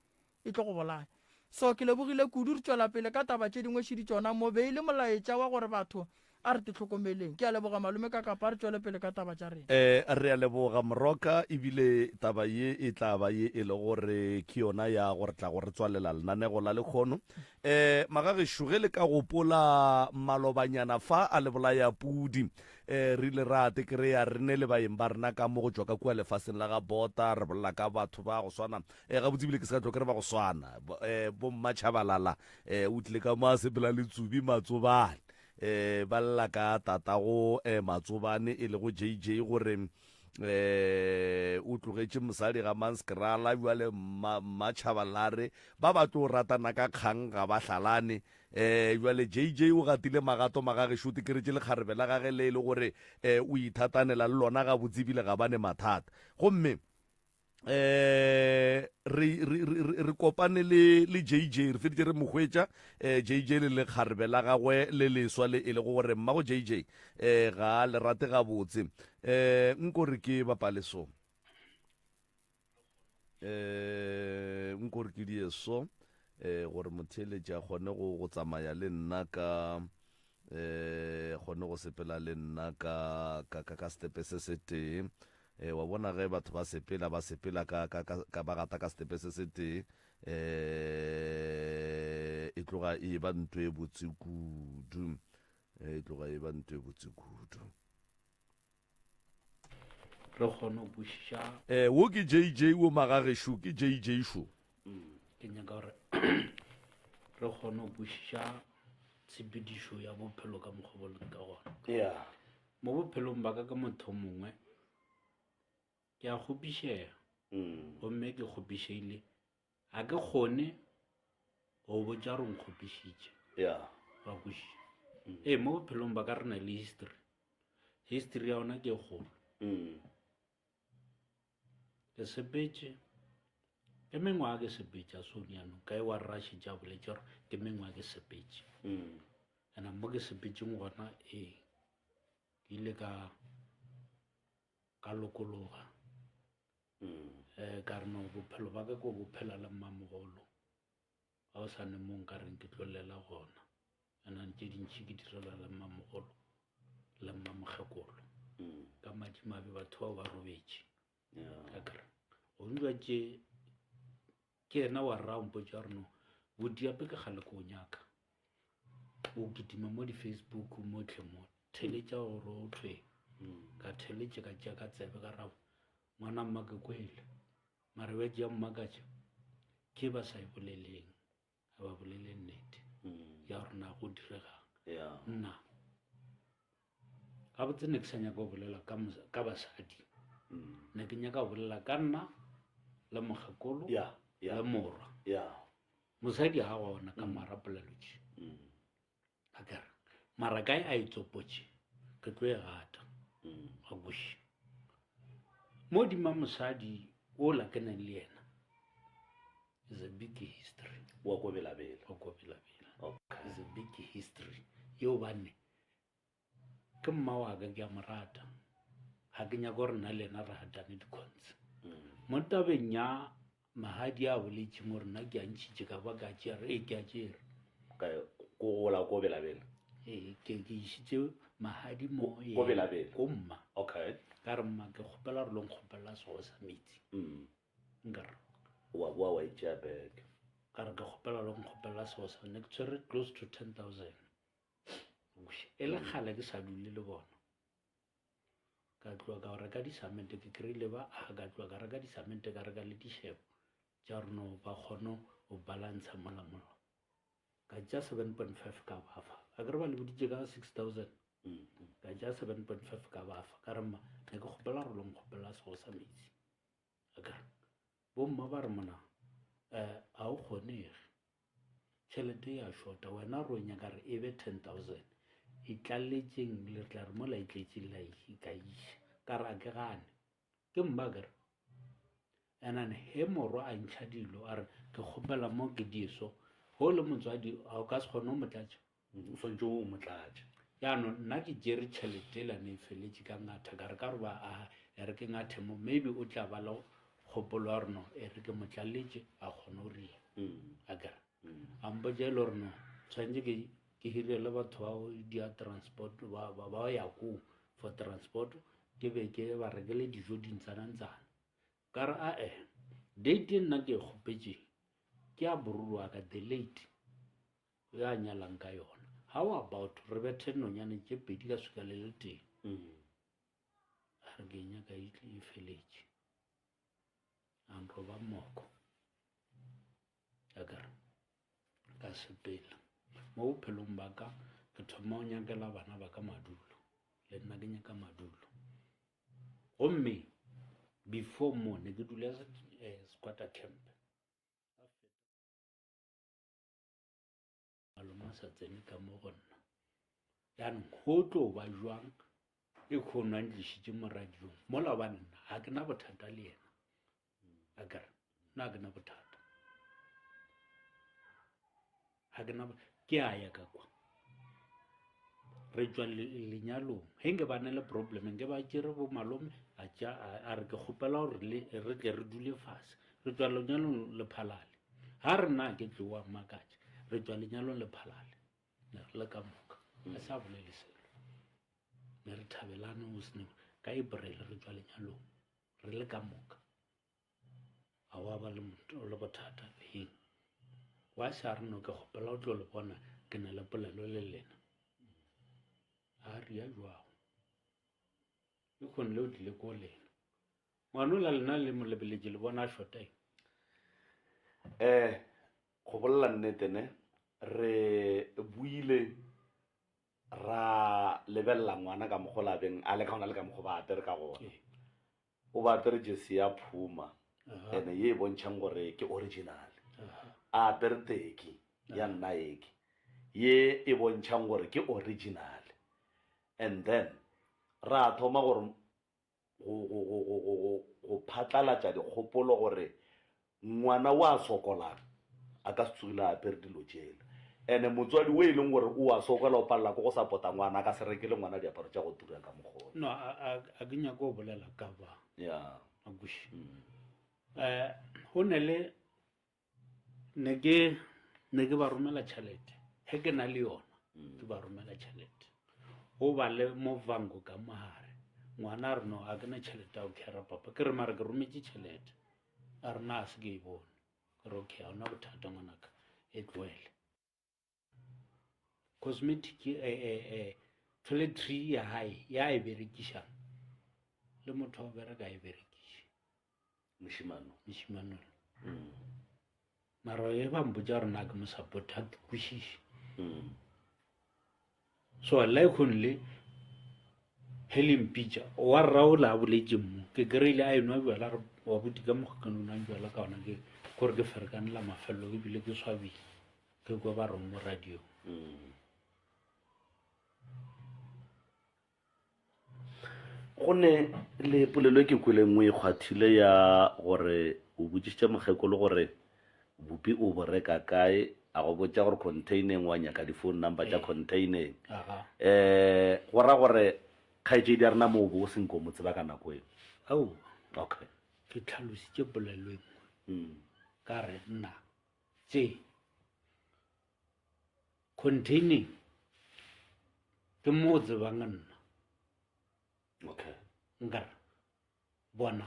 e tlo go bolaya so ke lebogile kudu re tswela pele ka taba tše dingwe šedi tšona mo beile molaetša wa gore batho a re te tlhokomeleng ke a leboga malome ka kapa re tswele pele ka taba tša rena re a leboga moroka ebile taba ye e tla ba ye e le gore ke yona ya gore tla gore tswalela lenanego la lekgono magagesho ge le ka gopola malobanyana fa a le bolaya pudi re ile rate kry-a re ne le baeng ba rena ka mo go tswa ka kua lefaseng la ga bota re bolela ka batho ba go swana gabotse ebile ke se ka tlo kry ba go swana bommatšhabalala o tlile ka mo a sepela le tsubi matsobane ba lla ka tatago matsobane e le go JJ gore o tlogetše mosadi ga manskrala bjale matšhabalare ba tlo ratana ka kgang ga ba hlalane bjale JJ o gatile magato magagesho te keretše lekgarebe la gage le le gore o ithatanela le lona ga botsebile ga bane mathata gomme re kopane le JJ re feditše re mokgwetša JJ le lekgarebe la gagwe le leswa le e le gore mmago JJ ga le rate gabotse nko re ke bapale so nko re ke die so gore motheeletši a kgone go tsamaya le nna ka kgone go sepela le nna ka stepe se se tee wa bona ge batho ba sepela ka ba gata ka stepe se se tee e tloga e ba ntho e botse kudu re kgone go bušiša wo ke JJ wo magagesho ke JJ sho ke nyaka gore re kgone go bušiša tshepedišo ya bophelo ka mokgwa ka gona mo bophelong ba ka motho mongwe ke a kgopišega gomme ke kgopišeile ga ke kgone go botša re nkgopišitše ba kwešiša mo bophelong ba ka re na le history ya ona ke kgolo ke sepetše ke e mengwe a ke sepetša soniano ka e wa raše tša boletše gore ke mengwe a ke sepetše ena mo ke sepetšeng gona ke ile ka lokologa ka re no bophelo ba ka ko bophela le mmamogolo ga o sa ne mo nka reng ke tlolela gona ena tše dintšhi ke direla le mmamogolo le mmamogekolo ka madimabe batho bao ba robetše ka kare go ndwa tše ke ena wa rampo tša reno bodiape ke gale ko o nyaka o kitima mo di-Facebook motlhe mo theletša gore o thwe ka theletše ka tšea ka tsebe ka rabo ngwana mma ke kwele mare ba tšea mmakatša ke ba sa e boleleng ga ba bolele nnete ya gore na go diregang nna ga botse ne ke sa nyaka go bolela ka basadi ne ke nyaka go bolela ka nna le mogekolo le morwa mosadi ga gona ka marapolelotše a kere mara kae a itsopotše ke tlo e gata ga boši mo dima mosadi o la ke nang le yena is a big history wa ko belabela is a big history yo bane ke mma wa ka ke a morata ga ke nyaka gore nna le ena re gatane dikgontse mo tabeng ya mahadi a boletše mo rena ke a ntšhitše ka ba ka tšea re ke a tšere ko gola ko belabela ke išitše mahadi mo ko belabela ko mma okay ka re mma ke kgopela re leng kgopela sego sa metsi nkare wa boa wa itšea bag ka re ke kgopela leng kgopela sego sa ne ke tshwere close to 10,000 e le kgale ke sa dule le bona ka tloa ka reka disamente ke kry-ile ba ka tloa ka reka disamente ka reka le dishebo tša reno ba kgone go balantsha molamola ka tša 7.5 ka bafa a kere ba le boditše ka 6,000 ka tša 7.5 ka bafa ka rema ne ke kgopela re leng kgopela sego sa metsi a kere bomma ba re mona a o kgonege tšhelete ya shota wena ro nyaka re e be 10,000 e tlaletšeng le tla re mola e tletše ka iša ka re a ke gane ke mma kere enane he morwa a ntšha dilo a re ke kgopela mo ke dieso go le motswadi a o ka se kgone o motlatša o swantse o motlatša yaanong nna ke jere tšhelete elane e feletše ka ngata ka re ka re ba e re ke ngate mo maybe o tla ba le kgopolo ya reno e re ke motlaletše a kgone o ria a kere a mpotša e le goreno tshwanetse ke hirele batho bao dia transport ba ya ko for transport ke be ke ba rekele dijo dintsanantsana ka re date nna ke e kgopetše ke a boruru wa ka the late ya nyalang ka yona how about re bethe nonyane tše pedi ka suka le le teng a re ke nyaka e feletše a nroba mmoko a kare ka sepela mo bophelong ba ka ke thoma o nyakela bana ba ka madulo le nna ke nyaka madulo gomme before mo ne ke dula squatter camp maloma sa tsene ka mo go nna yaanong go tlo ba jwang e kgonwang tlišitše mo radiong mola ba nna ga ke na bothata le yena a kare nna ke na bothata ga ke na ke a ya ka kwa re tswa lenyalong ge nke ba ne le problem nke ba tšere bo malome a re ke kgopela gore re tle re dule fase re tswa lenyalong le phalale ga re nna ke tloa makatša re tswa lenyalong le phalale ne re le ka moka a sa bolele selo ne re thabelane go sene ka April re tswa lenyalong re le ka moka a wa ba le bothata eng wa sa re no ke kgopela o tlo le bona ke na le polelo le lena a ria jwago e kgone le o tlile ko lena ngwanola lena le molebeletše le bona a shortae go bolela nnetene re buile ra lebelela ngwana ka mogolabeng a le ka ona le ka mogo ba apere ka gona o ba apere jesi ya phuma ene ye e bontšhang gore ke original a apere teki ya Nike ye e bontšhang gore ke original and then ra thoma gore go phatlalatša dikgopolo gore ngwana wa sokolang a ka se tsogile a apere dilo jela ene motswadi o e leng gore o a sokola o palela ko go sapota ngwana a ka se rekele ngwana diaparo tša go tura ka mogolo no a ke nyaka go bolela ka ba ya abushi go ne le ne ke ba romela tšhelete he ke na le yona ke ba romela tšhelete go ba le movango ka mogare ngwana a re no a ke na tšhelete a o kera papa ke re mare ke rometse tšhelete a re na a se ke e bone ke re okay a ona bothata ngwanaka e tloele cosmetic toiletry ya hae ya e berekišang le motho wa bereka e berekiše mošimano mara e ba mpotša gore na ke mo support ha ke kwešiše so likely he le mpitša wa rraola a boletše mo ke kry-ile a enwa bjala wa boti ka mokgakane o nang bjala ka ona kore ke ferekanela mafelelo ebile ke swabile ke kwa ba rong mo radio go ne le polelo ke kwele nngwe e kgwathile ya gore o botsitse mokgekolo gore bopi o bo reka kae a go botsa gore containeng wa nyaka di-phone number tša containeng go ra gore kgaetsedi a rena moo bo o senko mo tseba ka nako eo ao okay ke tlhalositše polelo e nngwe ka re nna tše containing ke mo tsebang nna okay nkare bona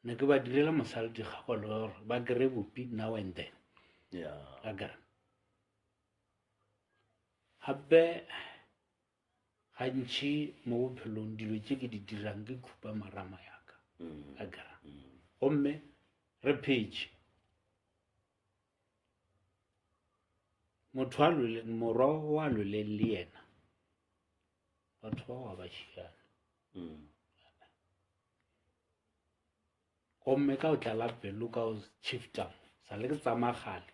ne ke ba direla mosaledi gagolo gore ba kry bopi now and then akare gape gantšhi mo bophelong dilo tše ke di dirang ke khupa marama yaka akara gomme re page motho morwa wa loleng le yena batho ba wa ba šiana gomme ka o tlala pelo ka o shifta sa le ke tsamagale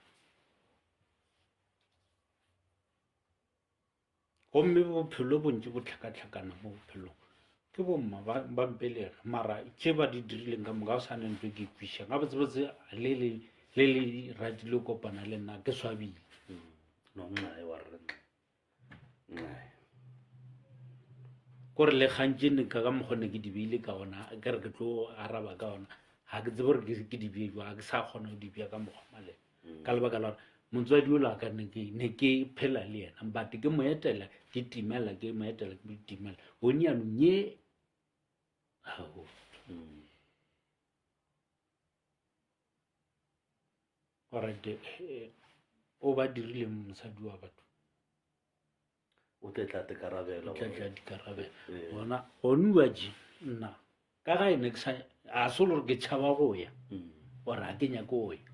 gomme bophelo bontse bo tlhakatlhakana mo bophelong ke bomma ba mpelege mara tše ba di dirileng ka moka o sa nentwe ke kwiša ga botsebotse le le radile kopana le nna ke swabile kore le kgantše ne ka mokgone ke di beile ka ona ke re ke tlo araba ka ona ga ke tsebe gore ke di bee ga ke sa kgona go di bea ka mokgwa maleng ka lebaka la gore motswadi o la ka ne ke phela le yena but ke mo etela ke timela ke mo etela ke timela bone yanong ye orate o ba dirile mosadi wa batho o tletla dikarabelo bona gone wa je nna ka ga ene ke sa a solo ke tšhaba go ya ore a ke nyako go ya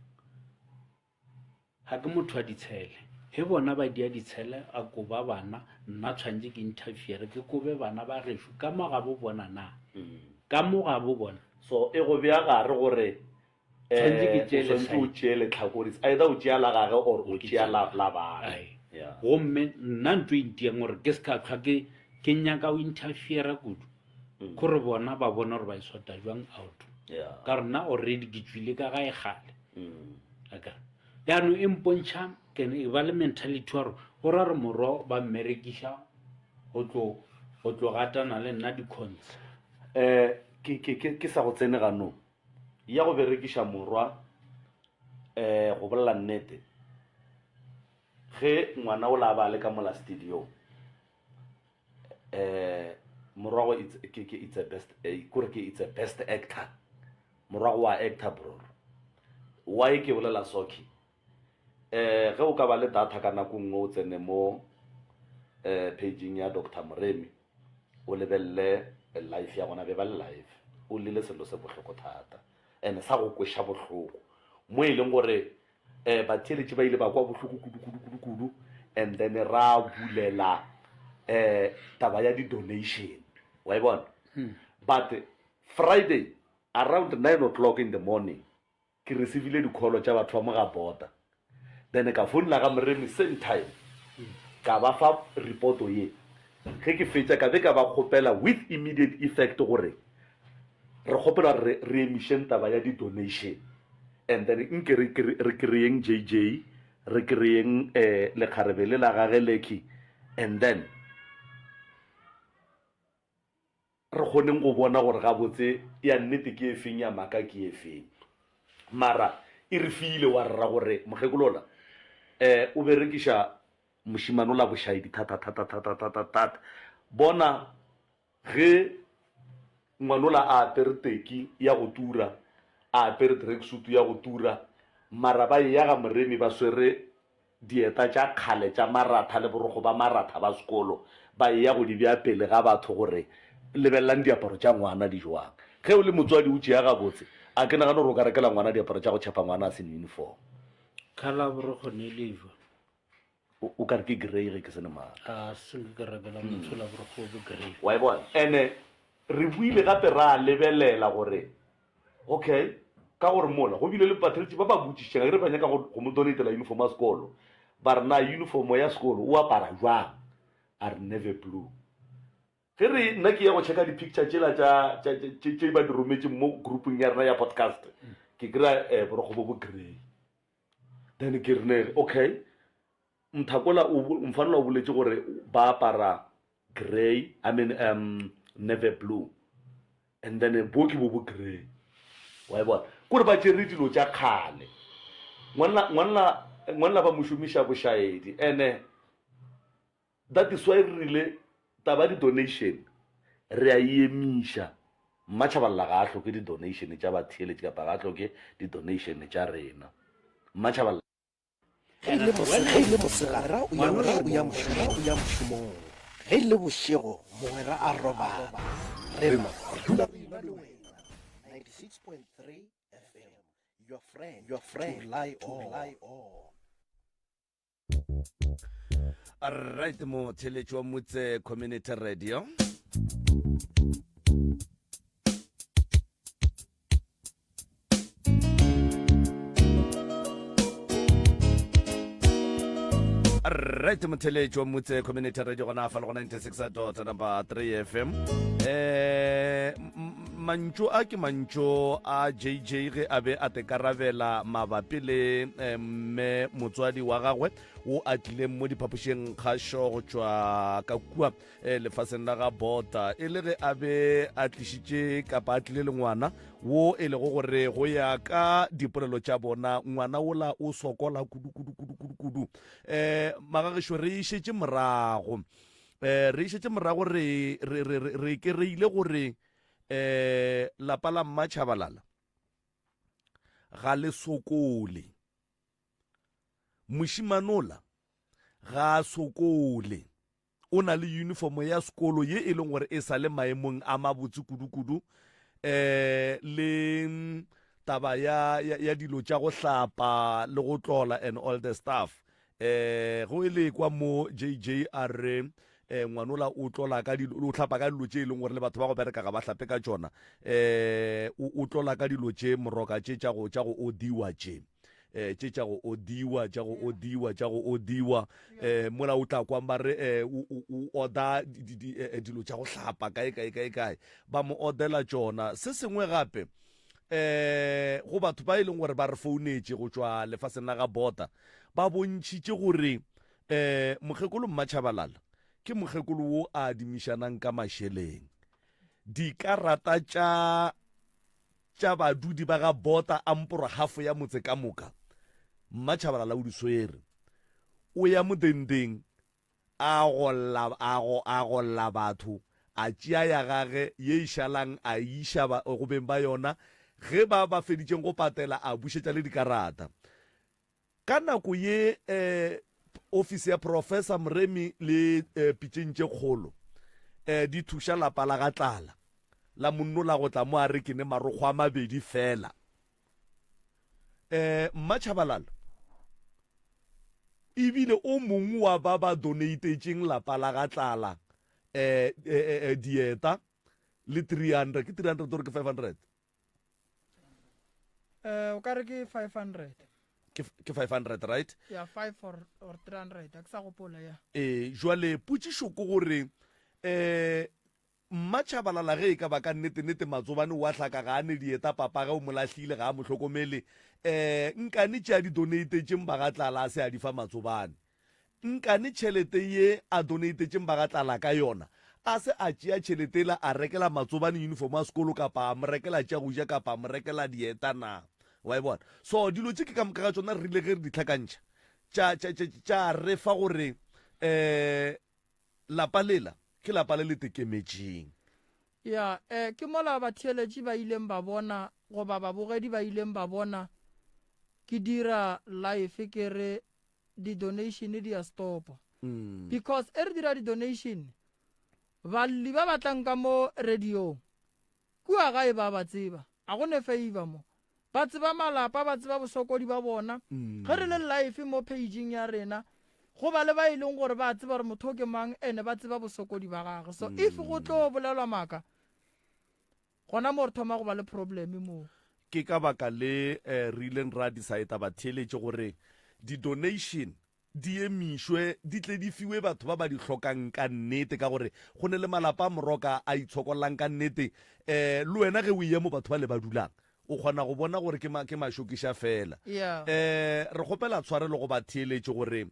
ga ke motho wa ditshele he bona ba dia ditshele a koba bana nna tshwantse ke interfere ke kobe bana ba reshu ka mo ga bo bona na ka mo ga bo bona so e go bea gare gore tshwantse ke o tšeele tlhakoris either o tšea la gage or o tšea la bana gomme nna ntho e ntiang gore ke se ka tlhwa ke nyaka o interfere kudu kore bona ba bona gore ba e sota jwang out ka gore nna already ke tswile ka ga e gale aka yaanong e mpontšha kene e ba le mentality wa gore ra re morwa ba mmerekiša go tlo gatana le nna di-cons ke sa go tsene ganong ya go berekiša morwa go bolela nnete ge ngwana o la ba le ka mola studio morwago it's a best actor morwago wa actor bro why ke bolela soki ge o ka ba le data ka nako nngwe o tsene mo pageng ya Dr. Moremi o lebelle live ya gona be ba le live o lile selo se bohloko thata ene sa go kwesha bohloko mo e leng gore batheletše ba ile ba kwa bohloko kudu and then ra bulela taba ya di-donation wa e bona but Friday around 9 o'clock in the morning ke receivile dikholo tša batho ba mo ga bota then ka founela ga Moremi same time ka ba fa reporto ye ge ke fetša ka be ka ba kgopela with immediate effect gore re kgopela re emišeng taba ya di-donation and then nke re kry-eng JJ re kry-eng lekgarebe le la gage Lucky, and then re kgoneng go bona gore ga botse ya nnete ke efeng ya maka ke efeng mara e re file wa rra gore mogekolola o berekiša mošimano la bošaedi thata bona ge ngwanola a apere teki ya go tura a apere tracksuit ya go tura mara ba ya ga moremi ba swere dieta tša kgale tša maratha le borogo ba maratha ba sekolo ba ya go di bja pele ga batho gore lebelelang diaparo tša ngwana di jwang ge o le motswadi o tšea gabotse a ke nagana gore o ka rekela ngwana diaparo tša go tšhepa ngwana a sene uniform khala borogo ne leva o ka re ke grey ge ke sene maa a seng ke rekela motshola borogo bo grey wa e bona ene re buile gape ra lebelela gore okay ka gore mola go bile le patrici ba ba botšišega re ba nyaka go mo donatela uniform ya sekolo ba re na uniform ya sekolo o apara jwang a re navy blue ge re nna ke ya go checka di-picture tšela tše ba di rometseng mo grouping ya rena ya podcast ke kry-a borogo bo bo grey then ke rene okay mthakola mfanela o boletse gore ba apara grey navy blue and then boki bo bo grey wa e bona kore ba tšere dilo tša kgale ngwanna ba mošomiša bošaedi ene that is why re rile taba di-donation re a emiša mmatšhabalela ga a tlhoke di-donation tša batheeletši kapa ga a tlhoke di-donation tša rena mmatšhabalela ge le mosegara o ya mošomong ge le bošego mogwera a robala re dula rena le wena 96.3 FM your friend to lie on. Alright, mo theletši wa motse community radio right motheletši wa motse community radio gona fa le go 96.3 FM mantšo a ke mantšo a JJ ge a be a tekarabela mabapi le mme motswadi wa gagwe o a tlileng mo diphapošeng kgašo go tšwa ka kua lefaseng la ga bota e le ge a be a tlišitše kapa a tlile le ngwana wo e lego gore go ya ka dipolelo tša bona ngwana ola o sokola kudu magagišo re išetše morago re ke reile gore lapa la mmatšhabalala ga le sokole mošimanola ga a sokole o na le uniform ya sekolo ye e leng gore e sa le maemong a mabotse kudu le taba ya dilo tša go hlapa le go tlola and all the stuff go e le kwa mo JJ a re ngwanola o tlola ka dilo o hlapa ka dilo tše e leng gore le batho ba go bereka ga ba hlape ka tšona o tlola ka dilo tše moroka tše tša go odiwa tše tša go odiwa mola o tla kwang ba re o oda dilo tša go hlapa kae ba mo odela tšona se sengwe gape go batho ba e leng gore ba re founetše go tšwa lefaseng la ga bota ba bontšhitše gore mokgekolo mmatšhabalala ke mokgekolo wo a dimišanang ka mašeleng dikarata tša badudi ba ga bota a mporo hafo ya motse ka moka mmatšhabalala o di swere o ya modendeng a golla batho a tšea ya gage ye išalang a iša go beng ba yona ge ba feditšeng go patela a bušetša le dikarata ka nako ye office ya professor Mremi le pitšeng tše kgolo di thuša lapa la gatlala la monno la go tla mo a re ke ne marokgo a mabedi fela mmatšhabalala ebile o mongwe wa ba donatetseng lapa la gatlala dieta le 300 ke 300 or ke 500 o ka re ke 500 ke 500 right ya 5 or 300 a ke sa gopola ya jwale potšišo ke gore mmatšhabalala ge e ka ba ka nnete matsobane wa tlhaka ga a ne dieta papa ge o mo latlhile ga a mo tlhokomele nkane tše a di donatetseng ba ga tlala a se a di fa matsobane nkane tšhelete ye a donatetseng ba ga tlala ka yona a se a tšea tšheletela a rekela matsobane uniform a sekolo kapa a mo rekela tša go ja kapa a mo rekela dieta na wa e bona so dilo tše ke ka moka ga tsona re rile ge re di tlhakantšha tša re fa gore lapa lela ke lapa le le tekemetseng ya ke mola batheeletši ba ileng ba bona goba babogedi ba ileng ba bona ke dira life ke re di-donation di a stopa because e re dira di-donation balli ba batlang ka mo radiong kua gae ba tseba a go ne favor mo ba tseba malapa ba tseba bosokodi ba bona ge re le life mo pageng ya rena go ba le ba e leng gore ba tseba gore motho ke mang ene ba tseba bosokodi ba gagwe so if go tlo bolelwa maka gona mo re thoma go ba le probleme mo ke ka baka le re ileng ra decide batheeletše gore di-donation di emišwe di tle di fiwe batho ba ba di hlokang ka nnete ka gore go ne le malapa a moroka a itshokololang ka nnete le wena ge o ie mo batho ba le ba dulang o kgona go bona gore ke mašokiša fela re kgopela tshwarelo go batheeletše gore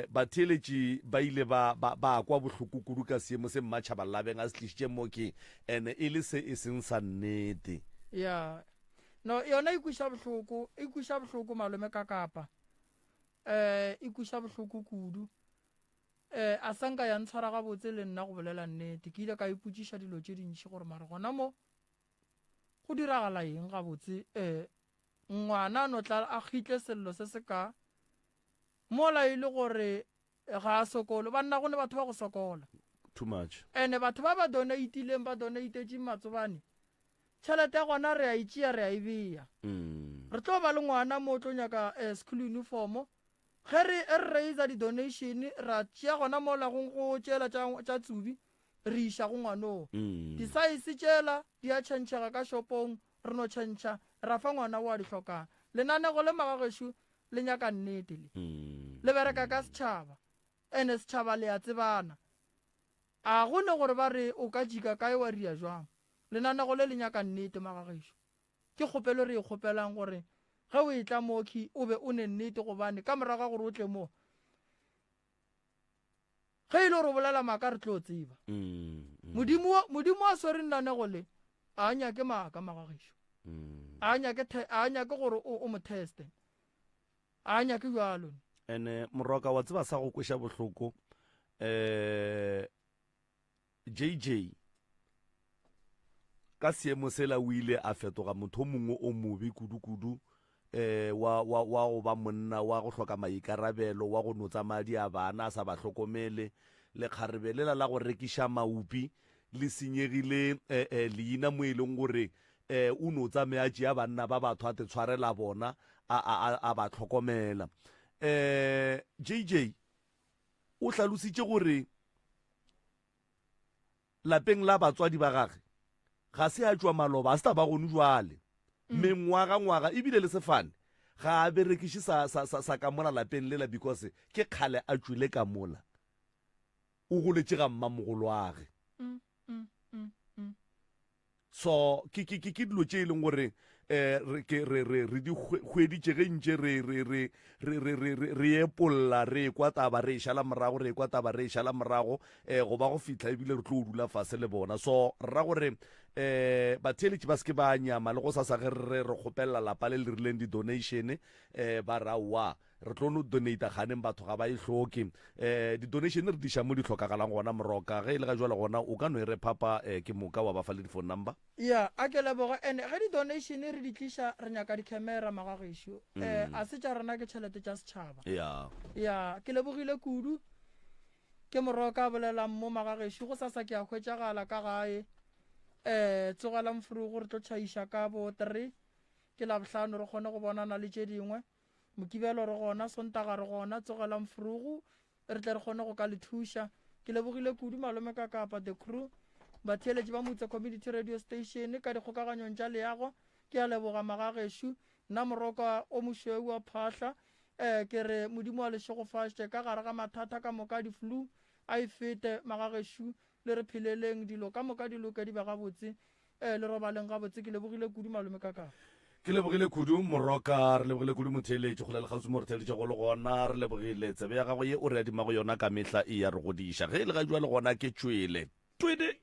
batheeletši ba ile ba kwa bohloko kudu ka seemo se mmatšhabalabeng a se tlišitše moke and e le se e seng sa nnete no yona e kweša bohloko malome ka kapa e kweša bohloko kudu a sanka ya ntshwara gabotse le nna go bolela nnete ke ile ka ipotšiša dilo tše dintšhi gore mare gona mo go diragala eng gabotse ngwana no tla a khitle sello se se ka mola ile gore ga a sokolo ba nna go ne batho ba go sokola too much ene batho ba ba donatileng ba donatetše matsobane tšhelete ya gona re a itšea re a e bea re tlo ba le ngwana mo o tlo nyaka school uniform ge re raisa di-donation ra tšea gona mola go tšela tša tsubi re iša go ngwanong di-size tšela di a tšhentšhega ka shopong re no tšhentšha ra fa ngwana o a di hlokang lenanego le magagešo le nyaka nnete le bereka ka setšhaba ene setšhaba le a tsebana a go ne gore ba re o ka jika kae wa ria jwang lenanego le le nyaka nnete magagešo ke kgopelo re e kgopelang gore ge o e tla moki o be o ne nnete gobane ka moraga gore o tle mo ge e le gore o bolela maaka re tlo tseba modimo a swere lenanego le a nyake maaka magagešo a nyake gore o mo teste a nyake jalo ene moroka wa tseba sa go kweša bohloko JJ ka seemo sela o ile a fetoga motho mongwe o mobe kudu-kudu wa go ba monna wa go hloka maikarabelo wa go notsa madi a bana a sa ba hlokomele le kgarebelela la go rekiša maupi le senyegile leina mo e leng gore o notsa meatši ya banna ba batho a te tshwarela bona a ba hlokomela JJ o hlalositše gore lapeng la batswadi ba gage ga se a tšwa maloba a se ta ba gone jwale mengwaga ebile le sefane ga a berekiše sa ka mola lapeng lela because ke kgale a tšwile ka mola o goletše ga mmamogolo age so ke dilo tše e leng gore re di hweditše ge ntše re epolola re ekwa taba re ešala morago re ekwa taba re ešala morago go ba go fitlha ebile re tlo dula fase le bona so ra gore batheeletši ba seke ba nyama le go sasa ge re kgopelela lapa le le rileng di-donation ba rawa re tlo no donata ganeng batho ga ba e hloke di-donation re diša mo di tlhokagalang gona moroka ge e le ga jwale gona o ka no e re phapa ke moka wa ba fa le di-phone number a ke leboga ande ge di-donation re di tliša re nyaka di-camera magagešo a se tša rena ke tšhelete tša setšhaba ya ke lebogile kudu ke moroka a bolelang mo magagešo go sasa ke a hwetšagala ka gae tsogela mfurugo re tlo tšhaiša ka bo 3 ke labohlano re kgone go bonana le tše dingwe mokibelo re gona sontaga re gona tsogela mfurugo re tle re kgone go ka le thuša ke lebogile kudu malome ka kapa the crew batheeletši ba motse community radio station ka dikgokaganyong tša leago ke a leboga magagešo nna moroka o mošweu wa phahla ke re modimo wa lešego fašte ka gare ga mathata ka moka di-flu a e fete magagešo le re pheleleng dilo ka moka dilo ka di ba gabotse le robaleng gabotse ke lebogile kudu malome kaka ke lebogile kudu moroka re lebogile kudu motheletše go lela gausi mo re theletše go le gona re lebogile tsebe ya gago ye o re adimago yona ka mehla e ya re godiša ge e le ga jwa le gona ke tšwele twede